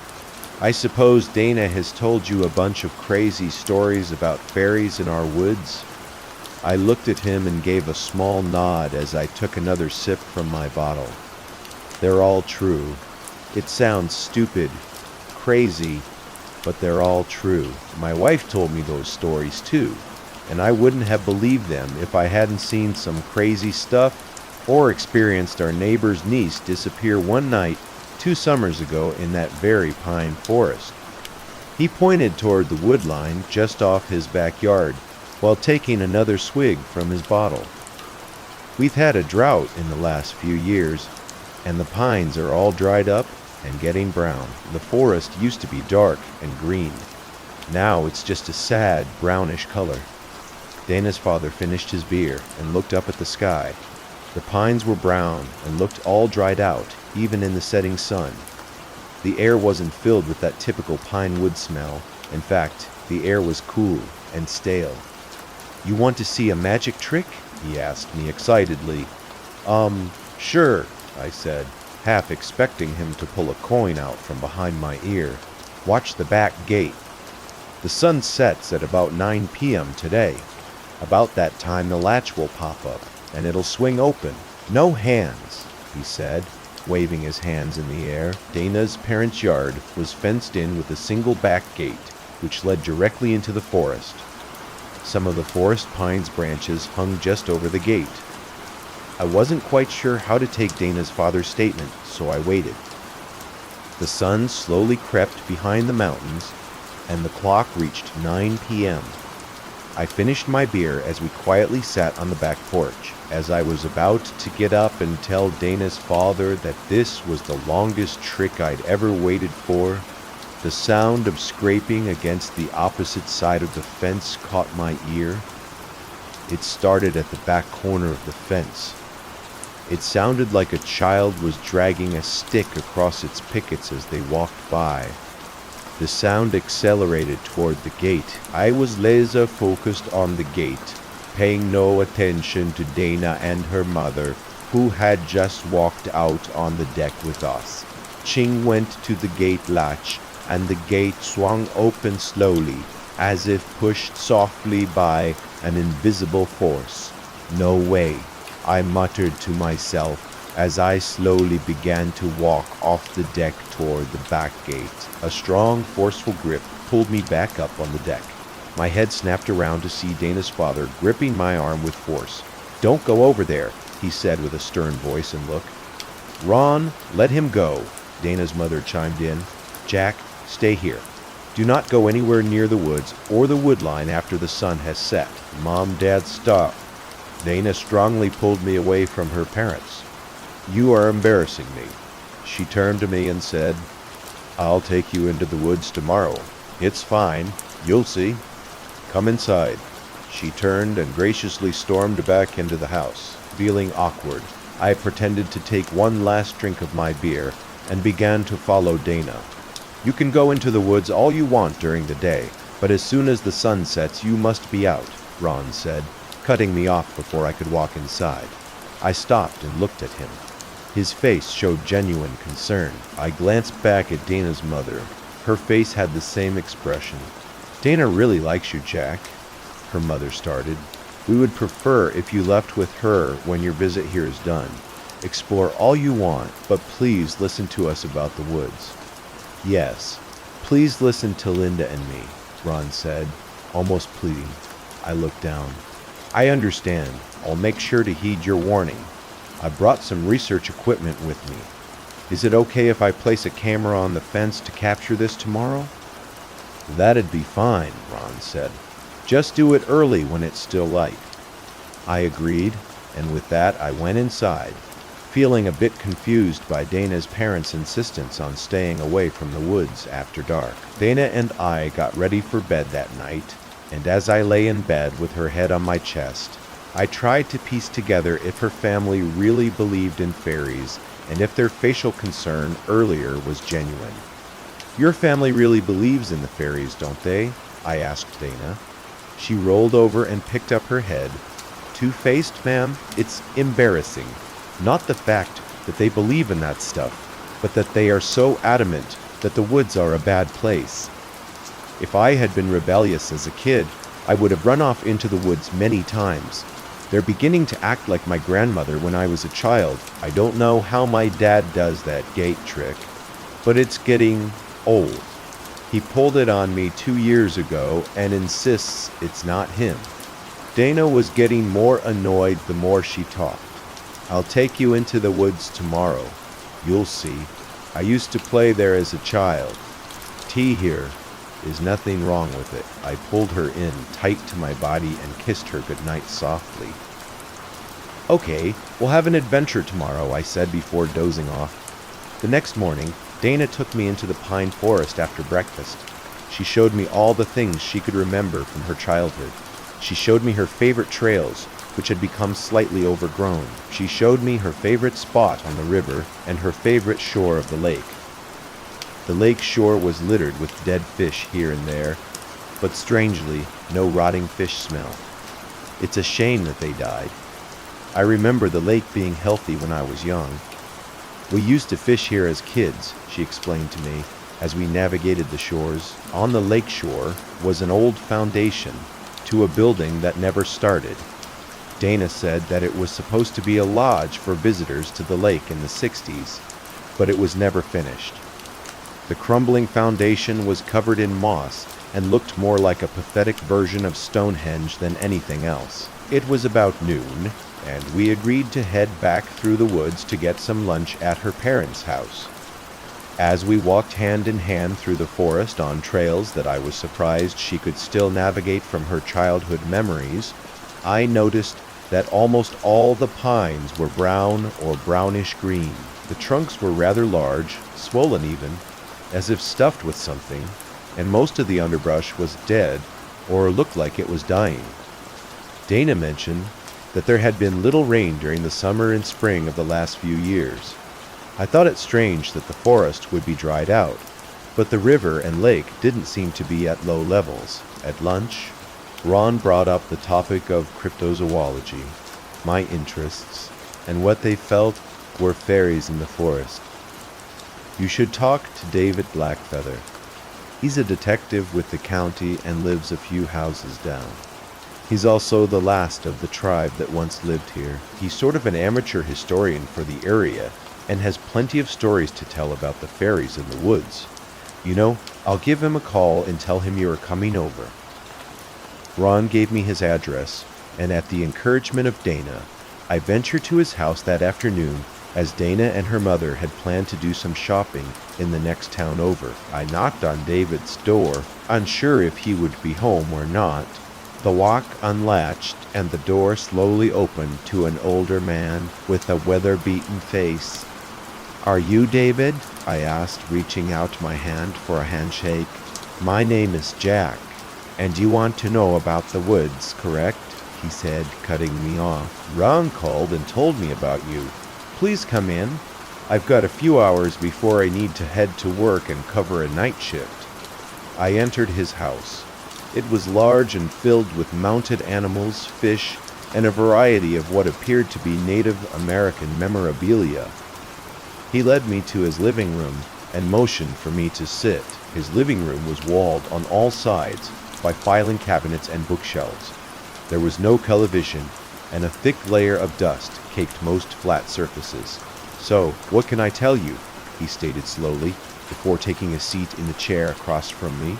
"I suppose Dana has told you a bunch of crazy stories about fairies in our woods?" I looked at him and gave a small nod as I took another sip from my bottle. "They're all true. It sounds stupid, crazy, but they're all true. My wife told me those stories too, and I wouldn't have believed them if I hadn't seen some crazy stuff or experienced our neighbor's niece disappear one night 2 summers ago in that very pine forest." He pointed toward the wood line just off his backyard while taking another swig from his bottle. "We've had a drought in the last few years, and the pines are all dried up and getting brown. The forest used to be dark and green. Now it's just a sad brownish color." Dana's father finished his beer and looked up at the sky. The pines were brown and looked all dried out, even in the setting sun. The air wasn't filled with that typical pine wood smell. In fact, the air was cool and stale. "You want to see a magic trick?" he asked me excitedly. Sure," I said, half expecting him to pull a coin out from behind my ear. "Watch the back gate. The sun sets at about 9 p.m. today. About that time the latch will pop up, and it'll swing open. No hands," he said, waving his hands in the air. Dana's parents' yard was fenced in with a single back gate, which led directly into the forest. Some of the forest pine's branches hung just over the gate. I wasn't quite sure how to take Dana's father's statement, so I waited. The sun slowly crept behind the mountains, and the clock reached 9 p.m. I finished my beer as we quietly sat on the back porch. As I was about to get up and tell Dana's father that this was the longest trick I'd ever waited for, the sound of scraping against the opposite side of the fence caught my ear. It started at the back corner of the fence. It sounded like a child was dragging a stick across its pickets as they walked by. The sound accelerated toward the gate. I was laser focused on the gate, paying no attention to Dana and her mother, who had just walked out on the deck with us. Ching went to the gate latch, and the gate swung open slowly, as if pushed softly by an invisible force. "No way," I muttered to myself as I slowly began to walk off the deck toward the back gate. A strong, forceful grip pulled me back up on the deck. My head snapped around to see Dana's father gripping my arm with force. "Don't go over there," he said with a stern voice and look. "Ron, let him go," Dana's mother chimed in. "Jack, stay here. Do not go anywhere near the woods or the wood line after the sun has set." "Mom, Dad, stop." Dana strongly pulled me away from her parents. "You are embarrassing me." She turned to me and said, "I'll take you into the woods tomorrow. It's fine. You'll see. Come inside." She turned and graciously stormed back into the house. Feeling awkward, I pretended to take one last drink of my beer and began to follow Dana. "You can go into the woods all you want during the day, but as soon as the sun sets, you must be out," Ron said, cutting me off before I could walk inside. I stopped and looked at him. His face showed genuine concern. I glanced back at Dana's mother. Her face had the same expression. "Dana really likes you, Jack," her mother started. "We would prefer if you left with her when your visit here is done. Explore all you want, but please listen to us about the woods." "Yes, please listen to Linda and me," Ron said, almost pleading. I looked down. "I understand. I'll make sure to heed your warning. I brought some research equipment with me. Is it okay if I place a camera on the fence to capture this tomorrow?" That'd be fine, Ron said. Just do it early when it's still light. I agreed, and with that I went inside, feeling a bit confused by Dana's parents' insistence on staying away from the woods after dark. Dana and I got ready for bed that night, and as I lay in bed with her head on my chest, I tried to piece together if her family really believed in fairies and if their facial concern earlier was genuine. Your family really believes in the fairies, don't they? I asked Dana. She rolled over and picked up her head. Two-faced, ma'am, it's embarrassing. Not the fact that they believe in that stuff, but that they are so adamant that the woods are a bad place. If I had been rebellious as a kid, I would have run off into the woods many times. They're beginning to act like my grandmother when I was a child. I don't know how my dad does that gate trick, but it's getting old. He pulled it on me 2 years ago and insists it's not him. Dana was getting more annoyed the more she talked. I'll take you into the woods tomorrow. You'll see. I used to play there as a child. Tea here. Is nothing wrong with it. I pulled her in tight to my body and kissed her goodnight softly. Okay, we'll have an adventure tomorrow, I said before dozing off. The next morning, Dana took me into the pine forest after breakfast. She showed me all the things she could remember from her childhood. She showed me her favorite trails, which had become slightly overgrown. She showed me her favorite spot on the river and her favorite shore of the lake. The lake shore was littered with dead fish here and there, but strangely, no rotting fish smell. It's a shame that they died. I remember the lake being healthy when I was young. We used to fish here as kids, she explained to me, as we navigated the shores. On the lake shore was an old foundation to a building that never started. Dana said that it was supposed to be a lodge for visitors to the lake in the 60s, but it was never finished. The crumbling foundation was covered in moss and looked more like a pathetic version of Stonehenge than anything else. It was about noon, and we agreed to head back through the woods to get some lunch at her parents' house. As we walked hand in hand through the forest on trails that I was surprised she could still navigate from her childhood memories, I noticed that almost all the pines were brown or brownish green. The trunks were rather large, swollen even, as if stuffed with something, and most of the underbrush was dead or looked like it was dying. Dana mentioned that there had been little rain during the summer and spring of the last few years. I thought it strange that the forest would be dried out, but the river and lake didn't seem to be at low levels. At lunch, Ron brought up the topic of cryptozoology, my interests, and what they felt were fairies in the forest. You should talk to David Blackfeather. He's a detective with the county and lives a few houses down. He's also the last of the tribe that once lived here. He's sort of an amateur historian for the area and has plenty of stories to tell about the fairies in the woods. You know, I'll give him a call and tell him you are coming over. Ron gave me his address, and at the encouragement of Dana, I ventured to his house that afternoon as Dana and her mother had planned to do some shopping in the next town over. I knocked on David's door, unsure if he would be home or not. The lock unlatched, and the door slowly opened to an older man with a weather-beaten face. "Are you David?" I asked, reaching out my hand for a handshake. "My name is Jack, and you want to know about the woods, correct?" he said, cutting me off. "Ron called and told me about you. Please come in. I've got a few hours before I need to head to work and cover a night shift." I entered his house. It was large and filled with mounted animals, fish, and a variety of what appeared to be Native American memorabilia. He led me to his living room and motioned for me to sit. His living room was walled on all sides by filing cabinets and bookshelves. There was no television, and a thick layer of dust caked most flat surfaces. "So, what can I tell you?" he stated slowly, before taking a seat in the chair across from me.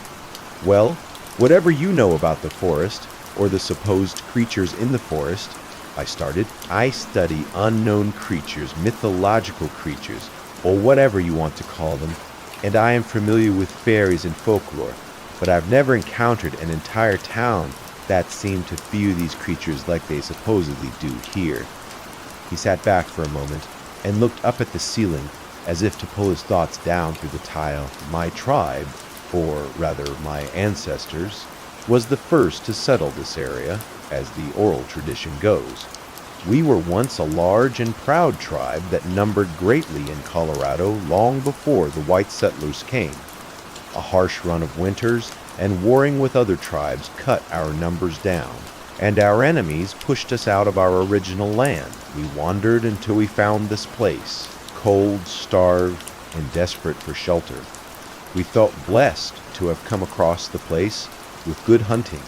"Well, whatever you know about the forest, or the supposed creatures in the forest," I started. "I study unknown creatures, mythological creatures, or whatever you want to call them, and I am familiar with fairies and folklore. but I've never encountered an entire town that seemed to view these creatures like they supposedly do here. He sat back for a moment and looked up at the ceiling as if to pull his thoughts down through the tile. My tribe, or rather my ancestors, was the first to settle this area, as the oral tradition goes. We were once a large and proud tribe that numbered greatly in Colorado long before the white settlers came. A harsh run of winters and warring with other tribes cut our numbers down, and our enemies pushed us out of our original land. We wandered until we found this place, cold, starved, and desperate for shelter. We felt blessed to have come across the place with good hunting,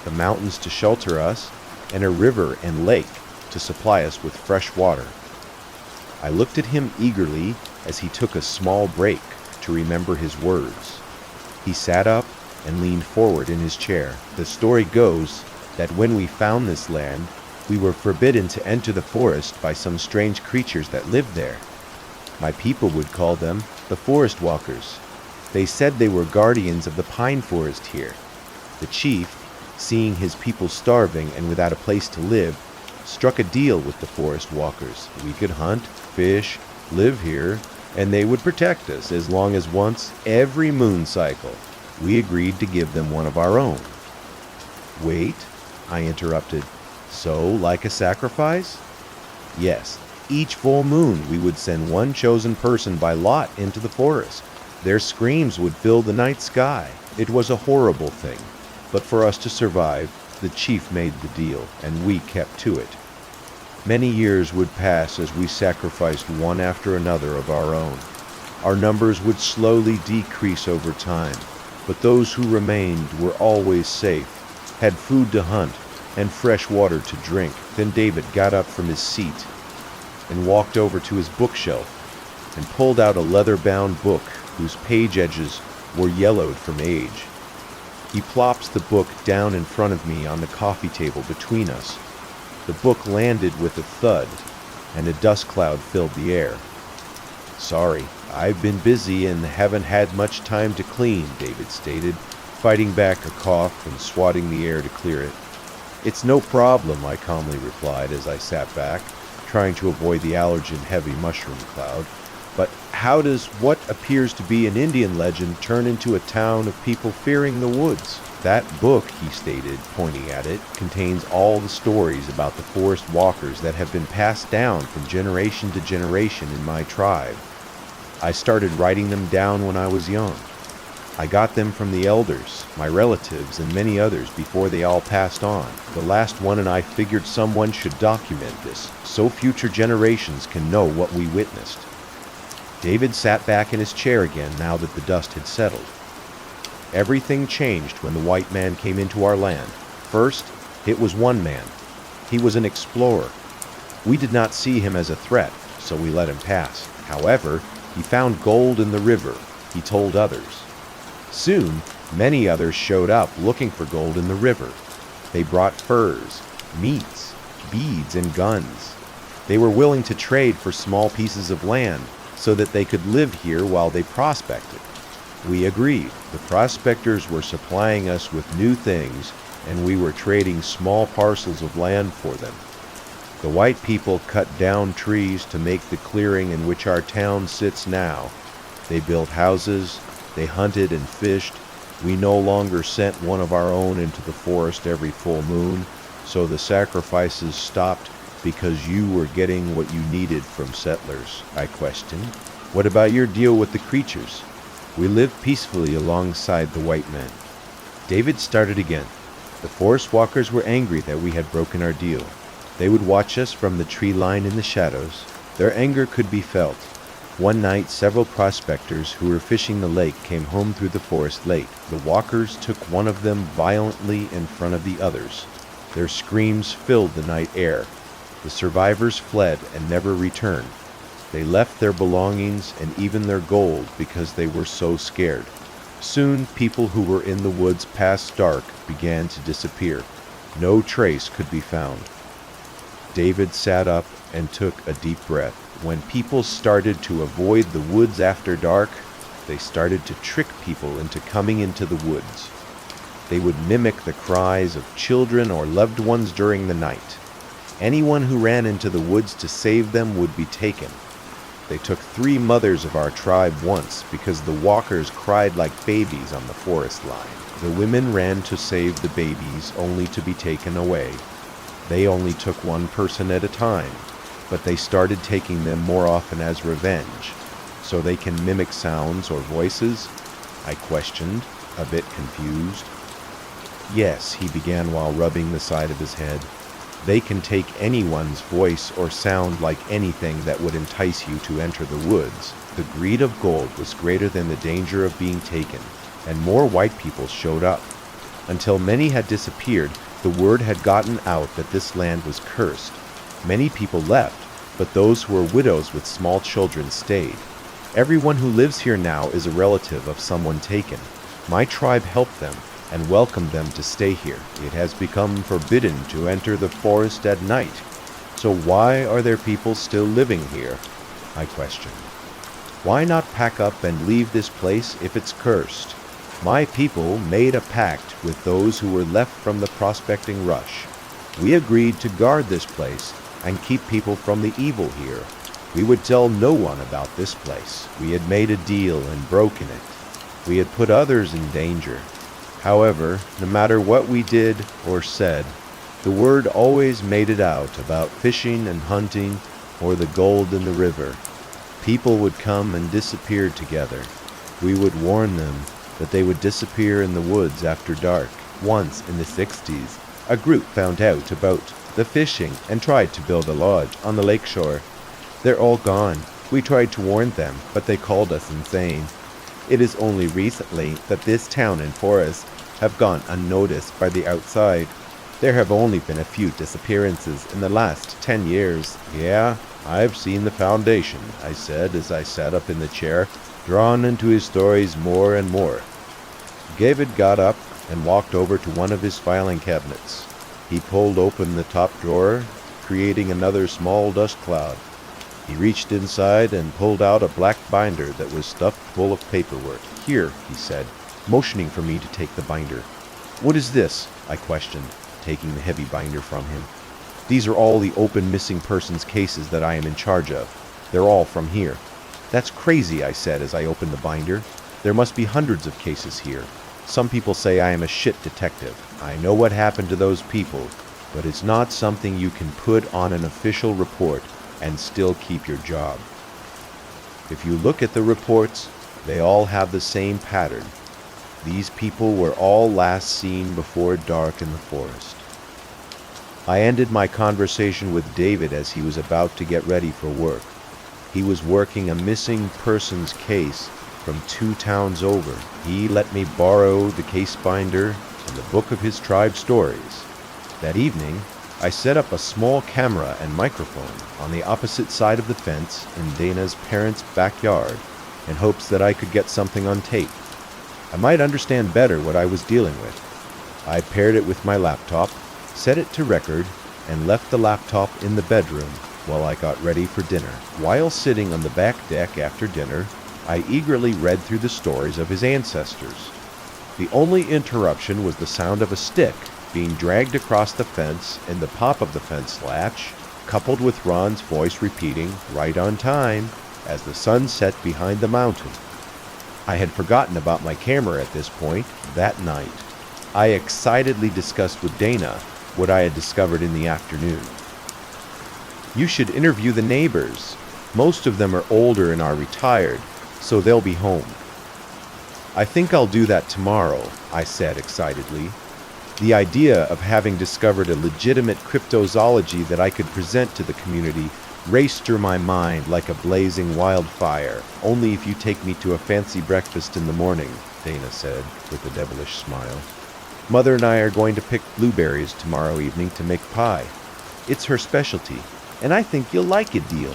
the mountains to shelter us, and a river and lake to supply us with fresh water. I looked at him eagerly as he took a small break to remember his words. He sat up and leaned forward in his chair. The story goes that when we found this land, we were forbidden to enter the forest by some strange creatures that lived there. My people would call them the forest walkers. They said they were guardians of the pine forest here. The chief, seeing his people starving and without a place to live, struck a deal with the forest walkers. We could hunt, fish, live here, and they would protect us as long as once every moon cycle we agreed to give them one of our own. Wait, I interrupted. So, like a sacrifice? Yes, each full moon we would send one chosen person by lot into the forest. Their screams would fill the night sky. It was a horrible thing, but for us to survive, the chief made the deal, and we kept to it. Many years would pass as we sacrificed one after another of our own. Our numbers would slowly decrease over time, but those who remained were always safe, had food to hunt, and fresh water to drink. Then David got up from his seat and walked over to his bookshelf and pulled out a leather-bound book whose page edges were yellowed from age. He plops the book down in front of me on the coffee table between us. The book landed with a thud, and a dust cloud filled the air. Sorry, I've been busy and haven't had much time to clean, David stated, fighting back a cough and swatting the air to clear it. It's no problem, I calmly replied as I sat back, trying to avoid the allergen-heavy mushroom cloud. But how does what appears to be an Indian legend turn into a town of people fearing the woods? That book, he stated, pointing at it, contains all the stories about the forest walkers that have been passed down from generation to generation in my tribe. I started writing them down when I was young. I got them from the elders, my relatives, and many others before they all passed on. The last one and I figured someone should document this, so future generations can know what we witnessed. David sat back in his chair again now that the dust had settled. Everything changed when the white man came into our land. First, it was one man. He was an explorer. We did not see him as a threat, so we let him pass. However, he found gold in the river, he told others. Soon, many others showed up looking for gold in the river. They brought furs, meats, beads, and guns. They were willing to trade for small pieces of land so that they could live here while they prospected. We agreed. The prospectors were supplying us with new things, and we were trading small parcels of land for them. The white people cut down trees to make the clearing in which our town sits now. They built houses, they hunted and fished. We no longer sent one of our own into the forest every full moon, so the sacrifices stopped because you were getting what you needed from settlers, I questioned. What about your deal with the creatures? We lived peacefully alongside the white men. David started again. The forest walkers were angry that we had broken our deal. They would watch us from the tree line in the shadows. Their anger could be felt. One night, several prospectors who were fishing the lake came home through the forest late. The walkers took one of them violently in front of the others. Their screams filled the night air. The survivors fled and never returned. They left their belongings and even their gold because they were so scared. Soon, people who were in the woods past dark began to disappear. No trace could be found. David sat up and took a deep breath. When people started to avoid the woods after dark, they started to trick people into coming into the woods. They would mimic the cries of children or loved ones during the night. Anyone who ran into the woods to save them would be taken. They took 3 mothers of our tribe once because the walkers cried like babies on the forest line. The women ran to save the babies only to be taken away. They only took 1 person at a time, but they started taking them more often as revenge. So they can mimic sounds or voices? I questioned, a bit confused. Yes, he began while rubbing the side of his head. They can take anyone's voice or sound like anything that would entice you to enter the woods. The greed of gold was greater than the danger of being taken, and more white people showed up. Until many had disappeared, the word had gotten out that this land was cursed. Many people left, but those who were widows with small children stayed. Everyone who lives here now is a relative of someone taken. My tribe helped them and welcomed them to stay here. It has become forbidden to enter the forest at night. So why are there people still living here? I questioned. Why not pack up and leave this place if it's cursed? My people made a pact with those who were left from the prospecting rush. We agreed to guard this place and keep people from the evil here. We would tell no one about this place. We had made a deal and broken it. We had put others in danger. However, no matter what we did or said, the word always made it out about fishing and hunting or the gold in the river. People would come and disappear together. We would warn them that they would disappear in the woods after dark. Once in the 60s, a group found out about the fishing and tried to build a lodge on the lakeshore. They're all gone. We tried to warn them, but they called us insane. It is only recently that this town and forest have gone unnoticed by the outside. There have only been a few disappearances in the last 10 years. Yeah, I've seen the foundation, I said as I sat up in the chair, drawn into his stories more and more. David got up and walked over to one of his filing cabinets. He pulled open the top drawer, creating another small dust cloud. He reached inside and pulled out a black binder that was stuffed full of paperwork. Here, he said, motioning for me to take the binder. What is this? I questioned, taking the heavy binder from him. These are all the open missing persons cases that I am in charge of. They're all from here. That's crazy, I said as I opened the binder. There must be hundreds of cases here. Some people say I am a shit detective. I know what happened to those people, but it's not something you can put on an official report and still keep your job. If you look at the reports, they all have the same pattern. These people were all last seen before dark in the forest. I ended my conversation with David as he was about to get ready for work. He was working a missing persons case from 2 towns over. He let me borrow the case binder and the book of his tribe stories. That evening, I set up a small camera and microphone on the opposite side of the fence in Dana's parents' backyard in hopes that I could get something on tape. I might understand better what I was dealing with. I paired it with my laptop, set it to record, and left the laptop in the bedroom while I got ready for dinner. While sitting on the back deck after dinner, I eagerly read through the stories of his ancestors. The only interruption was the sound of a stick being dragged across the fence and the pop of the fence latch, coupled with Ron's voice repeating, "Right on time," as the sun set behind the mountain. I had forgotten about my camera at this point. That night, I excitedly discussed with Dana what I had discovered in the afternoon. You should interview the neighbors. Most of them are older and are retired, so they'll be home. I think I'll do that tomorrow, I said excitedly. The idea of having discovered a legitimate cryptozoology that I could present to the community raced through my mind like a blazing wildfire. Only if you take me to a fancy breakfast in the morning, Dana said, with a devilish smile. Mother and I are going to pick blueberries tomorrow evening to make pie. It's her specialty, and I think you'll like it, deal.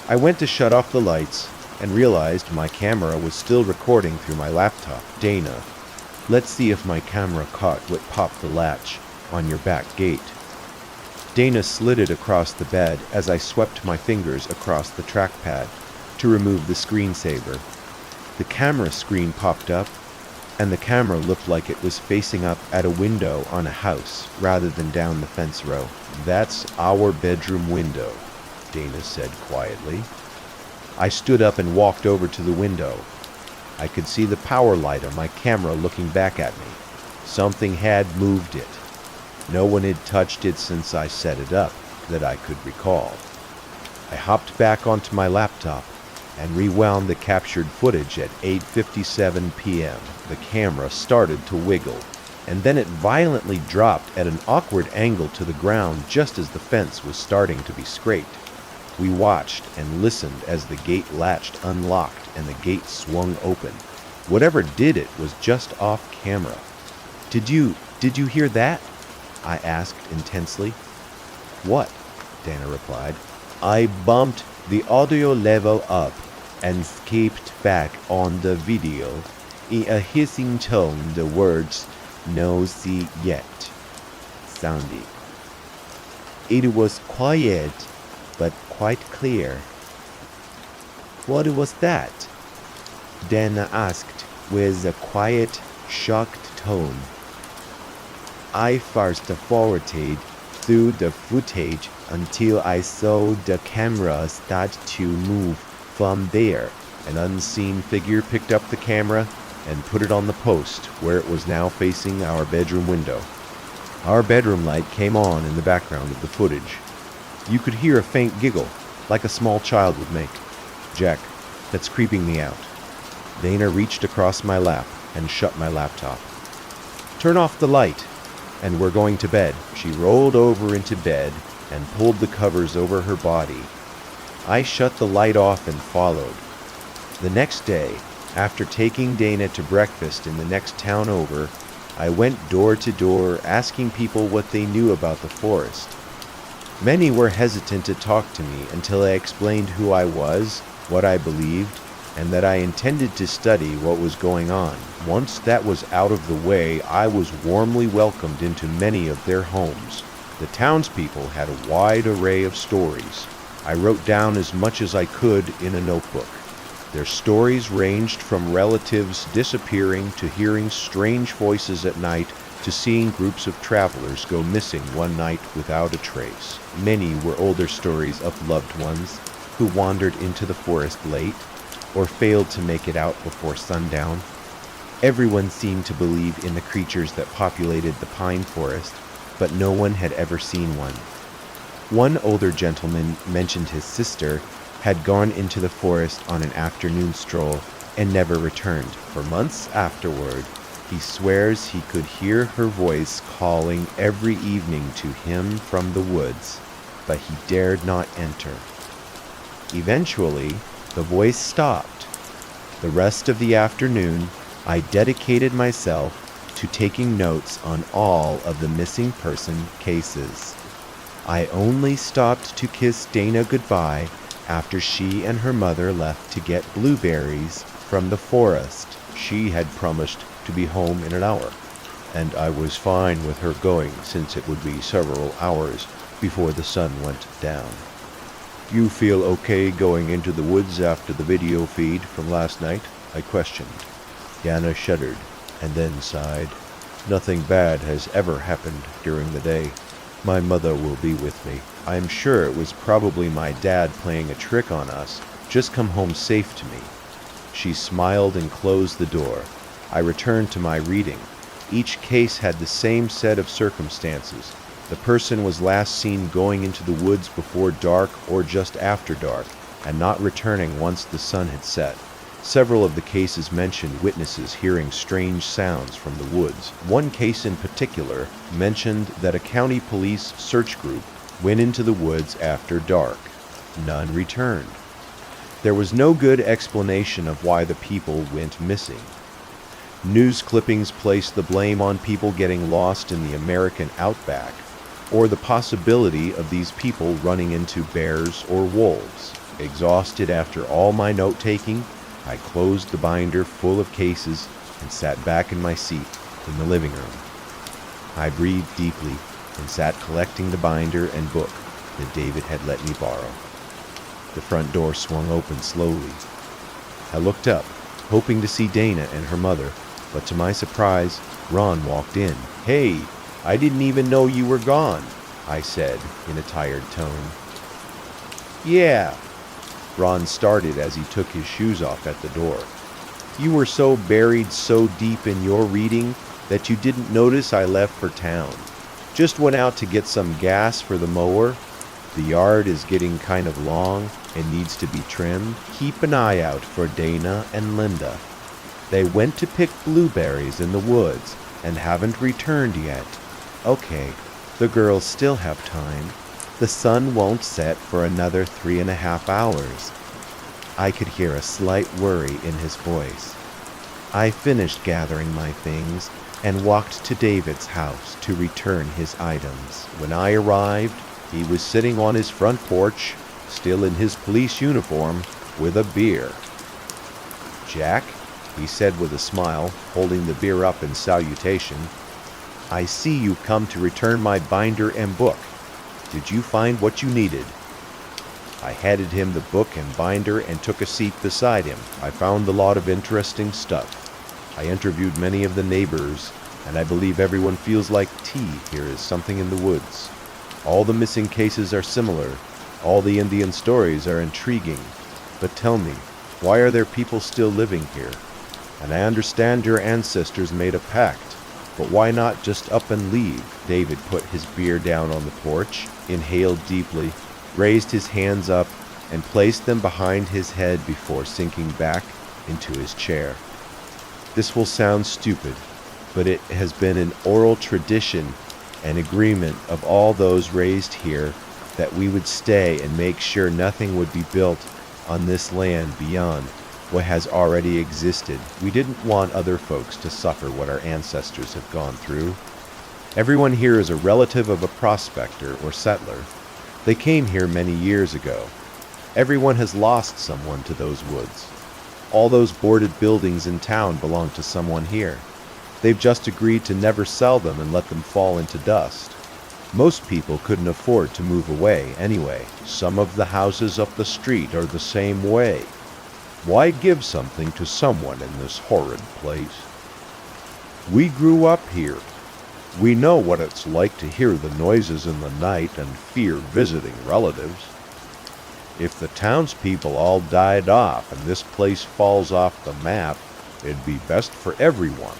I went to shut off the lights and realized my camera was still recording through my laptop. Dana, let's see if my camera caught what popped the latch on your back gate. Dana slid it across the bed as I swept my fingers across the trackpad to remove the screensaver. The camera screen popped up, and the camera looked like it was facing up at a window on a house rather than down the fence row. "That's our bedroom window," Dana said quietly. I stood up and walked over to the window. I could see the power light on my camera looking back at me. Something had moved it. No one had touched it since I set it up, that I could recall. I hopped back onto my laptop and rewound the captured footage at 8:57 p.m. The camera started to wiggle, and then it violently dropped at an awkward angle to the ground just as the fence was starting to be scraped. We watched and listened as the gate latched unlocked and the gate swung open. Whatever did it was just off camera. Did you hear that?" I asked intensely. "What?" Dana replied. "I bumped the audio level up and skipped back on the video in a hissing tone the words "no see yet" sounded. It was quiet, but quite clear." "What was that?" Dana asked with a quiet, shocked tone. "I fast forwarded through the footage until I saw the camera start to move. From there, an unseen figure picked up the camera and put it on the post where it was now facing our bedroom window. Our bedroom light came on in the background of the footage. You could hear a faint giggle, like a small child would make. "Jack, that's creeping me out." Dana reached across my lap and shut my laptop. "Turn off the light, and we're going to bed." She rolled over into bed and pulled the covers over her body. I shut the light off and followed. The next day, after taking Dana to breakfast in the next town over, I went door to door asking people what they knew about the forest. Many were hesitant to talk to me until I explained who I was, what I believed, and that I intended to study what was going on. Once that was out of the way, I was warmly welcomed into many of their homes. The townspeople had a wide array of stories. I wrote down as much as I could in a notebook. Their stories ranged from relatives disappearing to hearing strange voices at night to seeing groups of travelers go missing one night without a trace. Many were older stories of loved ones who wandered into the forest late or failed to make it out before sundown. Everyone seemed to believe in the creatures that populated the pine forest, but no one had ever seen one. One older gentleman mentioned his sister had gone into the forest on an afternoon stroll and never returned. For months afterward, he swears he could hear her voice calling every evening to him from the woods, but he dared not enter. Eventually, the voice stopped. The rest of the afternoon, I dedicated myself to taking notes on all of the missing person cases. I only stopped to kiss Dana goodbye after she and her mother left to get blueberries from the forest. She had promised to be home in an hour, and I was fine with her going since it would be several hours before the sun went down. "You feel okay going into the woods after the video feed from last night?" I questioned. Dana shuddered and then sighed. "Nothing bad has ever happened during the day. My mother will be with me. I am sure it was probably my dad playing a trick on us. Just come home safe to me." She smiled and closed the door. I returned to my reading. Each case had the same set of circumstances. The person was last seen going into the woods before dark or just after dark, and not returning once the sun had set. Several of the cases mentioned witnesses hearing strange sounds from the woods. One case in particular mentioned that a county police search group went into the woods after dark. None returned. There was no good explanation of why the people went missing. News clippings placed the blame on people getting lost in the American outback, or the possibility of these people running into bears or wolves. Exhausted after all my note-taking, I closed the binder full of cases and sat back in my seat in the living room. I breathed deeply and sat collecting the binder and book that David had let me borrow. The front door swung open slowly. I looked up, hoping to see Dana and her mother, But to my surprise, Ron walked in. "Hey, I didn't even know you were gone," I said in a tired tone. "Yeah," Ron started as he took his shoes off at the door. "You were so buried so deep in your reading that you didn't notice I left for town. Just went out to get some gas for the mower. The yard is getting kind of long and needs to be trimmed. Keep an eye out for Dana and Linda. They went to pick blueberries in the woods and haven't returned yet." "Okay, the girls still have time. The sun won't set for another 3.5 hours." I could hear a slight worry in his voice. I finished gathering my things and walked to David's house to return his items. When I arrived, he was sitting on his front porch, still in his police uniform, with a beer. "Jack," he said with a smile, holding the beer up in salutation, "I see you've come to return my binder and book. Did you find what you needed?" I handed him the book and binder and took a seat beside him. "I found a lot of interesting stuff. I interviewed many of the neighbors, and I believe everyone feels like tea here is something in the woods. All the missing cases are similar. All the Indian stories are intriguing. But tell me, why are there people still living here? And I understand your ancestors made a pact, but why not just up and leave?" David put his beer down on the porch, inhaled deeply, raised his hands up, and placed them behind his head before sinking back into his chair. "This will sound stupid, but it has been an oral tradition and agreement of all those raised here that we would stay and make sure nothing would be built on this land beyond what has already existed. We didn't want other folks to suffer what our ancestors have gone through. Everyone here is a relative of a prospector or settler. They came here many years ago. Everyone has lost someone to those woods. All those boarded buildings in town belong to someone here. They've just agreed to never sell them and let them fall into dust. Most people couldn't afford to move away anyway. Some of the houses up the street are the same way. Why give something to someone in this horrid place? We grew up here. We know what it's like to hear the noises in the night and fear visiting relatives. If the townspeople all died off and this place falls off the map, it'd be best for everyone."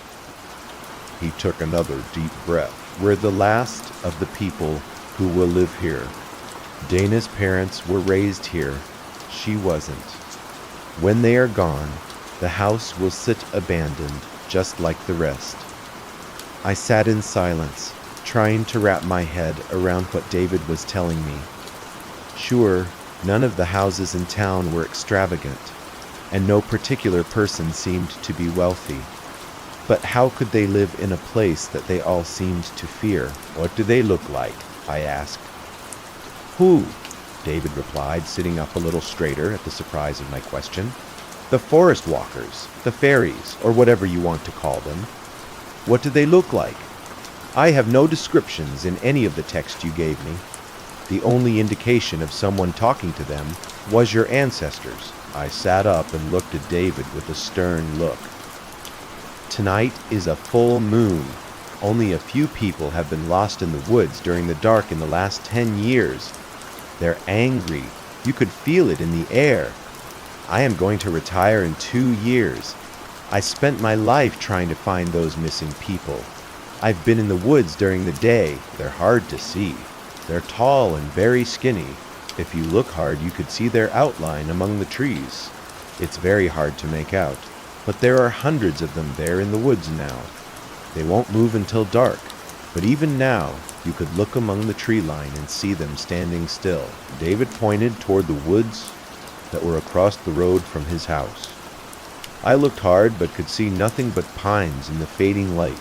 He took another deep breath. "We're the last of the people who will live here. Dana's parents were raised here. She wasn't. When they are gone, the house will sit abandoned, just like the rest." I sat in silence, trying to wrap my head around what David was telling me. Sure, none of the houses in town were extravagant, and no particular person seemed to be wealthy. But how could they live in a place that they all seemed to fear? "What do they look like?" I asked. "Who?" David replied, sitting up a little straighter at the surprise of my question. "The forest walkers, the fairies, or whatever you want to call them. What do they look like?" "I have no descriptions in any of the text you gave me. The only indication of someone talking to them was your ancestors." I sat up and looked at David with a stern look. "Tonight is a full moon. Only a few people have been lost in the woods during the dark in the last 10 years. They're angry. You could feel it in the air. I am going to retire in 2 years. I spent my life trying to find those missing people. I've been in the woods during the day. They're hard to see. They're tall and very skinny. If you look hard, you could see their outline among the trees. It's very hard to make out, but there are hundreds of them there in the woods now. They won't move until dark, but even now, you could look among the tree line and see them standing still." David pointed toward the woods that were across the road from his house. I looked hard but could see nothing but pines in the fading light.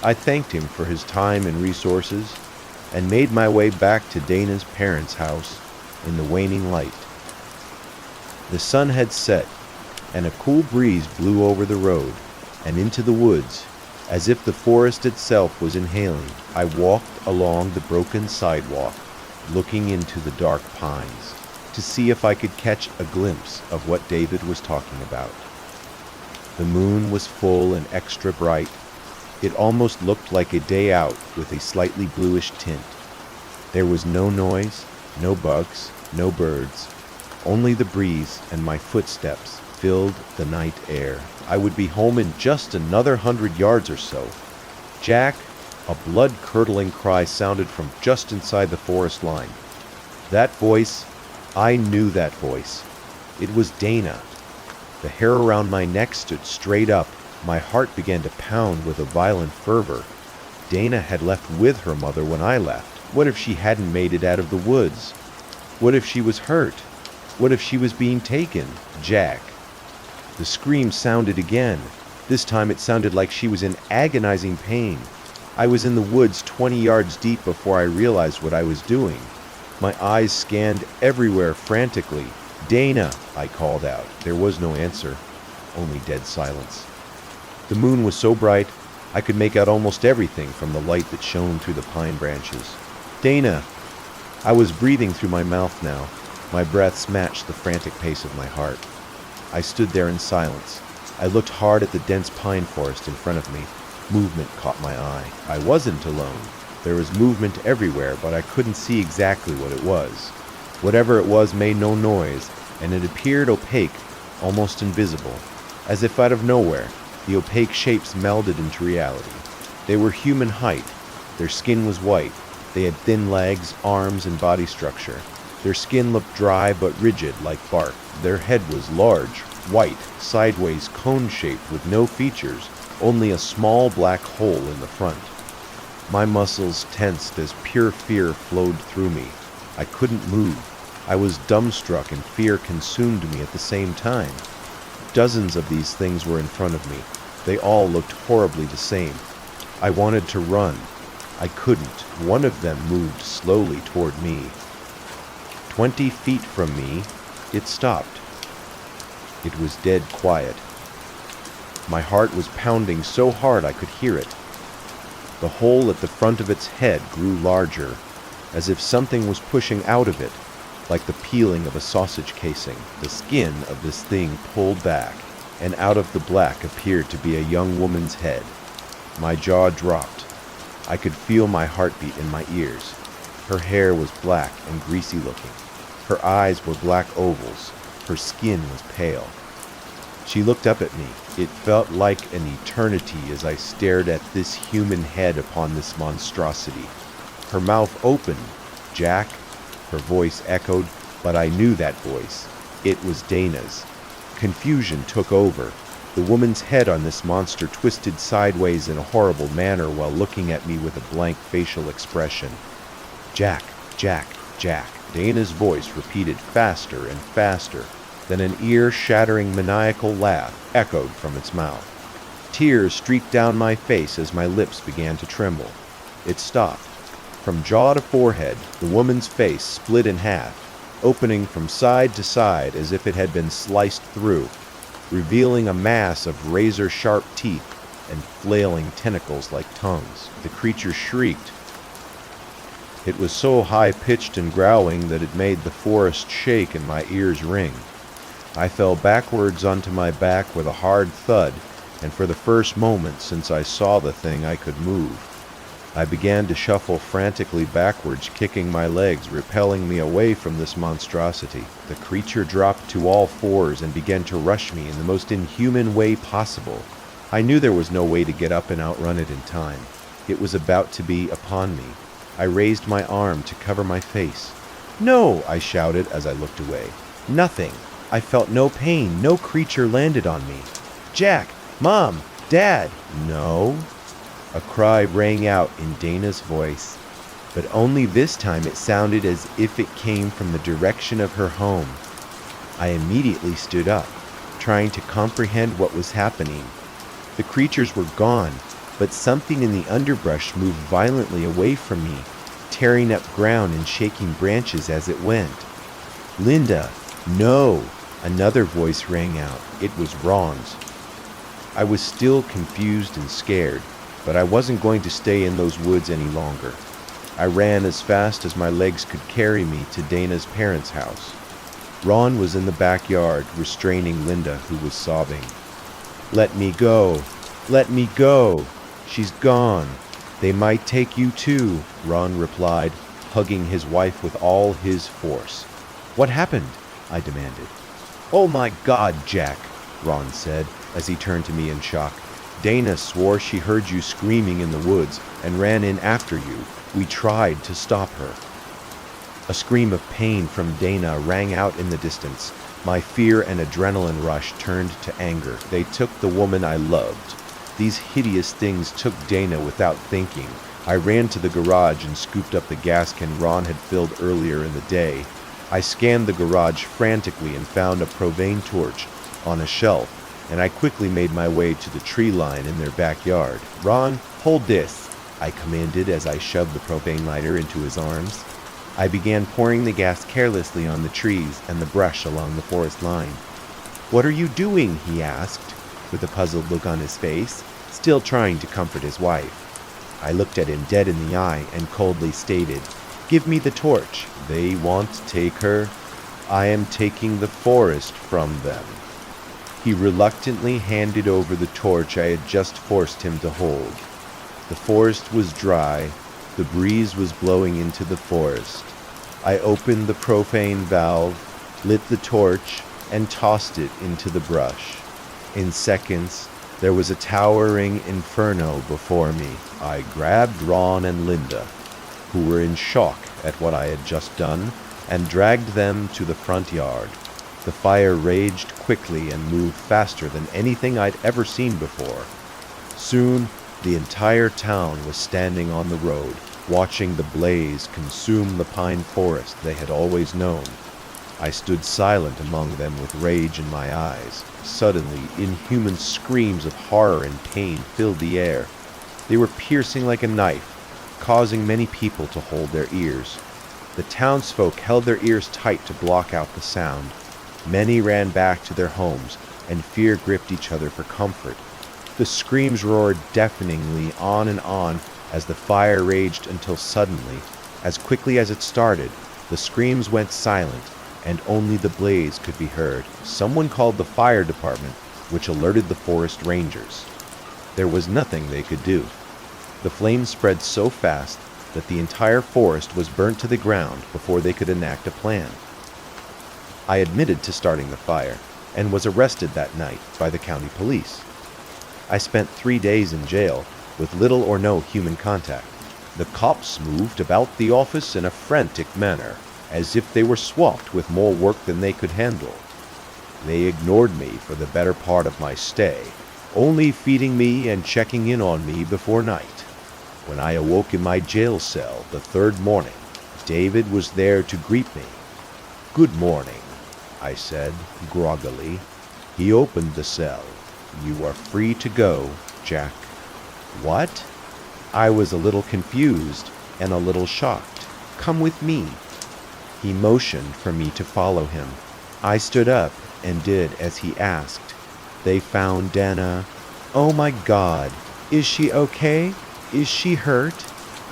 I thanked him for his time and resources and made my way back to Dana's parents' house in the waning light. The sun had set, and a cool breeze blew over the road and into the woods, as if the forest itself was inhaling. I walked along the broken sidewalk, looking into the dark pines, to see if I could catch a glimpse of what David was talking about. The moon was full and extra bright. It almost looked like a day out with a slightly bluish tint. There was no noise, no bugs, no birds. Only the breeze and my footsteps filled the night air. I would be home in just another 100 yards or so. Jack, a blood-curdling cry sounded from just inside the forest line. That voice, I knew that voice. It was Dana. The hair around my neck stood straight up. My heart began to pound with a violent fervor. Dana had left with her mother when I left. What if she hadn't made it out of the woods? What if she was hurt? What if she was being taken? Jack. The scream sounded again. This time it sounded like she was in agonizing pain. I was in the woods 20 yards deep before I realized what I was doing. My eyes scanned everywhere frantically. "Dana," I called out. There was no answer, only dead silence. The moon was so bright, I could make out almost everything from the light that shone through the pine branches. "Dana!" I was breathing through my mouth now. My breaths matched the frantic pace of my heart. I stood there in silence. I looked hard at the dense pine forest in front of me. Movement caught my eye. I wasn't alone. There was movement everywhere, but I couldn't see exactly what it was. Whatever it was made no noise, and it appeared opaque, almost invisible. As if out of nowhere, the opaque shapes melded into reality. They were human height. Their skin was white. They had thin legs, arms, and body structure. Their skin looked dry but rigid like bark. Their head was large, white, sideways, cone-shaped with no features, only a small black hole in the front. My muscles tensed as pure fear flowed through me. I couldn't move. I was dumbstruck and fear consumed me at the same time. Dozens of these things were in front of me. They all looked horribly the same. I wanted to run. I couldn't. One of them moved slowly toward me. 20 feet from me, it stopped. It was dead quiet. My heart was pounding so hard I could hear it. The hole at the front of its head grew larger, as if something was pushing out of it, like the peeling of a sausage casing. The skin of this thing pulled back, and out of the black appeared to be a young woman's head. My jaw dropped. I could feel my heartbeat in my ears. Her hair was black and greasy looking. Her eyes were black ovals. Her skin was pale. She looked up at me. It felt like an eternity as I stared at this human head upon this monstrosity. Her mouth opened. "Jack," her voice echoed, but I knew that voice. It was Dana's. Confusion took over. The woman's head on this monster twisted sideways in a horrible manner while looking at me with a blank facial expression. "Jack, Jack, Jack." Dana's voice repeated faster and faster. Then an ear-shattering maniacal laugh echoed from its mouth. Tears streaked down my face as my lips began to tremble. It stopped. From jaw to forehead, the woman's face split in half, opening from side to side as if it had been sliced through, revealing a mass of razor-sharp teeth and flailing tentacles like tongues. The creature shrieked. It was so high-pitched and growling that it made the forest shake and my ears ring. I fell backwards onto my back with a hard thud, and for the first moment since I saw the thing I could move. I began to shuffle frantically backwards, kicking my legs, repelling me away from this monstrosity. The creature dropped to all fours and began to rush me in the most inhuman way possible. I knew there was no way to get up and outrun it in time. It was about to be upon me. I raised my arm to cover my face. "No!" I shouted as I looked away. "Nothing. I felt no pain. No creature landed on me. Jack! Mom! Dad!" "No?" A cry rang out in Dana's voice, but only this time it sounded as if it came from the direction of her home. I immediately stood up, trying to comprehend what was happening. The creatures were gone, but something in the underbrush moved violently away from me, tearing up ground and shaking branches as it went. "Linda, no!" Another voice rang out. It was Ron's. I was still confused and scared, but I wasn't going to stay in those woods any longer. I ran as fast as my legs could carry me to Dana's parents' house. Ron was in the backyard, restraining Linda, who was sobbing. Let me go! Let me go! She's gone! They might take you too, Ron replied, hugging his wife with all his force. What happened? I demanded. Oh my God, Jack, Ron said as he turned to me in shock. Dana swore she heard you screaming in the woods and ran in after you. We tried to stop her. A scream of pain from Dana rang out in the distance. My fear and adrenaline rush turned to anger. They took the woman I loved. These hideous things took Dana without thinking. I ran to the garage and scooped up the gas can Ron had filled earlier in the day. I scanned the garage frantically and found a propane torch on a shelf, and I quickly made my way to the tree line in their backyard. Ron, hold this, I commanded as I shoved the propane lighter into his arms. I began pouring the gas carelessly on the trees and the brush along the forest line. What are you doing? He asked, with a puzzled look on his face, still trying to comfort his wife. I looked at him dead in the eye and coldly stated, Give me the torch. They want to take her. I am taking the forest from them. He reluctantly handed over the torch I had just forced him to hold. The forest was dry. The breeze was blowing into the forest. I opened the propane valve, lit the torch, and tossed it into the brush. In seconds, there was a towering inferno before me. I grabbed Ron and Linda, who were in shock at what I had just done, and dragged them to the front yard. The fire raged quickly and moved faster than anything I'd ever seen before. Soon, the entire town was standing on the road, watching the blaze consume the pine forest they had always known. I stood silent among them with rage in my eyes. Suddenly, inhuman screams of horror and pain filled the air. They were piercing like a knife, causing many people to hold their ears. The townsfolk held their ears tight to block out the sound. Many ran back to their homes, and fear gripped each other for comfort. The screams roared deafeningly on and on as the fire raged until suddenly, as quickly as it started, the screams went silent, and only the blaze could be heard. Someone called the fire department, which alerted the forest rangers. There was nothing they could do. The flames spread so fast that the entire forest was burnt to the ground before they could enact a plan. I admitted to starting the fire, and was arrested that night by the county police. I spent 3 days in jail, with little or no human contact. The cops moved about the office in a frantic manner, as if they were swamped with more work than they could handle. They ignored me for the better part of my stay, only feeding me and checking in on me before night. When I awoke in my jail cell the third morning, David was there to greet me. "Good morning," I said, groggily. He opened the cell. "You are free to go, Jack." "What?" I was a little confused and a little shocked. "Come with me." He motioned for me to follow him. I stood up and did as he asked. They found Dana. Oh my God, is she okay? Is she hurt?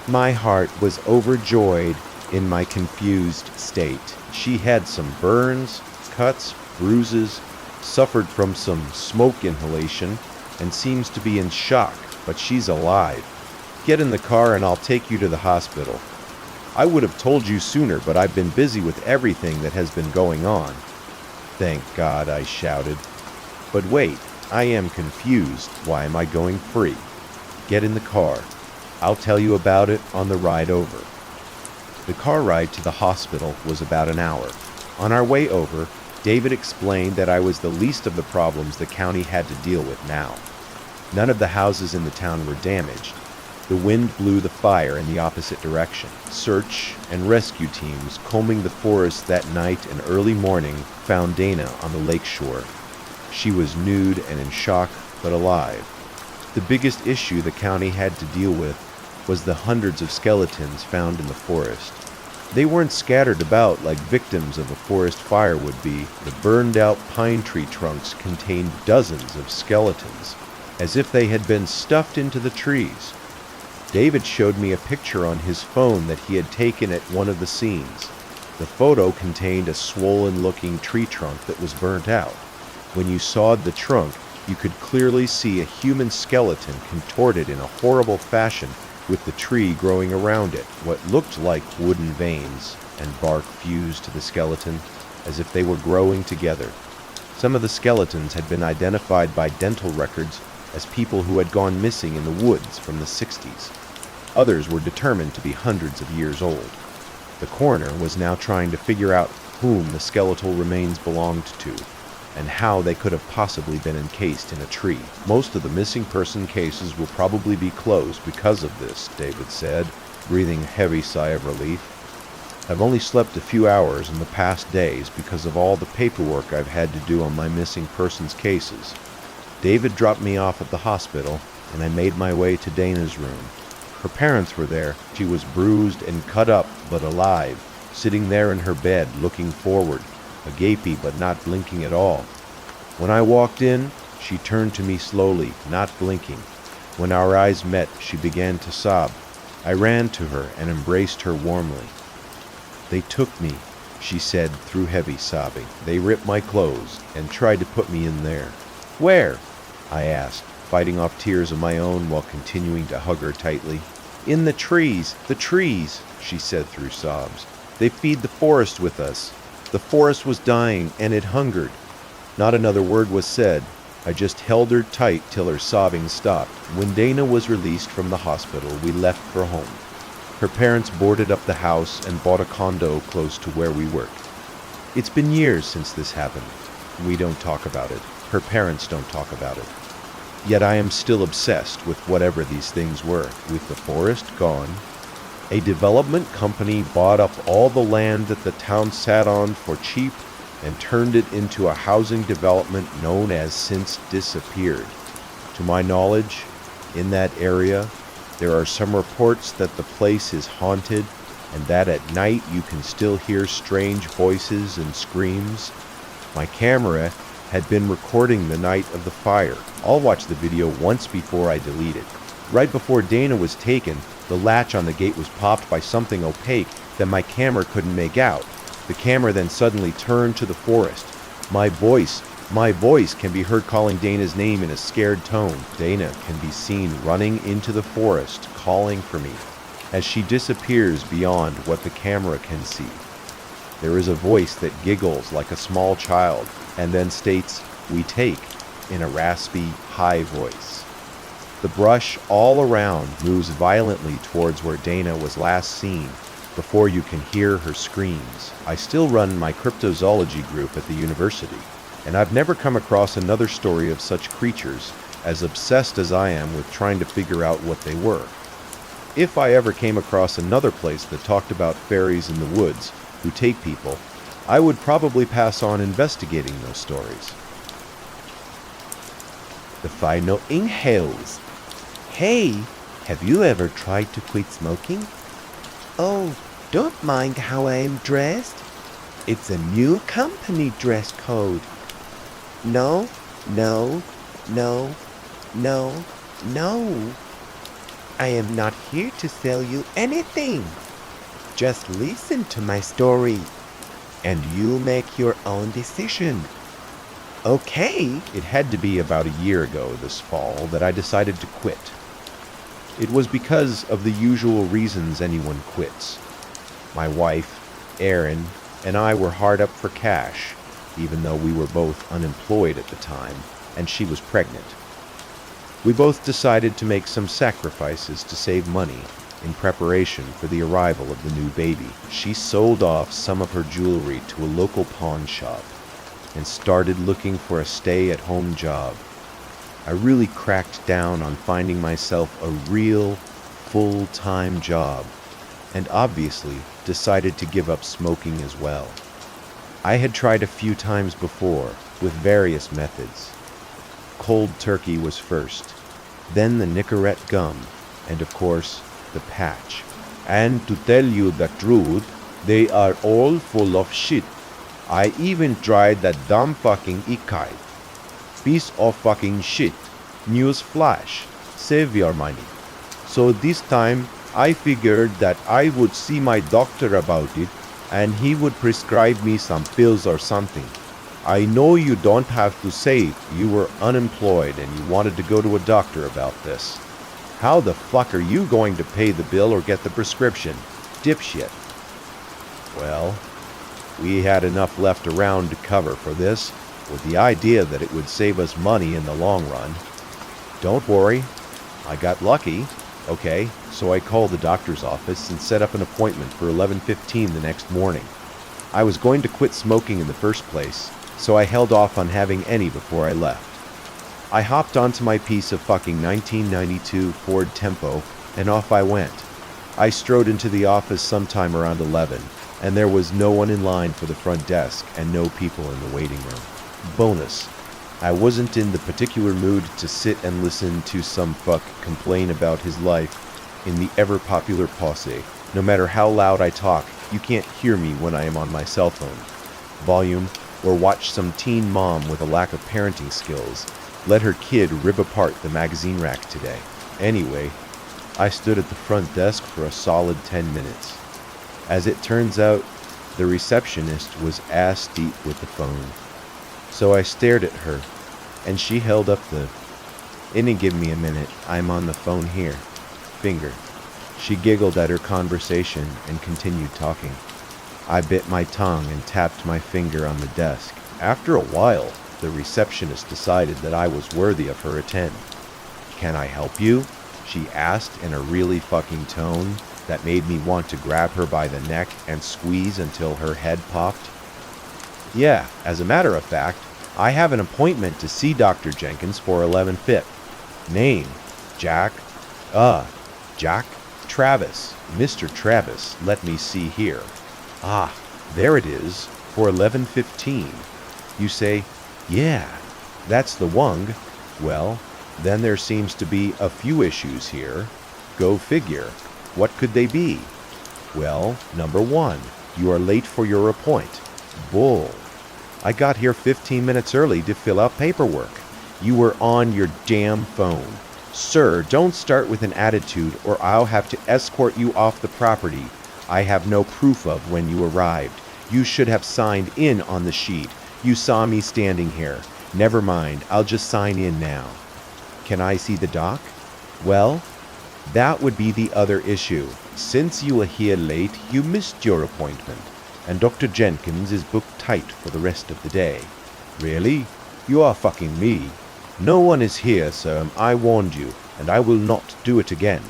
My heart was overjoyed in my confused state. She had some burns, cuts, bruises, suffered from some smoke inhalation, and seems to be in shock, but she's alive. Get in the car and I'll take you to the hospital. I would have told you sooner, but I've been busy with everything that has been going on. Thank God, I shouted. But wait, I am confused. Why am I going free? Get in the car. I'll tell you about it on the ride over. The car ride to the hospital was about an hour. On our way over, David explained that I was the least of the problems the county had to deal with now. None of the houses in the town were damaged. The wind blew the fire in the opposite direction. Search and rescue teams combing the forest that night and early morning found Dana on the lake shore. She was nude and in shock, but alive. The biggest issue the county had to deal with was the hundreds of skeletons found in the forest. They weren't scattered about like victims of a forest fire would be. The burned-out pine tree trunks contained dozens of skeletons, as if they had been stuffed into the trees. David showed me a picture on his phone that he had taken at one of the scenes. The photo contained a swollen-looking tree trunk that was burnt out. When you sawed the trunk, You could clearly see a human skeleton contorted in a horrible fashion with the tree growing around it, what looked like wooden veins and bark fused to the skeleton as if they were growing together. Some of the skeletons had been identified by dental records as people who had gone missing in the woods from the 60s. Others were determined to be hundreds of years old. The coroner was now trying to figure out whom the skeletal remains belonged to, and how they could have possibly been encased in a tree. Most of the missing person cases will probably be closed because of this, David said, breathing a heavy sigh of relief. I've only slept a few hours in the past days because of all the paperwork I've had to do on my missing persons cases. David dropped me off at the hospital, and I made my way to Dana's room. Her parents were there. She was bruised and cut up, but alive, sitting there in her bed, looking forward, agape but not blinking at all. When I walked in, she turned to me slowly, not blinking. When our eyes met, she began to sob. I ran to her and embraced her warmly. "They took me," she said through heavy sobbing. "They ripped my clothes and tried to put me in there." "Where?" I asked, fighting off tears of my own while continuing to hug her tightly. "In the trees, she said through sobs. "They feed the forest with us. The forest was dying, and it hungered." Not another word was said. I just held her tight till her sobbing stopped. When Dana was released from the hospital, we left for home. Her parents boarded up the house and bought a condo close to where we worked. It's been years since this happened. We don't talk about it. Her parents don't talk about it. Yet I am still obsessed with whatever these things were. With the forest gone, a development company bought up all the land that the town sat on for cheap and turned it into a housing development known as Since Disappeared. To my knowledge, in that area, there are some reports that the place is haunted and that at night you can still hear strange voices and screams. My camera had been recording the night of the fire. I'll watch the video once before I delete it. Right before Dana was taken, the latch on the gate was popped by something opaque that my camera couldn't make out. The camera then suddenly turned to the forest. My voice can be heard calling Dana's name in a scared tone. Dana can be seen running into the forest, calling for me, as she disappears beyond what the camera can see. There is a voice that giggles like a small child and then states, "We take," in a raspy, high voice. The brush all around moves violently towards where Dana was last seen before you can hear her screams. I still run my cryptozoology group at the university, and I've never come across another story of such creatures as obsessed as I am with trying to figure out what they were. If I ever came across another place that talked about fairies in the woods who take people, I would probably pass on investigating those stories. The final inhales. Hey, have you ever tried to quit smoking? Oh, don't mind how I am dressed. It's a new company dress code. No, no, no, no, no. I am not here to sell you anything. Just listen to my story, and you make your own decision. Okay. It had to be about a year ago this fall that I decided to quit. It was because of the usual reasons anyone quits. My wife, Erin, and I were hard up for cash, even though we were both unemployed at the time, and she was pregnant. We both decided to make some sacrifices to save money in preparation for the arrival of the new baby. She sold off some of her jewelry to a local pawn shop and started looking for a stay-at-home job. I really cracked down on finding myself a real, full-time job, and obviously decided to give up smoking as well. I had tried a few times before, with various methods. Cold turkey was first, then the Nicorette gum, and of course, the patch. And to tell you the truth, they are all full of shit. I even tried that dumb fucking Ikai. Piece of fucking shit. News flash. Save your money. So this time, I figured that I would see my doctor about it, and he would prescribe me some pills or something. I know you don't have to say you were unemployed and you wanted to go to a doctor about this. How the fuck are you going to pay the bill or get the prescription? Dipshit. Well, we had enough left around to cover for this, with the idea that it would save us money in the long run. Don't worry, I got lucky. Okay, so I called the doctor's office and set up an appointment for 11:15 the next morning. I was going to quit smoking in the first place, so I held off on having any before I left. I hopped onto my piece of fucking 1992 Ford Tempo, and off I went. I strode into the office sometime around 11, and there was no one in line for the front desk and no people in the waiting room. Bonus, I wasn't in the particular mood to sit and listen to some fuck complain about his life in the ever-popular Posse. No matter how loud I talk, you can't hear me when I am on my cell phone. Volume, or watch some teen mom with a lack of parenting skills let her kid rip apart the magazine rack today. Anyway, I stood at the front desk for a solid 10 minutes. As it turns out, the receptionist was ass deep with the phone. So I stared at her, and she held up the, "It'll give me a minute, I'm on the phone here," finger. She giggled at her conversation and continued talking. I bit my tongue and tapped my finger on the desk. After a while, the receptionist decided that I was worthy of her attend. "Can I help you?" she asked in a really fucking tone that made me want to grab her by the neck and squeeze until her head popped. "Yeah, as a matter of fact, I have an appointment to see Dr. Jenkins for 11:15. Name, Jack. Jack Travis. Mr. Travis, let me see here. Ah, there it is, for 11:15. You say, yeah, that's the one. Well, then there seems to be a few issues here. Go figure. What could they be? Well, number one, you are late for your appointment. Bull. I got here 15 minutes early to fill out paperwork. You were on your damn phone. Sir, don't start with an attitude or I'll have to escort you off the property I have no proof of when you arrived. You should have signed in on the sheet. You saw me standing here. Never mind, I'll just sign in now. Can I see the doc? Well, that would be the other issue. Since you were here late, you missed your appointment, and Dr. Jenkins is booked tight for the rest of the day. Really? You are fucking me. No one is here, sir. I warned you, and I will not do it again.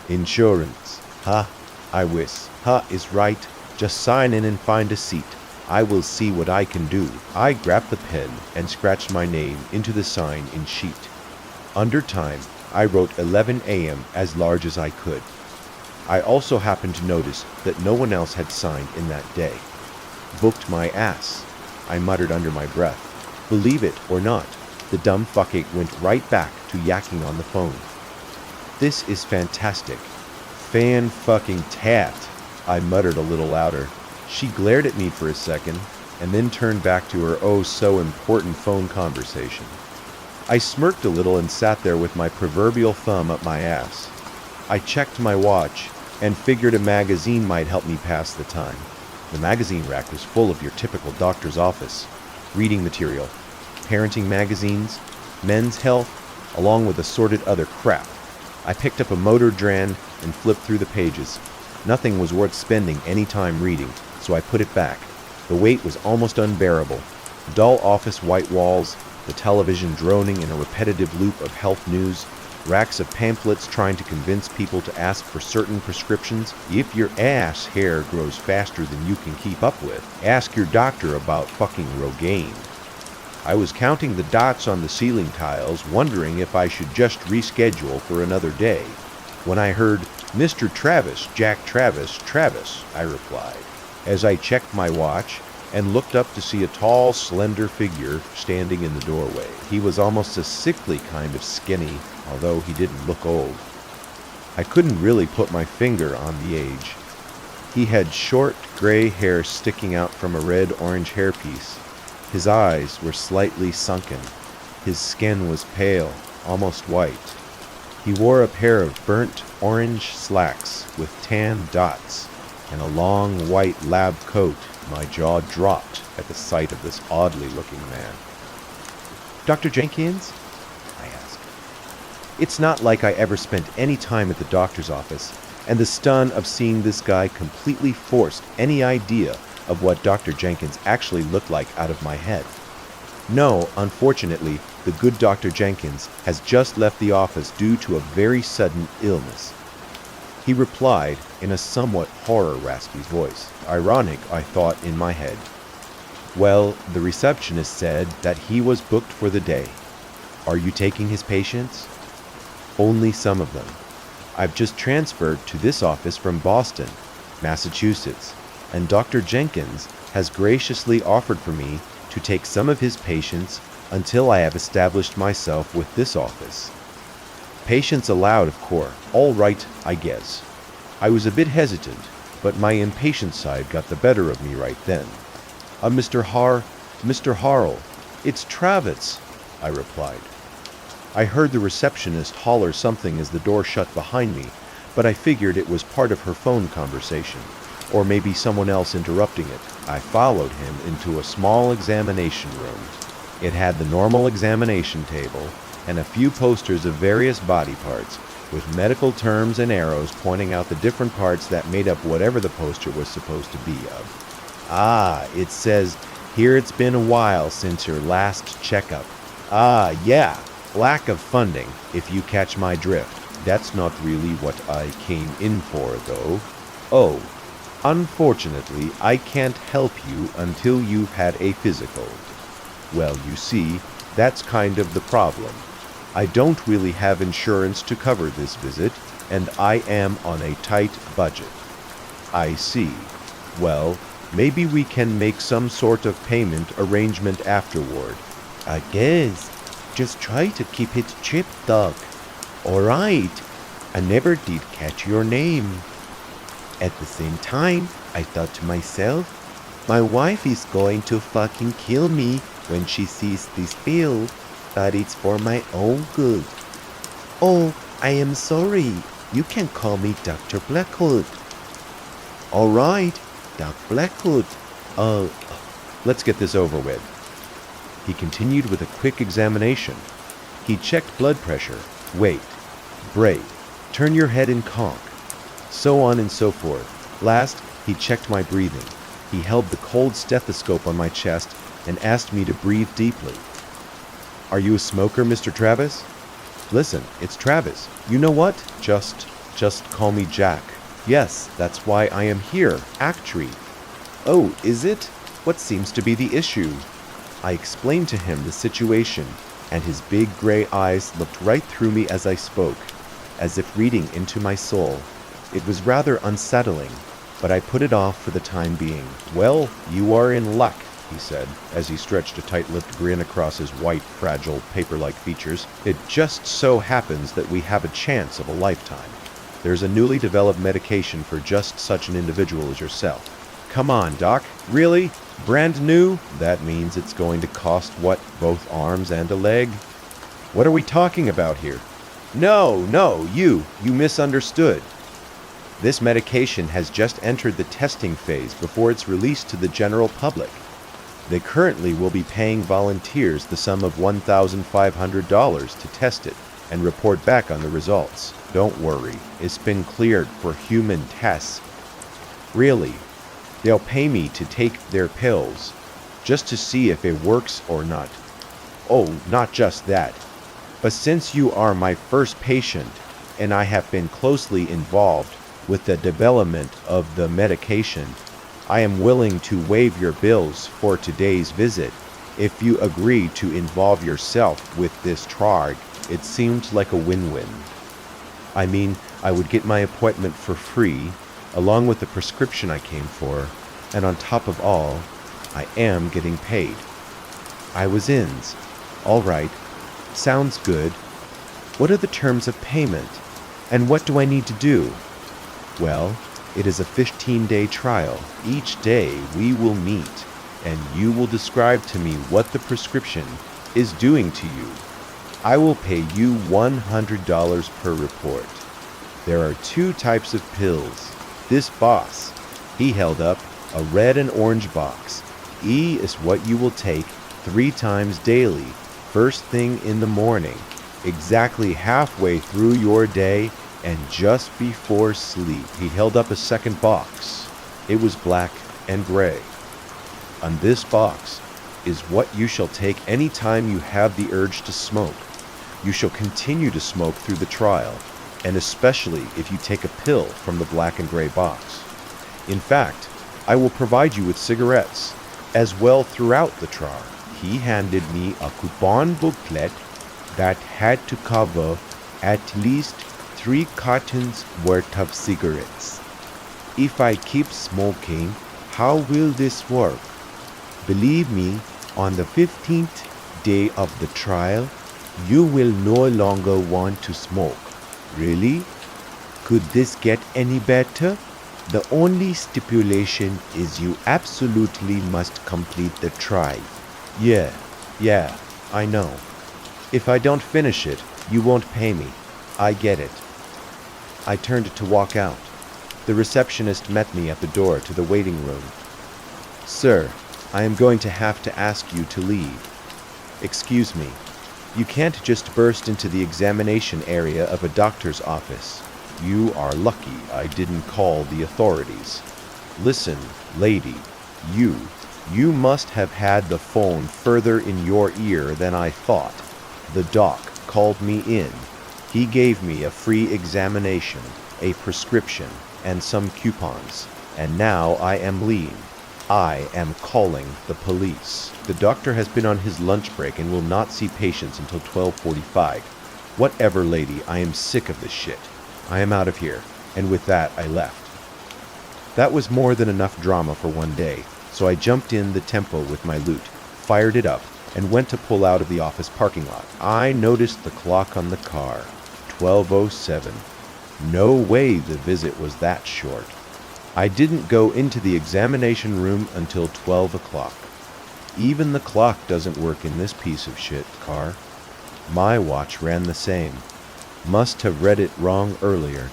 Insurance. Ha, I wish. Ha is right. Just sign in and find a seat. I will see what I can do. I grabbed the pen and scratched my name into the sign in sheet. Under time, I wrote 11 a.m. as large as I could. I also happened to notice that no one else had signed in that day. Booked my ass, I muttered under my breath. Believe it or not, the dumb fucking went right back to yakking on the phone. This is fantastic. Fan-fucking-tat, I muttered a little louder. She glared at me for a second, and then turned back to her oh-so-important phone conversation. I smirked a little and sat there with my proverbial thumb up my ass. I checked my watch, and figured a magazine might help me pass the time. The magazine rack was full of your typical doctor's office, reading material, parenting magazines, men's health, along with assorted other crap. I picked up a motor dran and flipped through the pages. Nothing was worth spending any time reading, so I put it back. The weight was almost unbearable. Dull office white walls, the television droning in a repetitive loop of health news, racks of pamphlets trying to convince people to ask for certain prescriptions. If your ass hair grows faster than you can keep up with, ask your doctor about fucking Rogaine. I was counting the dots on the ceiling tiles, wondering if I should just reschedule for another day, when I heard, "Mr. Travis, Jack Travis, Travis," I replied, as I checked my watch and looked up to see a tall, slender figure standing in the doorway. He was almost a sickly kind of skinny, although he didn't look old. I couldn't really put my finger on the age. He had short, gray hair sticking out from a red-orange hairpiece. His eyes were slightly sunken. His skin was pale, almost white. He wore a pair of burnt orange slacks with tan dots. and a long white lab coat. My jaw dropped at the sight of this oddly looking man. Dr. Jenkins? I asked. It's not like I ever spent any time at the doctor's office, and the stun of seeing this guy completely forced any idea of what Dr. Jenkins actually looked like out of my head. No, unfortunately, the good Dr. Jenkins has just left the office due to a very sudden illness. He replied in a somewhat horror-raspy voice. Ironic, I thought in my head. Well, the receptionist said that he was booked for the day. Are you taking his patients? Only some of them. I've just transferred to this office from Boston, Massachusetts, and Dr. Jenkins has graciously offered for me to take some of his patients until I have established myself with this office. Patients allowed, of course. All right, I guess. I was a bit hesitant, but my impatient side got the better of me right then. Mr. Harrell, it's Travis, I replied. I heard the receptionist holler something as the door shut behind me, but I figured it was part of her phone conversation, or maybe someone else interrupting it. I followed him into a small examination room. It had the normal examination table and a few posters of various body parts, with medical terms and arrows pointing out the different parts that made up whatever the poster was supposed to be of. Ah, it says, here it's been a while since your last checkup. Ah, yeah, lack of funding, if you catch my drift. That's not really what I came in for, though. Oh, unfortunately, I can't help you until you've had a physical. Well, you see, that's kind of the problem. I don't really have insurance to cover this visit, and I am on a tight budget. I see. Well, maybe we can make some sort of payment arrangement afterward. I guess. Just try to keep it cheap, Doc. Alright. I never did catch your name. At the same time, I thought to myself, my wife is going to fucking kill me when she sees this bill, but it's for my own good. Oh, I am sorry. You can call me Dr. Blackwood. Alright, Doc Blackwood. Let's get this over with. He continued with a quick examination. He checked blood pressure, weight, braid, turn your head and conk, so on and so forth. Last, he checked my breathing. He held the cold stethoscope on my chest and asked me to breathe deeply. Are you a smoker, Mr. Travis? Listen, it's Travis. You know what? Just call me Jack. Yes, that's why I am here, actually. Oh, is it? What seems to be the issue? I explained to him the situation, and his big gray eyes looked right through me as I spoke, as if reading into my soul. It was rather unsettling, but I put it off for the time being. Well, you are in luck, he said, as he stretched a tight-lipped grin across his white, fragile, paper-like features. It just so happens that we have a chance of a lifetime. There's a newly developed medication for just such an individual as yourself. Come on, Doc. Really? Brand new? That means it's going to cost, what, both arms and a leg? What are we talking about here? No, you misunderstood. This medication has just entered the testing phase before it's released to the general public. They currently will be paying volunteers the sum of $1,500 to test it and report back on the results. Don't worry, it's been cleared for human tests. Really, they'll pay me to take their pills, just to see if it works or not. Oh, not just that, but since you are my first patient, and I have been closely involved with the development of the medication, I am willing to waive your bills for today's visit. If you agree to involve yourself with this trial, it seemed like a win-win. I mean, I would get my appointment for free, along with the prescription I came for, and on top of all, I am getting paid. I was ins. All right. Sounds good. What are the terms of payment? And what do I need to do? Well, it is a 15-day trial. Each day we will meet, and you will describe to me what the prescription is doing to you. I will pay you $100 per report. There are two types of pills. This boss, He held up a red and orange box. E is what you will take 3 times daily, first thing in the morning, exactly halfway through your day and just before sleep. He held up a second box. It was black and gray. On this box is what you shall take any time you have the urge to smoke. You shall continue to smoke through the trial, and especially if you take a pill from the black and gray box. In fact, I will provide you with cigarettes as well throughout the trial. He handed me a coupon booklet that had to cover at least 3 cartons worth of cigarettes. If I keep smoking, how will this work? Believe me, on the 15th day of the trial, you will no longer want to smoke. Really? Could this get any better? The only stipulation is you absolutely must complete the trial. Yeah, I know. If I don't finish it, you won't pay me. I get it. I turned to walk out. The receptionist met me at the door to the waiting room. Sir, I am going to have to ask you to leave. Excuse me. You can't just burst into the examination area of a doctor's office. You are lucky I didn't call the authorities. Listen, lady, you must have had the phone further in your ear than I thought. The doc called me in. He gave me a free examination, a prescription, and some coupons. And now I am leaving. I am calling the police. The doctor has been on his lunch break and will not see patients until 12:45. Whatever, lady, I am sick of this shit. I am out of here. And with that, I left. That was more than enough drama for one day, so I jumped in the tempo with my loot, fired it up, and went to pull out of the office parking lot. I noticed the clock on the car. 12:07. No way the visit was that short. I didn't go into the examination room until 12 o'clock. Even the clock doesn't work in this piece of shit car. My watch ran the same. Must have read it wrong earlier.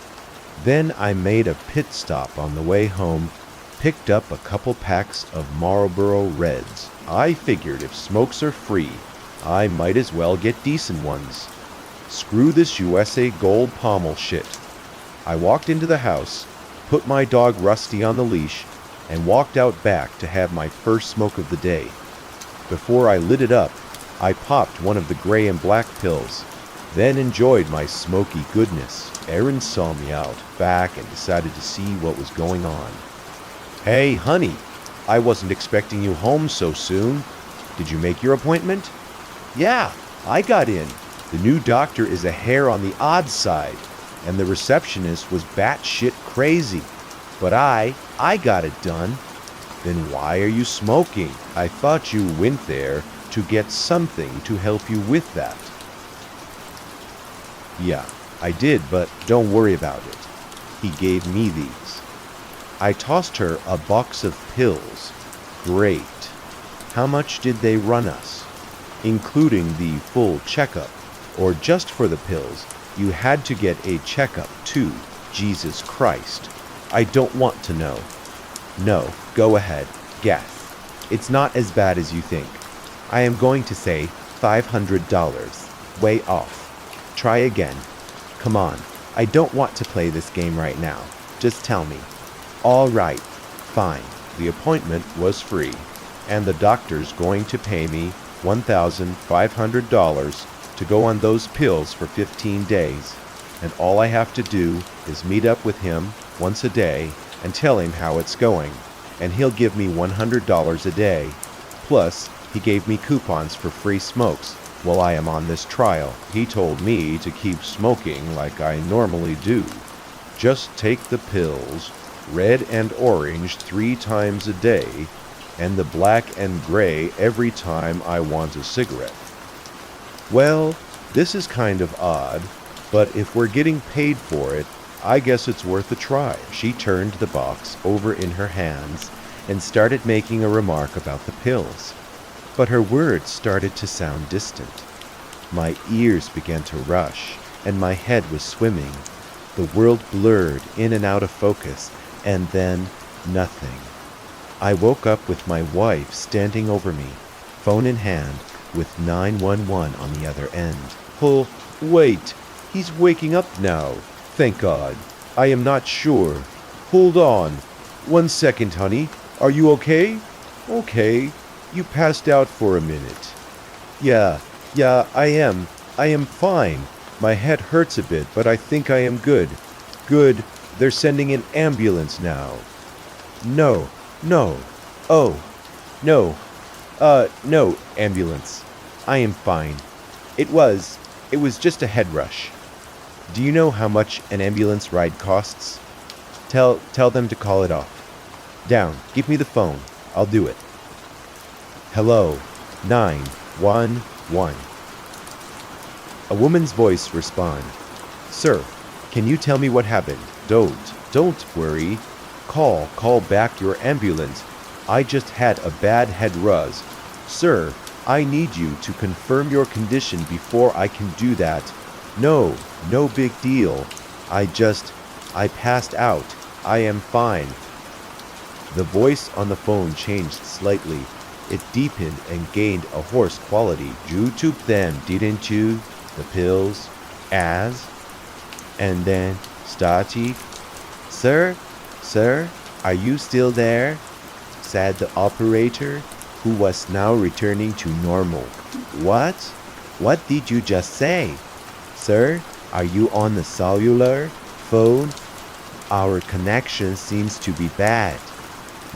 Then I made a pit stop on the way home, picked up a couple packs of Marlboro Reds. I figured if smokes are free, I might as well get decent ones. Screw this USA Gold Pommel shit. I walked into the house, put my dog Rusty on the leash, and walked out back to have my first smoke of the day. Before I lit it up, I popped one of the gray and black pills, then enjoyed my smoky goodness. Erin saw me out back and decided to see what was going on. Hey, honey, I wasn't expecting you home so soon. Did you make your appointment? Yeah, I got in. The new doctor is a hair on the odd side, and the receptionist was batshit crazy. But I got it done. Then why are you smoking? I thought you went there to get something to help you with that. Yeah, I did, but don't worry about it. He gave me these. I tossed her a box of pills. Great. How much did they run us? Including the full checkup, or just for the pills, you had to get a checkup too. Jesus Christ. I don't want to know. No, go ahead. Guess. It's not as bad as you think. I am going to say $500. Way off. Try again. Come on. I don't want to play this game right now. Just tell me. All right. Fine. The appointment was free, and the doctor's going to pay me $1,500 to go on those pills for 15 days. And all I have to do is meet up with him once a day and tell him how it's going, and he'll give me $100 a day. Plus, he gave me coupons for free smokes while I am on this trial. He told me to keep smoking like I normally do. Just take the pills, red and orange 3 times a day, and the black and gray every time I want a cigarette. Well, this is kind of odd, but if we're getting paid for it, I guess it's worth a try. She turned the box over in her hands and started making a remark about the pills. But her words started to sound distant. My ears began to rush, and my head was swimming. The world blurred in and out of focus, and then Nothing. I woke up with my wife standing over me, phone in hand, with 911 on the other end. Oh, wait. He's waking up now. Thank God. I am not sure. Hold on. 1 second, honey. Are you okay? Okay. You passed out for a minute. Yeah, I am. I am fine. My head hurts a bit, but I think I am good. Good. They're sending an ambulance now. No. Oh. No. No, ambulance. I am fine. It was just a head rush. Do you know how much an ambulance ride costs? Tell them to call it off. Down. Give me the phone. I'll do it. Hello. 911. A woman's voice respond. Sir, can you tell me what happened? Don't worry. Call back your ambulance. I just had a bad head rush. Sir, I need you to confirm your condition before I can do that. No big deal. I passed out. I am fine. The voice on the phone changed slightly. It deepened and gained a hoarse quality. You took them, didn't you? The pills? As? And then started. Sir, are you still there? Said the operator, who was now returning to normal. What? What did you just say? Sir, are you on the cellular phone? Our connection seems to be bad.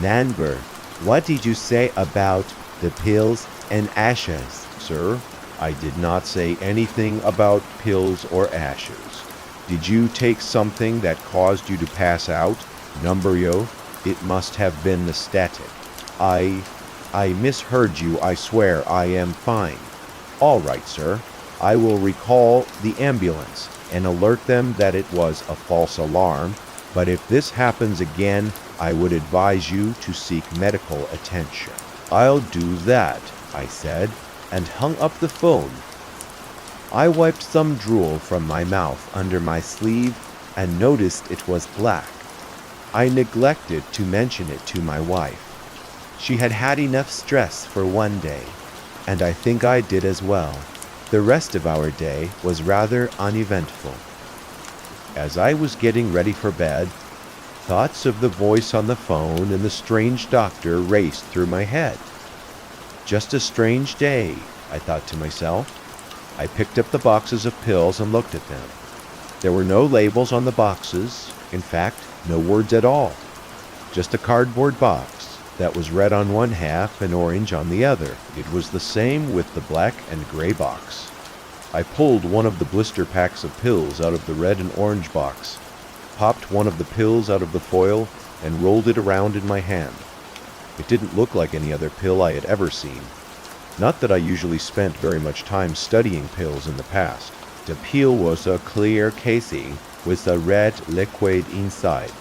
Number, what did you say about the pills and ashes? Sir, I did not say anything about pills or ashes. Did you take something that caused you to pass out? Number yo, it must have been the static. I misheard you, I swear I am fine. All right, sir. I will recall the ambulance and alert them that it was a false alarm, but if this happens again, I would advise you to seek medical attention. I'll do that, I said, and hung up the phone. I wiped some drool from my mouth under my sleeve and noticed it was black. I neglected to mention it to my wife. She had had enough stress for one day, and I think I did as well. The rest of our day was rather uneventful. As I was getting ready for bed, thoughts of the voice on the phone and the strange doctor raced through my head. Just a strange day, I thought to myself. I picked up the boxes of pills and looked at them. There were no labels on the boxes, in fact, no words at all. Just a cardboard box that was red on one half and orange on the other. It was the same with the black and gray box. I pulled one of the blister packs of pills out of the red and orange box, popped one of the pills out of the foil, and rolled it around in my hand. It didn't look like any other pill I had ever seen. Not that I usually spent very much time studying pills in the past. The pill was a clear casing with a red liquid inside.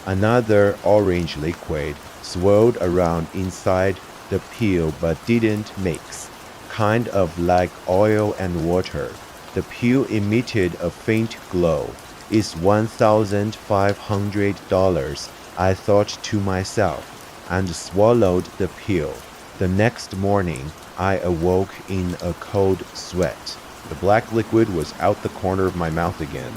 Another orange liquid swirled around inside the pill but didn't mix, kind of like oil and water. The pill emitted a faint glow. It's $1,500, I thought to myself, and swallowed the pill. The next morning, I awoke in a cold sweat. The black liquid was out the corner of my mouth again.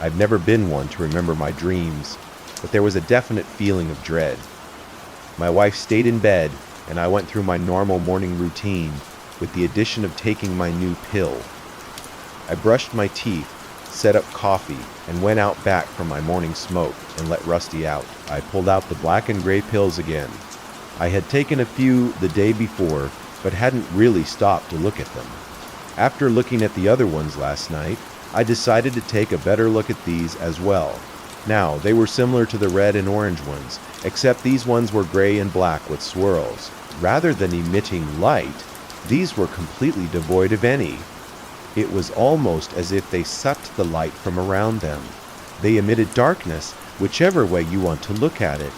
I've never been one to remember my dreams, but there was a definite feeling of dread. My wife stayed in bed, and I went through my normal morning routine, with the addition of taking my new pill. I brushed my teeth, set up coffee, and went out back for my morning smoke and let Rusty out. I pulled out the black and gray pills again. I had taken a few the day before, but hadn't really stopped to look at them. After looking at the other ones last night, I decided to take a better look at these as well. Now, they were similar to the red and orange ones, except these ones were gray and black with swirls. Rather than emitting light, these were completely devoid of any. It was almost as if they sucked the light from around them. They emitted darkness, whichever way you want to look at it.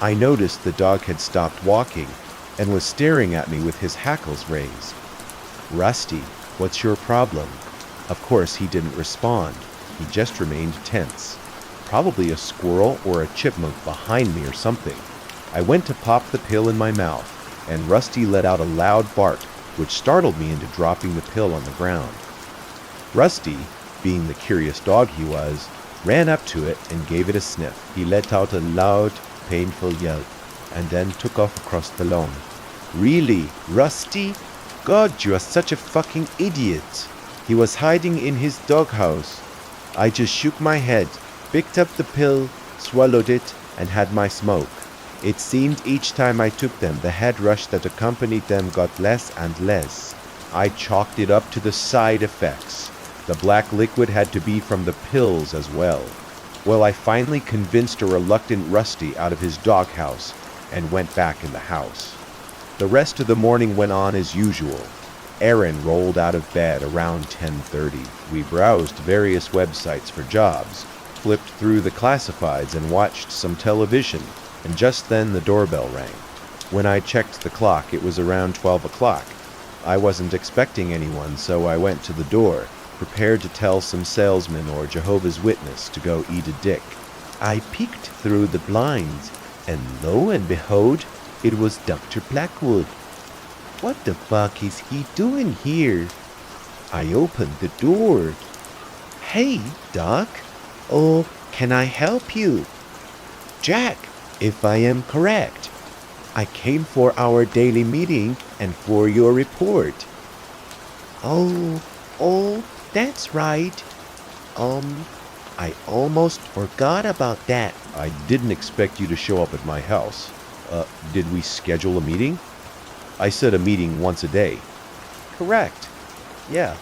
I noticed the dog had stopped walking and was staring at me with his hackles raised. Rusty, what's your problem? Of course, he didn't respond. He just remained tense. Probably a squirrel or a chipmunk behind me or something. I went to pop the pill in my mouth, and Rusty let out a loud bark, which startled me into dropping the pill on the ground. Rusty, being the curious dog he was, ran up to it and gave it a sniff. He let out a loud, painful yelp, and then took off across the lawn. Really, Rusty? God, you are such a fucking idiot. He was hiding in his doghouse. I just shook my head, picked up the pill, swallowed it, and had my smoke. It seemed each time I took them, the head rush that accompanied them got less and less. I chalked it up to the side effects. The black liquid had to be from the pills as well. Well, I finally convinced a reluctant Rusty out of his doghouse and went back in the house. The rest of the morning went on as usual. Erin rolled out of bed around 10:30. We browsed various websites for jobs, flipped through the classifieds and watched some television, and just then the doorbell rang. When I checked the clock, it was around 12 o'clock. I wasn't expecting anyone, so I went to the door, prepared to tell some salesman or Jehovah's Witness to go eat a dick. I peeked through the blinds, and lo and behold, it was Dr. Blackwood. What the fuck is he doing here? I opened the door. Hey, Doc. Oh, can I help you? Jack, if I am correct. I came for our daily meeting and for your report. Oh, that's right. I almost forgot about that. I didn't expect you to show up at my house. Did we schedule a meeting? I said a meeting once a day. Correct. Yeah,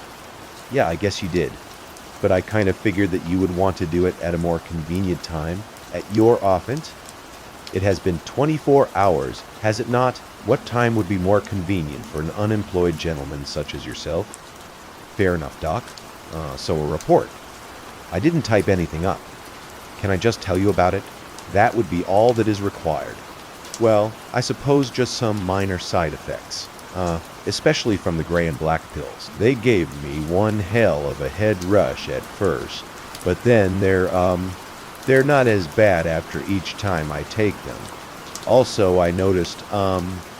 I guess you did. But I kind of figured that you would want to do it at a more convenient time, at your office. It has been 24 hours, has it not? What time would be more convenient for an unemployed gentleman such as yourself? Fair enough, Doc. So a report. I didn't type anything up. Can I just tell you about it? That would be all that is required. Well, I suppose just some minor side effects, especially from the gray and black pills. They gave me one hell of a head rush at first, but then they're not as bad after each time I take them. Also, I noticed,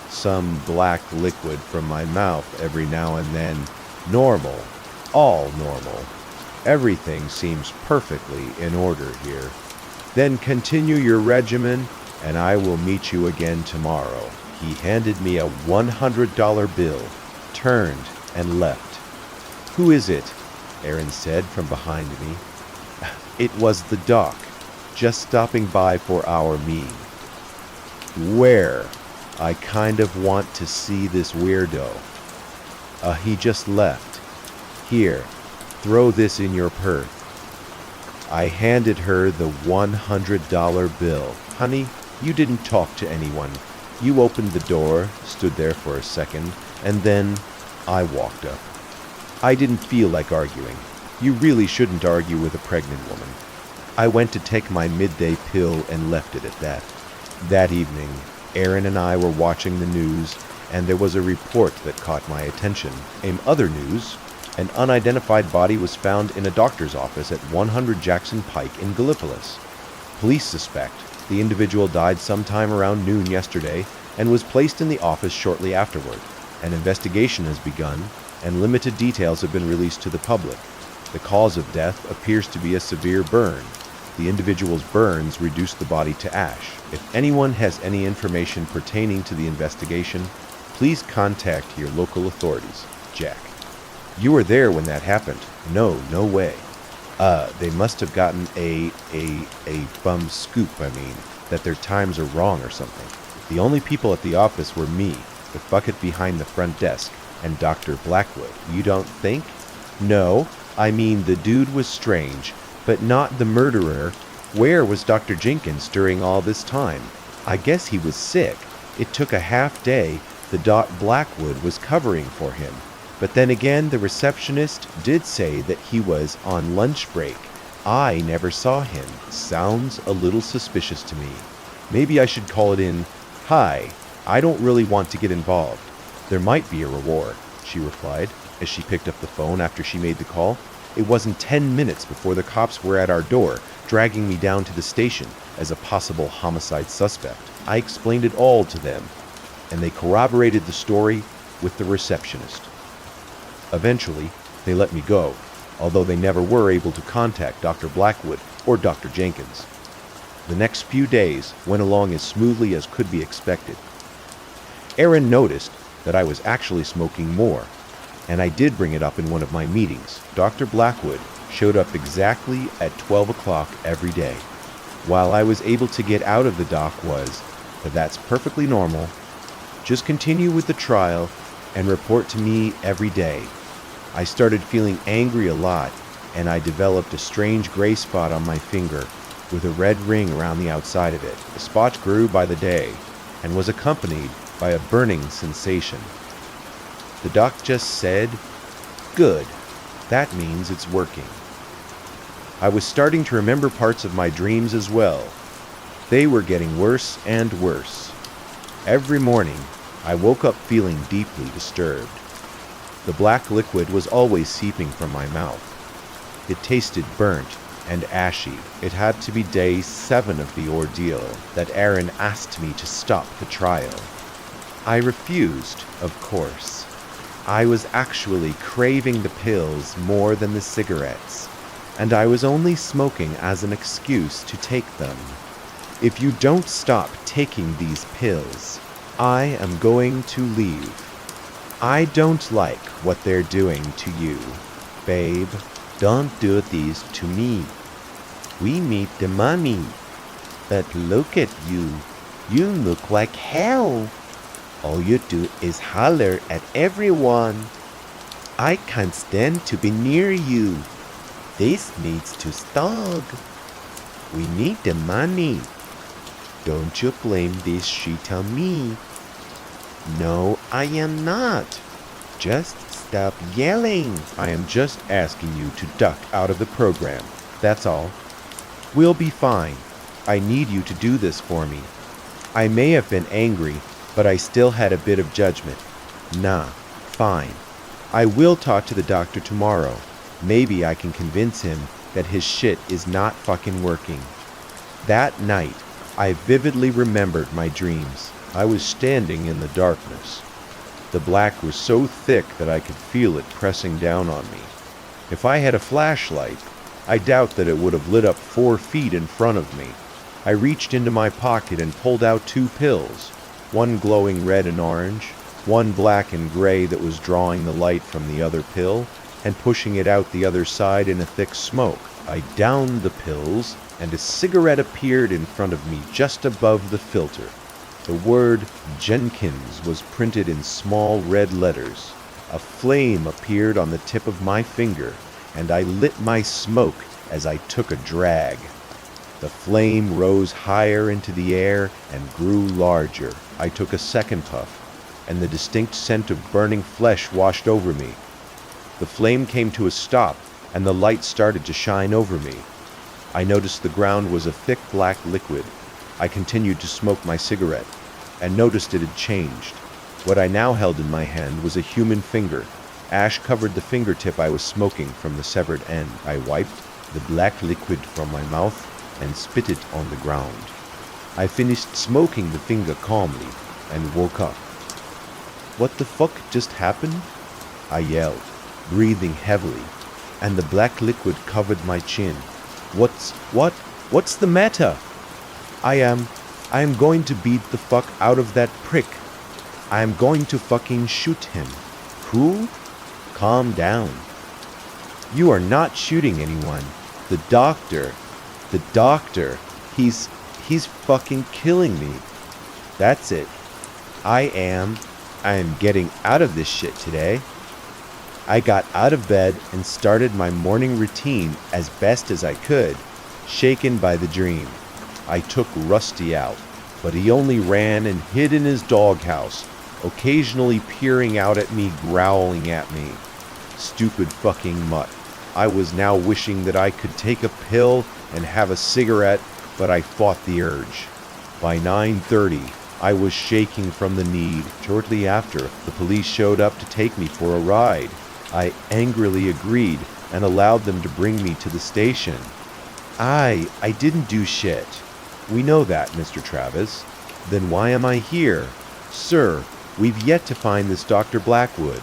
some black liquid from my mouth every now and then. Normal. All normal. Everything seems perfectly in order here. Then continue your regimen, and I will meet you again tomorrow. He handed me a $100 bill, turned, and left. Who is it? Erin said from behind me. It was the doc, just stopping by for our meeting. Where? I kind of want to see this weirdo. He just left. Here, throw this in your purse. I handed her the $100 bill. Honey, you didn't talk to anyone. You opened the door, stood there for a second, and then I walked up. I didn't feel like arguing. You really shouldn't argue with a pregnant woman. I went to take my midday pill and left it at that. That evening, Erin and I were watching the news, and there was a report that caught my attention. In other news, an unidentified body was found in a doctor's office at 100 Jackson Pike in Gallipolis. Police suspect the individual died sometime around noon yesterday and was placed in the office shortly afterward. An investigation has begun, and limited details have been released to the public. The cause of death appears to be a severe burn. The individual's burns reduced the body to ash. If anyone has any information pertaining to the investigation, please contact your local authorities. Jack. You were there when that happened. No way. They must have gotten a bum scoop, that their times are wrong or something. The only people at the office were me, the bucket behind the front desk, and Dr. Blackwood. You don't think? No, the dude was strange, but not the murderer. Where was Dr. Jenkins during all this time? I guess he was sick. It took a half day. The Doc Blackwood was covering for him. But then again, the receptionist did say that he was on lunch break. I never saw him. Sounds a little suspicious to me. Maybe I should call it in. Hi, I don't really want to get involved. There might be a reward, she replied, as she picked up the phone after she made the call. It wasn't 10 minutes before the cops were at our door, dragging me down to the station as a possible homicide suspect. I explained it all to them, and they corroborated the story with the receptionist. Eventually, they let me go, although they never were able to contact Dr. Blackwood or Dr. Jenkins. The next few days went along as smoothly as could be expected. Aaron noticed that I was actually smoking more, and I did bring it up in one of my meetings. Dr. Blackwood showed up exactly at 12 o'clock every day. While I was able to get out of the doc was that that's perfectly normal. Just continue with the trial and report to me every day. I started feeling angry a lot, and I developed a strange gray spot on my finger with a red ring around the outside of it. The spot grew by the day and was accompanied by a burning sensation. The doc just said, "Good, that means it's working." I was starting to remember parts of my dreams as well. They were getting worse and worse. Every morning, I woke up feeling deeply disturbed. The black liquid was always seeping from my mouth. It tasted burnt and ashy. It had to be day 7 of the ordeal that Aaron asked me to stop the trial. I refused, of course. I was actually craving the pills more than the cigarettes, and I was only smoking as an excuse to take them. If you don't stop taking these pills, I am going to leave. I don't like what they're doing to you. Babe, don't do this to me. We need the money. But look at you. You look like hell. All you do is holler at everyone. I can't stand to be near you. This needs to stop. We need the money. Don't you blame this shit on me. No, I am not. Just stop yelling. I am just asking you to duck out of the program. That's all. We'll be fine. I need you to do this for me. I may have been angry, but I still had a bit of judgment. Nah, fine. I will talk to the doctor tomorrow. Maybe I can convince him that his shit is not fucking working. That night, I vividly remembered my dreams. I was standing in the darkness. The black was so thick that I could feel it pressing down on me. If I had a flashlight, I doubt that it would have lit up 4 feet in front of me. I reached into my pocket and pulled out 2 pills, one glowing red and orange, one black and gray that was drawing the light from the other pill and pushing it out the other side in a thick smoke. I downed the pills, and a cigarette appeared in front of me just above the filter. The word Jenkins was printed in small red letters. A flame appeared on the tip of my finger, and I lit my smoke as I took a drag. The flame rose higher into the air and grew larger. I took a second puff, and the distinct scent of burning flesh washed over me. The flame came to a stop, and the light started to shine over me. I noticed the ground was a thick black liquid. I continued to smoke my cigarette, and noticed it had changed. What I now held in my hand was a human finger. Ash covered the fingertip I was smoking from the severed end. I wiped the black liquid from my mouth and spit it on the ground. I finished smoking the finger calmly and woke up. What the fuck just happened? I yelled, breathing heavily, and the black liquid covered my chin. What's the matter? I am going to beat the fuck out of that prick. I am going to fucking shoot him. Who? Calm down. You are not shooting anyone. The doctor, he's fucking killing me. That's it. I am getting out of this shit today. I got out of bed and started my morning routine as best as I could, shaken by the dream. I took Rusty out, but he only ran and hid in his doghouse, occasionally peering out at me, growling at me. Stupid fucking mutt. I was now wishing that I could take a pill and have a cigarette, but I fought the urge. By 9:30, I was shaking from the need. Shortly after, the police showed up to take me for a ride. I angrily agreed and allowed them to bring me to the station. I didn't do shit. We know that, Mr. Travis. Then why am I here? Sir, we've yet to find this Dr. Blackwood.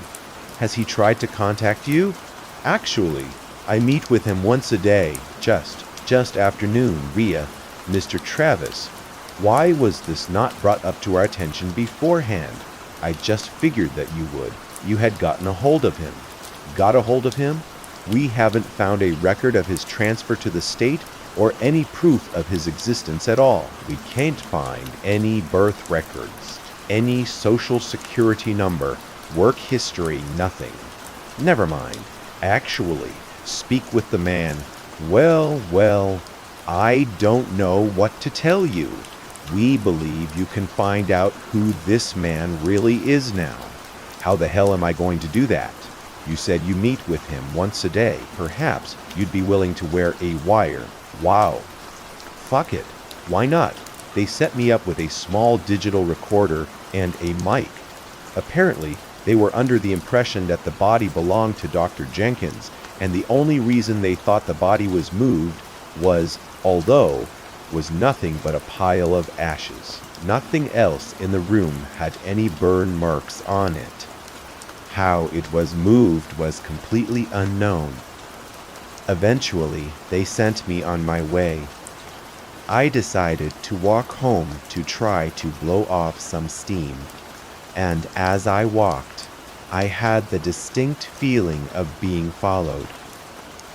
Has he tried to contact you? Actually, I meet with him once a day, just afternoon, via Mr. Travis. Why was this not brought up to our attention beforehand? I just figured that you would. You had gotten a hold of him. Got a hold of him? We haven't found a record of his transfer to the state or any proof of his existence at all. We can't find any birth records, any social security number, work history, nothing. Never mind. Actually, speak with the man. Well, I don't know what to tell you. We believe you can find out who this man really is now. How the hell am I going to do that? You said you meet with him once a day. Perhaps you'd be willing to wear a wire. Wow. Fuck it. Why not? They set me up with a small digital recorder and a mic. Apparently, they were under the impression that the body belonged to Dr. Jenkins, and the only reason they thought the body was moved was nothing but a pile of ashes. Nothing else in the room had any burn marks on it. How it was moved was completely unknown. Eventually, they sent me on my way. I decided to walk home to try to blow off some steam. And as I walked, I had the distinct feeling of being followed.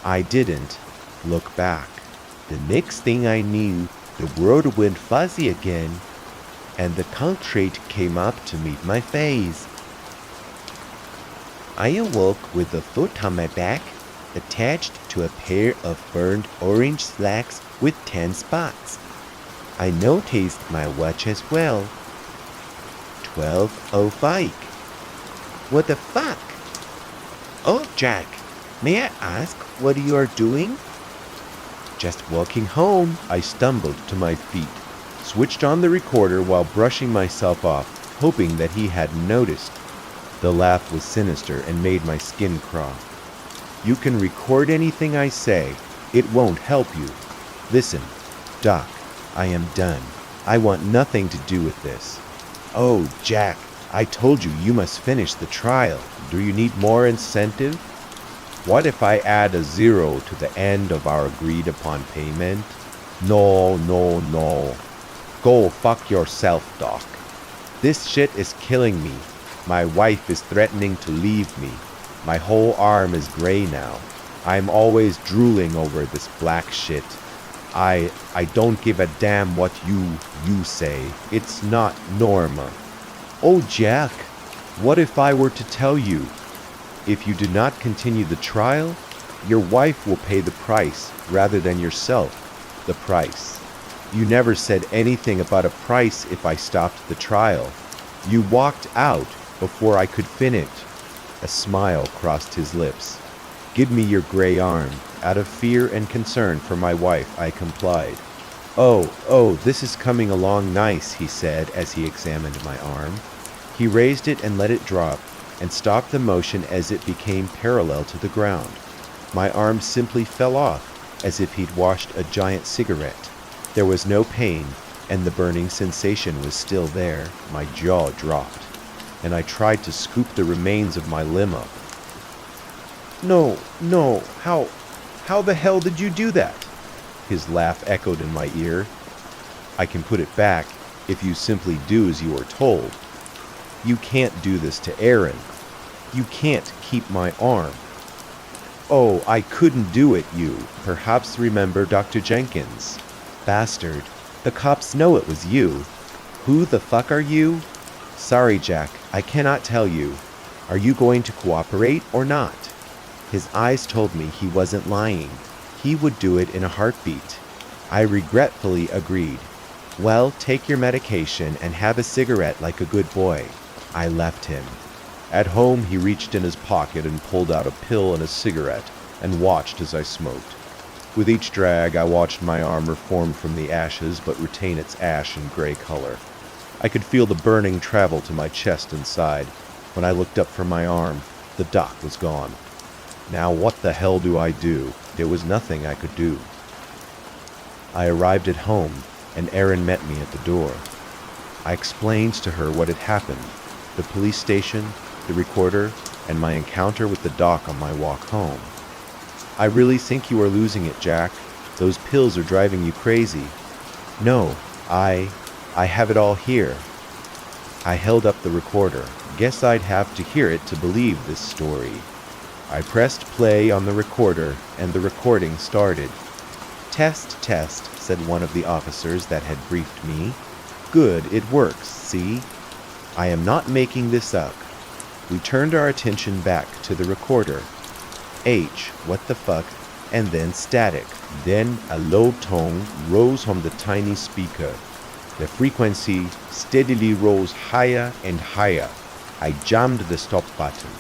I didn't look back. The next thing I knew, the world went fuzzy again, and the concrete came up to meet my face. I awoke with a foot on my back, attached to a pair of burned orange slacks with 10 spots. I noticed my watch as well. 12:05. What the fuck? Oh, Jack, may I ask what you are doing? Just walking home. I stumbled to my feet, switched on the recorder while brushing myself off, hoping that he hadn't noticed. The laugh was sinister and made my skin crawl. You can record anything I say. It won't help you. Listen, Doc, I am done. I want nothing to do with this. Oh, Jack, I told you you must finish the trial. Do you need more incentive? What if I add a 0 to the end of our agreed upon payment? No. Go fuck yourself, Doc. This shit is killing me. My wife is threatening to leave me. My whole arm is gray now. I'm always drooling over this black shit. I don't give a damn what you say. It's not normal. Oh, Jack, what if I were to tell you? If you do not continue the trial, your wife will pay the price rather than yourself. The price. You never said anything about a price if I stopped the trial. You walked out before I could finish. A smile crossed his lips. Give me your gray arm. Out of fear and concern for my wife, I complied. Oh, this is coming along nice, he said as he examined my arm. He raised it and let it drop, and stopped the motion as it became parallel to the ground. My arm simply fell off, as if he'd washed a giant cigarette. There was no pain, and the burning sensation was still there. My jaw dropped, and I tried to scoop the remains of my limb up. No, how the hell did you do that? His laugh echoed in my ear. I can put it back if you simply do as you are told. You can't do this to Aaron. You can't keep my arm. Oh, I couldn't do it, you. Perhaps remember Dr. Jenkins. Bastard. The cops know it was you. Who the fuck are you? Sorry, Jack, I cannot tell you. Are you going to cooperate or not? His eyes told me he wasn't lying. He would do it in a heartbeat. I regretfully agreed. Well, take your medication and have a cigarette like a good boy. I left him. At home, he reached in his pocket and pulled out a pill and a cigarette and watched as I smoked. With each drag, I watched my arm reform from the ashes but retain its ash and gray color. I could feel the burning travel to my chest and side. When I looked up from my arm, the doc was gone. Now what the hell do I do? There was nothing I could do. I arrived at home, and Erin met me at the door. I explained to her what had happened, the police station, the recorder, and my encounter with the doc on my walk home. I really think you are losing it, Jack. Those pills are driving you crazy. No, I have it all here. I held up the recorder. Guess I'd have to hear it to believe this story. I pressed play on the recorder, and the recording started. Test, test, said one of the officers that had briefed me. Good, it works, see? I am not making this up. We turned our attention back to the recorder. H, what the fuck, and then static. Then a low tone rose from the tiny speaker. The frequency steadily rose higher and higher. I jammed the stop button,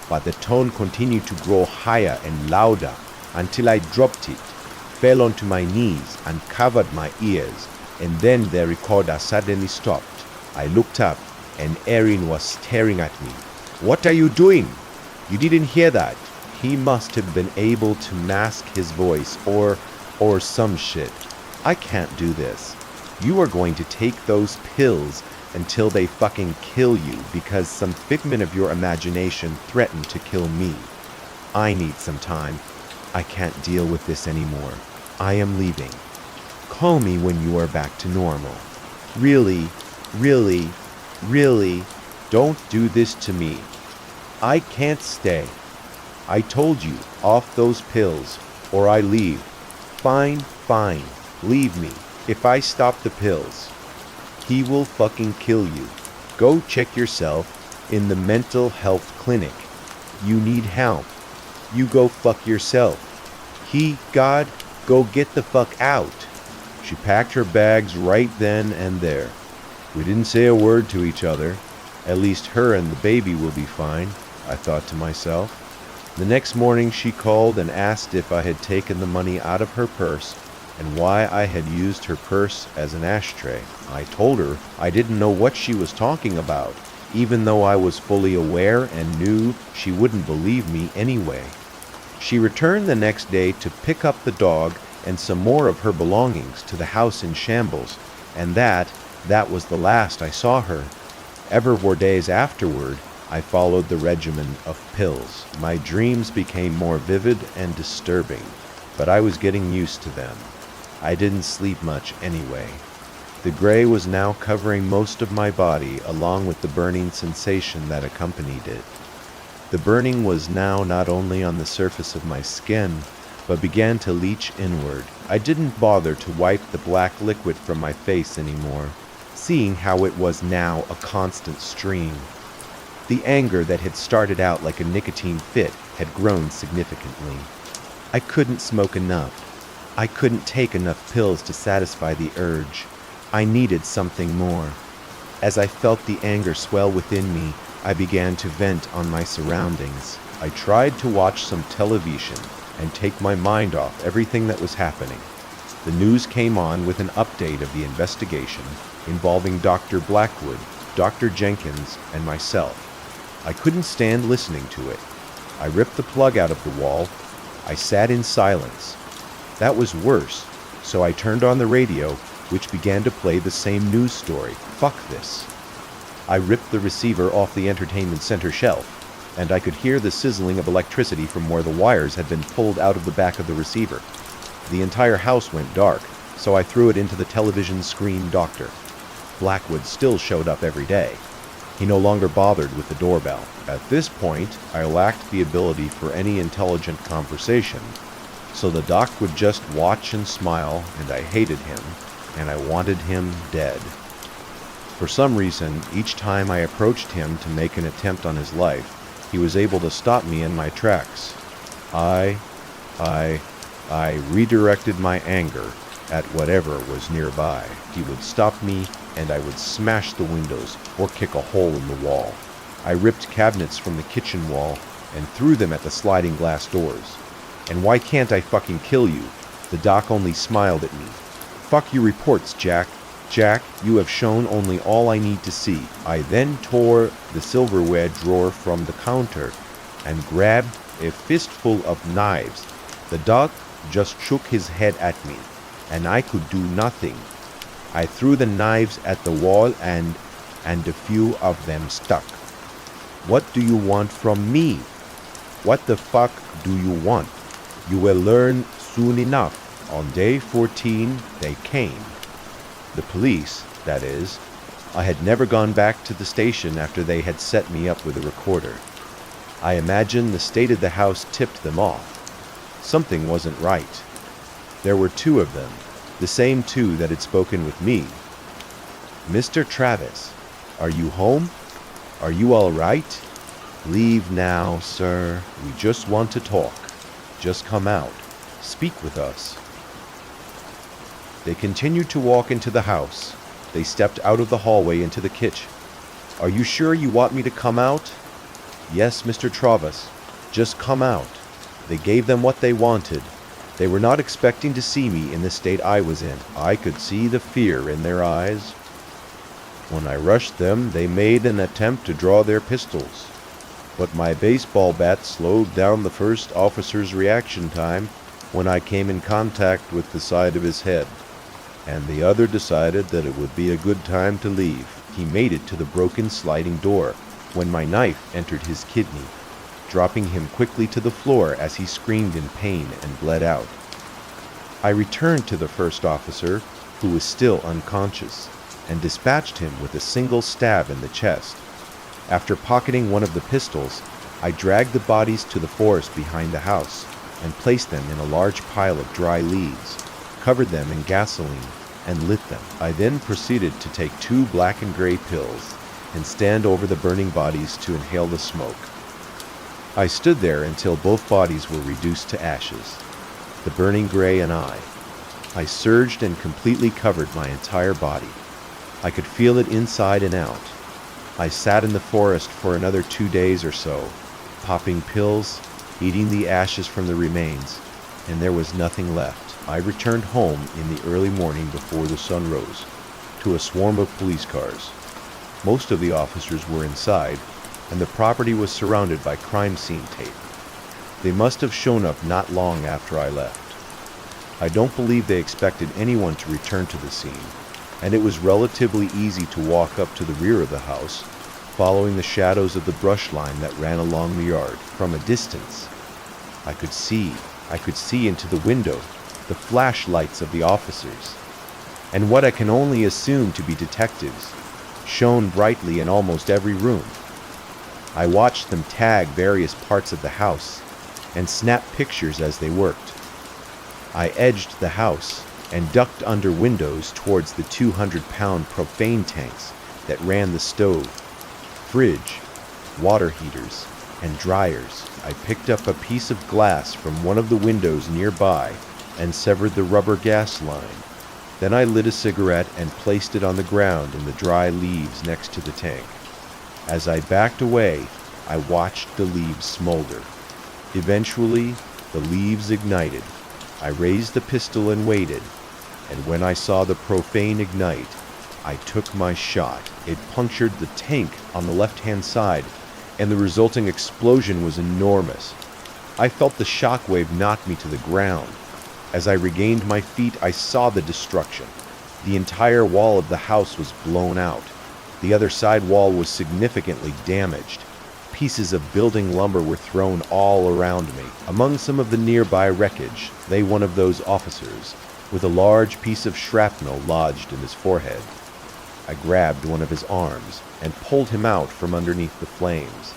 but the tone continued to grow higher and louder until I dropped it, fell onto my knees and covered my ears, and then the recorder suddenly stopped. I looked up, and Erin was staring at me. What are you doing? You didn't hear that? He must have been able to mask his voice or some shit. I can't do this. You are going to take those pills until they fucking kill you because some figment of your imagination threatened to kill me. I need some time. I can't deal with this anymore. I am leaving. Call me when you are back to normal. Really, really, really, don't do this to me. I can't stay. I told you, off those pills, or I leave. Fine, fine, leave me. If I stop the pills, he will fucking kill you. Go check yourself in the mental health clinic. You need help. You go fuck yourself. God, go get the fuck out. She packed her bags right then and there. We didn't say a word to each other. At least her and the baby will be fine, I thought to myself. The next morning she called and asked if I had taken the money out of her purse and why I had used her purse as an ashtray. I told her I didn't know what she was talking about, even though I was fully aware and knew she wouldn't believe me anyway. She returned the next day to pick up the dog and some more of her belongings to the house in shambles, and that was the last I saw her. Ever for days afterward, I followed the regimen of pills. My dreams became more vivid and disturbing, but I was getting used to them. I didn't sleep much anyway. The gray was now covering most of my body, along with the burning sensation that accompanied it. The burning was now not only on the surface of my skin, but began to leach inward. I didn't bother to wipe the black liquid from my face anymore, seeing how it was now a constant stream. The anger that had started out like a nicotine fit had grown significantly. I couldn't smoke enough. I couldn't take enough pills to satisfy the urge. I needed something more. As I felt the anger swell within me, I began to vent on my surroundings. I tried to watch some television and take my mind off everything that was happening. The news came on with an update of the investigation involving Dr. Blackwood, Dr. Jenkins, and myself. I couldn't stand listening to it. I ripped the plug out of the wall. I sat in silence. That was worse, so I turned on the radio, which began to play the same news story. Fuck this. I ripped the receiver off the entertainment center shelf, and I could hear the sizzling of electricity from where the wires had been pulled out of the back of the receiver. The entire house went dark, so I threw it into the television screen doctor. Blackwood still showed up every day. He no longer bothered with the doorbell. At this point, I lacked the ability for any intelligent conversation, so the doc would just watch and smile, and I hated him, and I wanted him dead. For some reason, each time I approached him to make an attempt on his life, he was able to stop me in my tracks. I redirected my anger at whatever was nearby. He would stop me, and I would smash the windows or kick a hole in the wall. I ripped cabinets from the kitchen wall and threw them at the sliding glass doors. And why can't I fucking kill you? The doc only smiled at me. Fuck your reports, Jack. Jack, you have shown only all I need to see. I then tore the silverware drawer from the counter and grabbed a fistful of knives. The doc just shook his head at me, and I could do nothing. I threw the knives at the wall and a few of them stuck. What do you want from me? What the fuck do you want? You will learn soon enough. On day 14, they came. The police, that is. I had never gone back to the station after they had set me up with a recorder. I imagine the state of the house tipped them off. Something wasn't right. There were two of them, the same two that had spoken with me. Mr. Travis, are you home? Are you all right? Leave now, sir. We just want to talk. Just come out. Speak with us. They continued to walk into the house. They stepped out of the hallway into the kitchen. Are you sure you want me to come out? Yes, Mr. Travis. Just come out. They gave them what they wanted. They were not expecting to see me in the state I was in. I could see the fear in their eyes. When I rushed them, they made an attempt to draw their pistols. But my baseball bat slowed down the first officer's reaction time when I came in contact with the side of his head, and the other decided that it would be a good time to leave. He made it to the broken sliding door when my knife entered his kidney, dropping him quickly to the floor as he screamed in pain and bled out. I returned to the first officer, who was still unconscious, and dispatched him with a single stab in the chest. After pocketing one of the pistols, I dragged the bodies to the forest behind the house and placed them in a large pile of dry leaves, covered them in gasoline, and lit them. I then proceeded to take 2 black and gray pills and stand over the burning bodies to inhale the smoke. I stood there until both bodies were reduced to ashes, the burning gray and I. I surged and completely covered my entire body. I could feel it inside and out. I sat in the forest for another 2 days or so, popping pills, eating the ashes from the remains, and there was nothing left. I returned home in the early morning before the sun rose, to a swarm of police cars. Most of the officers were inside, and the property was surrounded by crime scene tape. They must have shown up not long after I left. I don't believe they expected anyone to return to the scene, and it was relatively easy to walk up to the rear of the house, following the shadows of the brush line that ran along the yard. From a distance, I could see into the window the flashlights of the officers, and what I can only assume to be detectives, shone brightly in almost every room. I watched them tag various parts of the house and snap pictures as they worked. I edged the house and ducked under windows towards the 200-pound propane tanks that ran the stove, fridge, water heaters, and dryers. I picked up a piece of glass from one of the windows nearby and severed the rubber gas line. Then I lit a cigarette and placed it on the ground in the dry leaves next to the tank. As I backed away, I watched the leaves smolder. Eventually, the leaves ignited. I raised the pistol and waited, and when I saw the propane ignite, I took my shot. It punctured the tank on the left-hand side, and the resulting explosion was enormous. I felt the shockwave knock me to the ground. As I regained my feet, I saw the destruction. The entire wall of the house was blown out. The other side wall was significantly damaged. Pieces of building lumber were thrown all around me. Among some of the nearby wreckage lay one of those officers, with a large piece of shrapnel lodged in his forehead. I grabbed one of his arms and pulled him out from underneath the flames.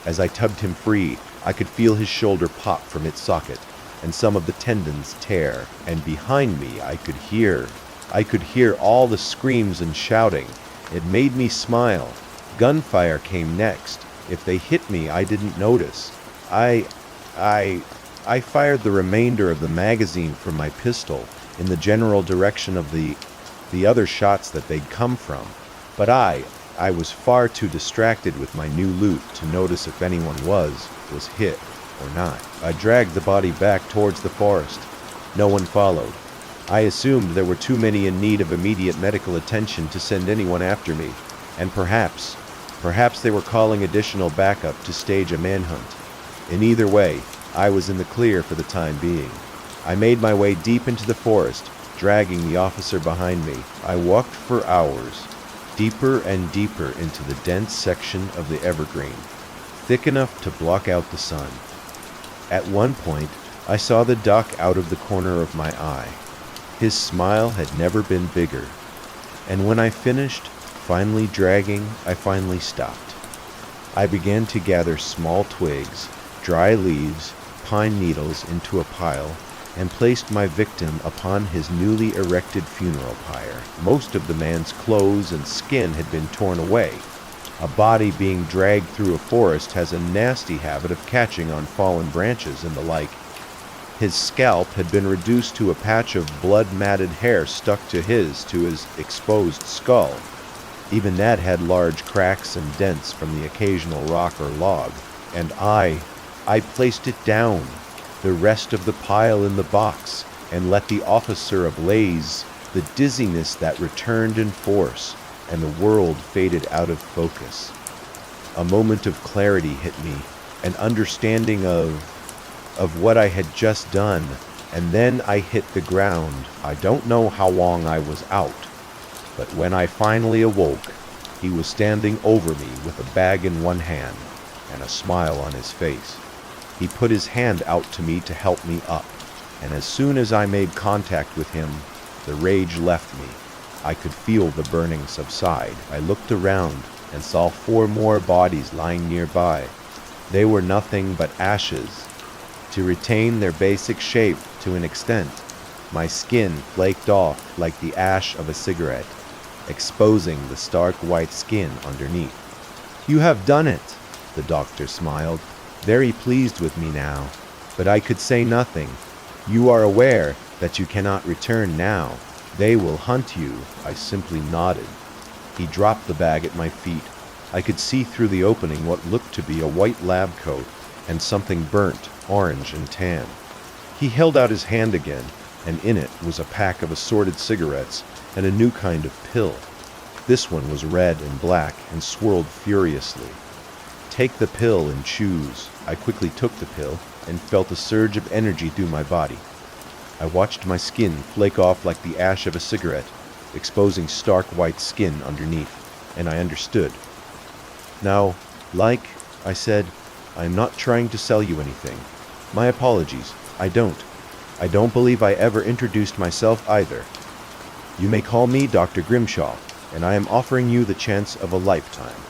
As I tugged him free, I could feel his shoulder pop from its socket and some of the tendons tear, and behind me I could hear all the screams and shouting. It made me smile. Gunfire came next. If they hit me, I didn't notice. I fired the remainder of the magazine from my pistol in the general direction of the other shots that they'd come from, but I was far too distracted with my new loot to notice if anyone was hit or not. I dragged the body back towards the forest. No one followed. I assumed there were too many in need of immediate medical attention to send anyone after me, and perhaps they were calling additional backup to stage a manhunt. In either way, I was in the clear for the time being. I made my way deep into the forest, dragging the officer behind me. I walked for hours, deeper and deeper into the dense section of the evergreen, thick enough to block out the sun. At one point, I saw the duck out of the corner of my eye. His smile had never been bigger. And when I finished, finally dragging, I finally stopped. I began to gather small twigs, dry leaves, pine needles into a pile, and placed my victim upon his newly erected funeral pyre. Most of the man's clothes and skin had been torn away. A body being dragged through a forest has a nasty habit of catching on fallen branches and the like. His scalp had been reduced to a patch of blood-matted hair stuck to his exposed skull. Even that had large cracks and dents from the occasional rock or log. And I placed it down, the rest of the pile in the box, and let the officer ablaze. The dizziness that returned in force, and the world faded out of focus. A moment of clarity hit me, an understanding of what I had just done, and then I hit the ground. I don't know how long I was out, but when I finally awoke, he was standing over me with a bag in one hand and a smile on his face. He put his hand out to me to help me up, and as soon as I made contact with him, the rage left me. I could feel the burning subside. I looked around and saw 4 more bodies lying nearby. They were nothing but ashes. To retain their basic shape to an extent, my skin flaked off like the ash of a cigarette, exposing the stark white skin underneath. "You have done it," the doctor smiled, very pleased with me now, but I could say nothing. "You are aware that you cannot return now. They will hunt you." I simply nodded. He dropped the bag at my feet. I could see through the opening what looked to be a white lab coat and something burnt, orange and tan. He held out his hand again, and in it was a pack of assorted cigarettes and a new kind of pill. This one was red and black and swirled furiously. "Take the pill and choose." I quickly took the pill and felt a surge of energy through my body. I watched my skin flake off like the ash of a cigarette, exposing stark white skin underneath, and I understood. "Now, I said, I am not trying to sell you anything. My apologies, I don't believe I ever introduced myself either. You may call me Dr. Grimshaw, and I am offering you the chance of a lifetime."